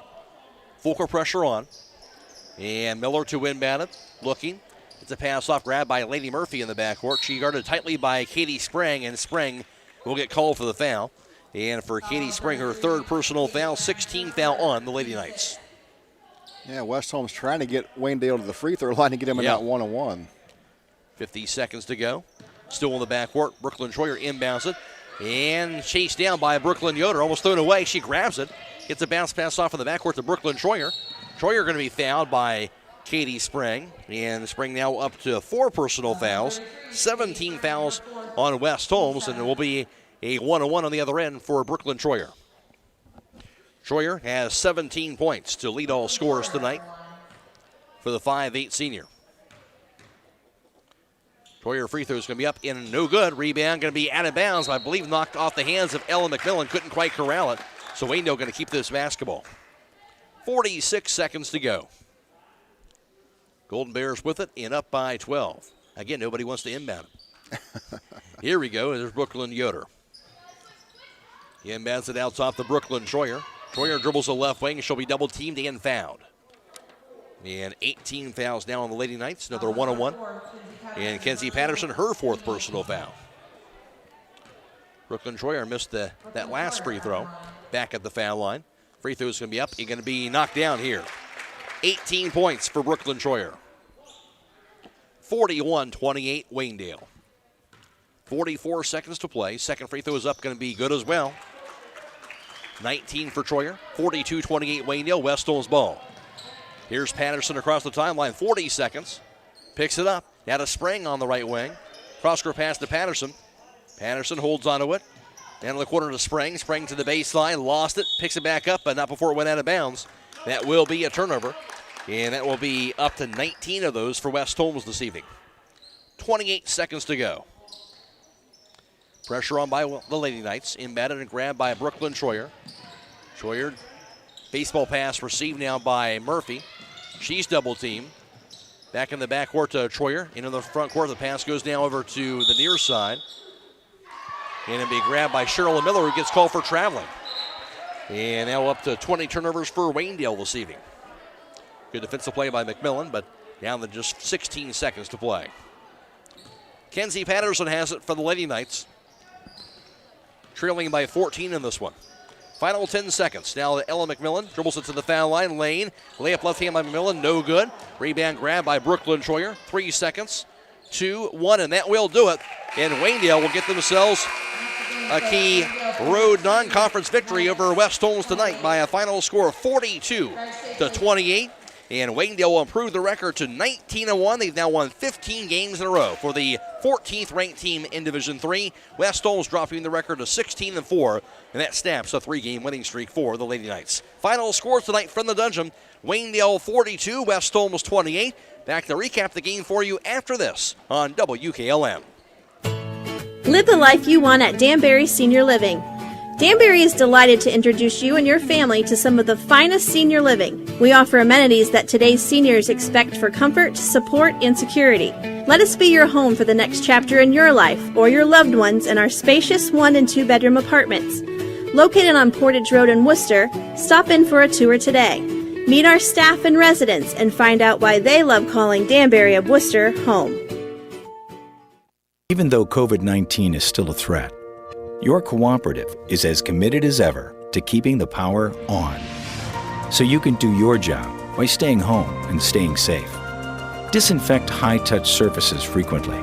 Full court pressure on. And Miller to inbound it. Looking. It's a pass off grab by Lainey Murphy in the backcourt. She guarded tightly by Katie Spring, and Spring will get called for the foul. And for Katie Spring, her third personal foul, 16th foul on the Lady Knights. Yeah, West Holmes trying to get Waynedale to the free throw line to get him in that 1-on-1. 50 seconds to go. Still in the backcourt. Brooklyn Troyer inbounds it. And chased down by Brooklyn Yoder. Almost thrown away. She grabs it. Gets a bounce pass off in the backcourt to Brooklyn Troyer. Troyer going to be fouled by Katie Spring. And Spring now up to 4 personal fouls. 17 fouls on West Holmes. And it will be a 1-on-1 on the other end for Brooklyn Troyer. Troyer has 17 points to lead all scorers tonight for the 5'8" senior. Troyer free throw is going to be up and no good. Rebound going to be out of bounds. I believe knocked off the hands of Ella McMillan. Couldn't quite corral it. So Waynedale going to keep this basketball. 46 seconds to go. Golden Bears with it and up by 12. Again, nobody wants to inbound it. Here we go. There's Brooklyn Yoder. He inbounds it out top to Brooklyn Troyer. Troyer dribbles the left wing. She'll be double teamed and fouled. And 18 fouls now on the Lady Knights. Another 1-on-1. And Kenzie Patterson, her 4th personal foul. Brooklyn Troyer missed that last free throw back at the foul line. Free throw is going to be up. He's going to be knocked down here. 18 points for Brooklyn Troyer. 41-28 Waynedale. 44 seconds to play. Second free throw is up, going to be good as well. 19 for Troyer. 42-28 Waynedale. West Holmes ball. Here's Patterson across the timeline. 40 seconds. Picks it up. Now to Spring on the right wing. Cross-court pass to Patterson. Patterson holds onto it. Down to the corner to Spring. Spring to the baseline. Lost it. Picks it back up, but not before it went out of bounds. That will be a turnover. And that will be up to 19 of those for West Holmes this evening. 28 seconds to go. Pressure on by the Lady Knights. Embedded and grabbed by Brooklyn Troyer. Troyer, baseball pass received now by Murphy. She's double teamed. Back in the backcourt to Troyer. Into the front court. The pass goes now over to the near side. And it'll be grabbed by Cheryl Miller, who gets called for traveling. And now up to 20 turnovers for Waynedale this evening. Good defensive play by McMillan, but down to just 16 seconds to play. Kenzie Patterson has it for the Lady Knights. Trailing by 14 in this one. Final 10 seconds. Now Ella McMillan dribbles it to the foul line. Lane. Layup left hand by McMillan. No good. Rebound grab by Brooklyn Troyer. 3 seconds. 2, 1, and that will do it. And Waynedale will get themselves a key road non-conference victory over West Holmes tonight by a final score of 42-28. And Waynedale will improve the record to 19-1. They've now won 15 games in a row for the 14th ranked team in Division III. West Holmes dropping the record to 16-4, and that snaps a 3-game winning streak for the Lady Knights. Final scores tonight from the dungeon: Waynedale 42, West Holmes 28. Back to recap the game for you after this on WKLM. Live the life you want at Danbury Senior Living. Danbury is delighted to introduce you and your family to some of the finest senior living. We offer amenities that today's seniors expect for comfort, support, and security. Let us be your home for the next chapter in your life or your loved ones in our spacious 1- and 2-bedroom apartments. Located on Portage Road in Worcester, stop in for a tour today. Meet our staff and residents and find out why they love calling Danbury of Worcester home. Even though COVID-19 is still a threat, your cooperative is as committed as ever to keeping the power on, so you can do your job by staying home and staying safe. Disinfect high-touch surfaces frequently,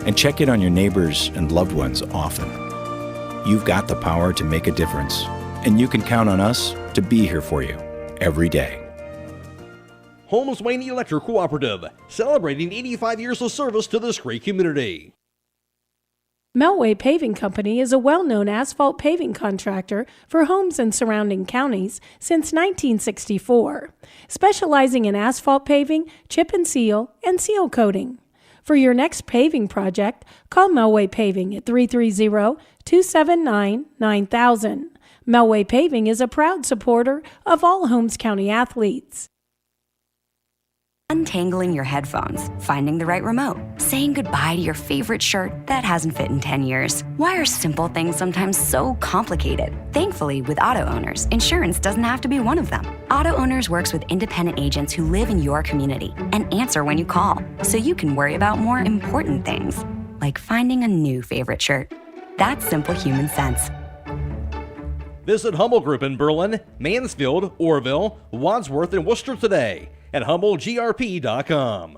and check in on your neighbors and loved ones often. You've got the power to make a difference, and you can count on us to be here for you every day. Holmes Wayne Electric Cooperative, celebrating 85 years of service to this great community. Melway Paving Company is a well-known asphalt paving contractor for Holmes and surrounding counties since 1964, specializing in asphalt paving, chip and seal coating. For your next paving project, call Melway Paving at 330-279-9000. Melway Paving is a proud supporter of all Holmes County athletes. Untangling your headphones, finding the right remote, saying goodbye to your favorite shirt that hasn't fit in 10 years. Why are simple things sometimes so complicated? Thankfully, with auto owners, insurance doesn't have to be one of them. Auto Owners works with independent agents who live in your community and answer when you call, so you can worry about more important things, like finding a new favorite shirt. That's simple human sense. Visit Hummel Group in Berlin, Mansfield, Orville, Wadsworth, and Worcester today at HummelGRP.com.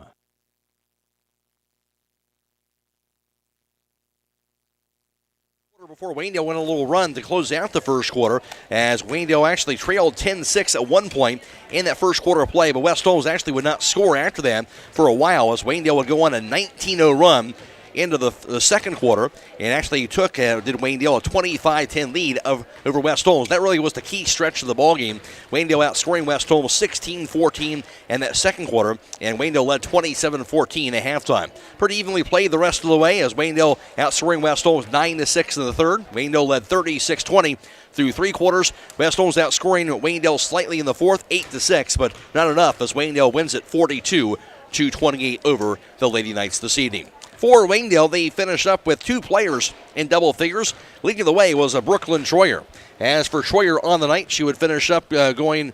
Before Waynedale went a little run to close out the first quarter, as Waynedale actually trailed 10-6 at one point in that first quarter of play, but West Holmes actually would not score after that for a while, as Waynedale would go on a 19-0 run into the second quarter, and actually did Waynedale a 25-10 lead over West Holmes. That really was the key stretch of the ballgame. Waynedale outscoring West Holmes 16-14 in that second quarter, and Waynedale led 27-14 at halftime. Pretty evenly played the rest of the way, as Waynedale outscoring West Holmes 9-6 in the third. Waynedale led 36-20 through three quarters. West Holmes outscoring Waynedale slightly in the fourth, 8-6, but not enough, as Waynedale wins it 42-28 over the Lady Knights this evening. For Waynedale, they finished up with two players in double figures. Leading the way was Brooklyn Troyer. As for Troyer on the night, she would finish up going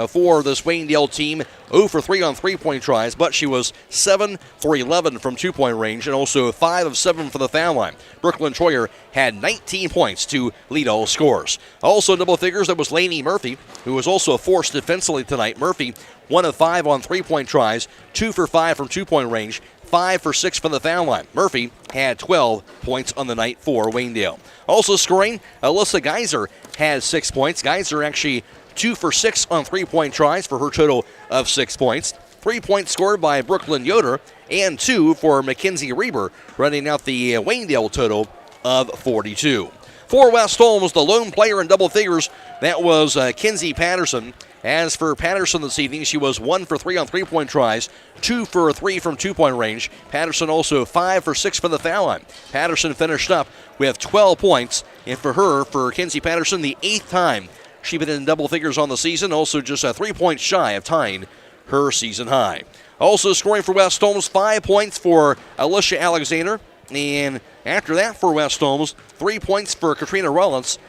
for this Waynedale team 0 for 3 on three-point tries, but she was 7 for 11 from two-point range and also 5 of 7 from the foul line. Brooklyn Troyer had 19 points to lead all scores. Also in double figures, that was Lainey Murphy, who was also a force defensively tonight. Murphy, 1 of 5 on three-point tries, 2 for 5 from two-point range, 5 for 6 from the foul line. Murphy had 12 points on the night for Waynedale. Also scoring, Alyssa Geiser has 6 points. Geiser actually 2 for 6 on three-point tries for her total of 6 points. 3 points scored by Brooklyn Yoder and 2 for Mackenzie Reber, running out the Waynedale total of 42. For West Holmes, the lone player in double figures, that was Kinsey Patterson. As for Patterson this evening, she was 1 for 3 on three-point tries, 2 for 3 from two-point range. Patterson also 5 for 6 from the foul line. Patterson finished up with 12 points, and for Kinsey Patterson, the 8th time she's been in double figures on the season, also just 3 points shy of tying her season high. Also scoring for West Holmes, 5 points for Alicia Alexander, and after that for West Holmes, 3 points for Katrina Rollins,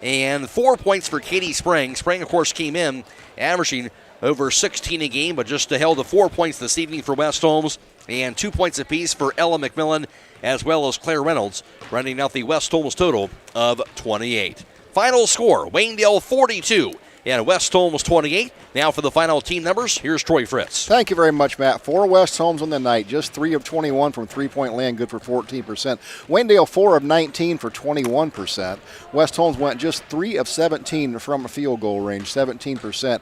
and 4 points for Katie Sprang. Sprang, of course, came in averaging over 16 a game, but just held to 4 points this evening for West Holmes, and 2 points apiece for Ella McMillan, as well as Claire Reynolds, running out the West Holmes total of 28. Final score, Waynedale 42 and West Holmes 28. Now for the final team numbers, here's Troy Fritz. Thank you very much, Matt. For West Holmes on the night, just 3 of 21 from three-point land, good for 14%. Waynedale 4 of 19 for 21%. West Holmes went just 3 of 17 from field goal range, 17%.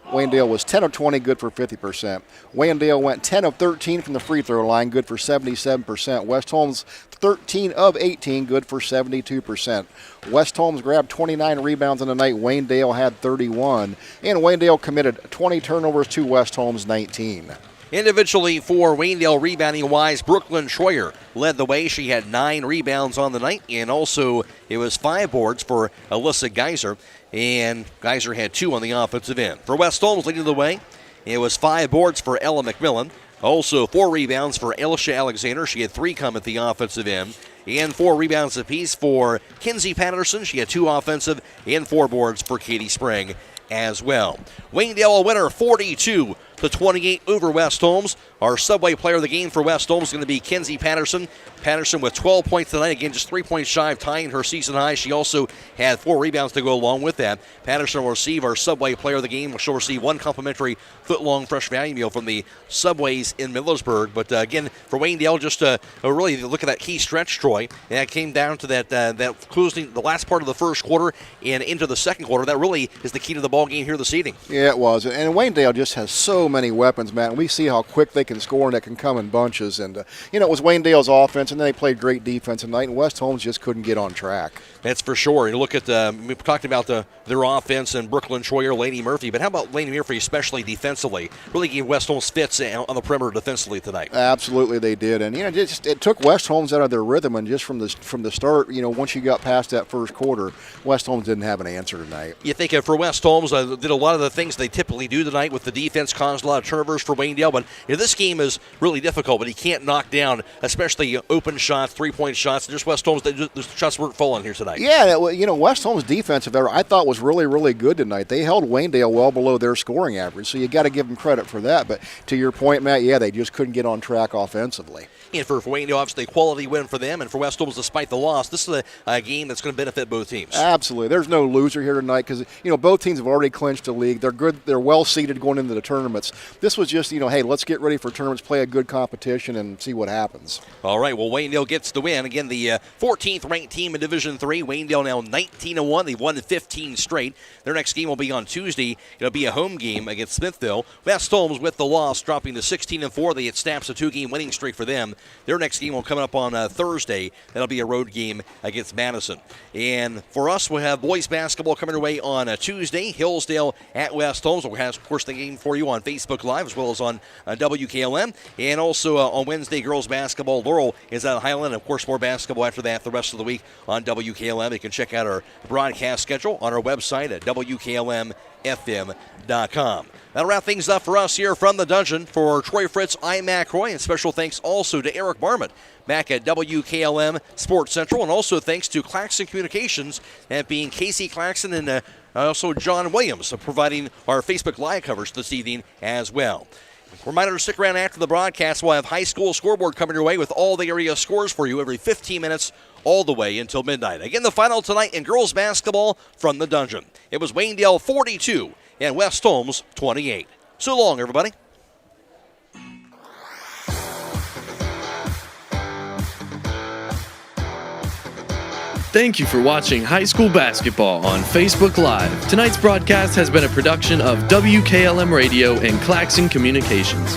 Waynedale was 10 of 20, good for 50%. Waynedale went 10 of 13 from the free throw line, good for 77%. West Holmes 13 of 18, good for 72%. West Holmes grabbed 29 rebounds on the night. Waynedale had 31. And Waynedale committed 20 turnovers to West Holmes 19. Individually for Waynedale rebounding-wise, Brooklyn Troyer led the way. She had 9 rebounds on the night, and also it was 5 boards for Alyssa Geiser, and Geiser had 2 on the offensive end. For West Holmes leading the way, it was 5 boards for Ella McMillan, also 4 rebounds for Alicia Alexander. She had 3 come at the offensive end, and 4 rebounds apiece for Kinsey Patterson. She had 2 offensive, and 4 boards for Katie Sprang as well. Waynedale a winner 42-28 over West Holmes. Our Subway player of the game for West Holmes is going to be Kenzie Patterson. Patterson with 12 points tonight. Again, just 3 points shy of tying her season high. She also had 4 rebounds to go along with that. Patterson will receive our Subway player of the game. She'll receive 1 complimentary foot-long fresh value meal from the Subways in Millersburg. But again, for Waynedale, just really look at that key stretch, Troy. And that came down to that closing the last part of the first quarter and into the second quarter. That really is the key to the ball game here this evening. Yeah, it was. And Waynedale just has so many weapons, Matt. And we see how quick they can score and that can come in bunches. And, it was Waynedale's offense, and then they played great defense tonight, and West Holmes just couldn't get on track. That's for sure. You look at we talked about their offense and Brooklyn Troyer, Lainey Murphy, but how about Lainey Murphy, especially defensively? Really gave West Holmes fits on the perimeter defensively tonight. Absolutely, they did, and it took West Holmes out of their rhythm, and just from the start, once you got past that first quarter, West Holmes didn't have an answer tonight. You think for West Holmes, did a lot of the things they typically do tonight with the defense, caused a lot of turnovers for Waynedale, but this game is really difficult, but he can't knock down, especially open shots, 3-point shots. Just West Holmes, the shots weren't falling here tonight. Yeah, West Holmes' defensive effort I thought was really, really good tonight. They held Waynedale well below their scoring average, so you got to give them credit for that. But to your point, Matt, they just couldn't get on track offensively. And for Waynedale, obviously, a quality win for them, and for West Holmes, despite the loss, this is a game that's going to benefit both teams. Absolutely. There's no loser here tonight because, both teams have already clinched the league. They're good. They're well-seeded going into the tournaments. This was just, hey, let's get ready for tournaments, play a good competition, and see what happens. All right, well, Waynedale gets the win. Again, the 14th ranked team in Division III. Waynedale now 19-1. They've won 15 straight. Their next game will be on Tuesday. It'll be a home game against Smithville. West Holmes, with the loss, dropping to 16-4. It snaps a 2-game winning streak for them. Their next game will come up on Thursday. That'll be a road game against Madison. And for us, we'll have boys basketball coming our way on Tuesday. Hillsdale at West Holmes. We'll have, of course, the game for you on Facebook Live as well as on WKLM. And also on Wednesday, girls basketball. Laurel is at Highland. And, of course, more basketball after that the rest of the week on WKLM. You can check out our broadcast schedule on our website at WKLM-FM.com. That'll wrap things up for us here from the Dungeon. For Troy Fritz, I'm Matt Roy, and special thanks also to Eric Barmett back at WKLM Sports Central, and also thanks to Claxon Communications, that being Casey Claxon and also John Williams, providing our Facebook Live coverage this evening as well. Reminder to stick around after the broadcast. We'll have high school scoreboard coming your way with all the area scores for you every 15 minutes all the way until midnight. Again, the final tonight in girls basketball from the Dungeon. It was Waynedale 42 and West Holmes 28. So long, everybody. Thank you for watching high school basketball on Facebook Live. Tonight's broadcast has been a production of WKLM Radio and Claxon Communications.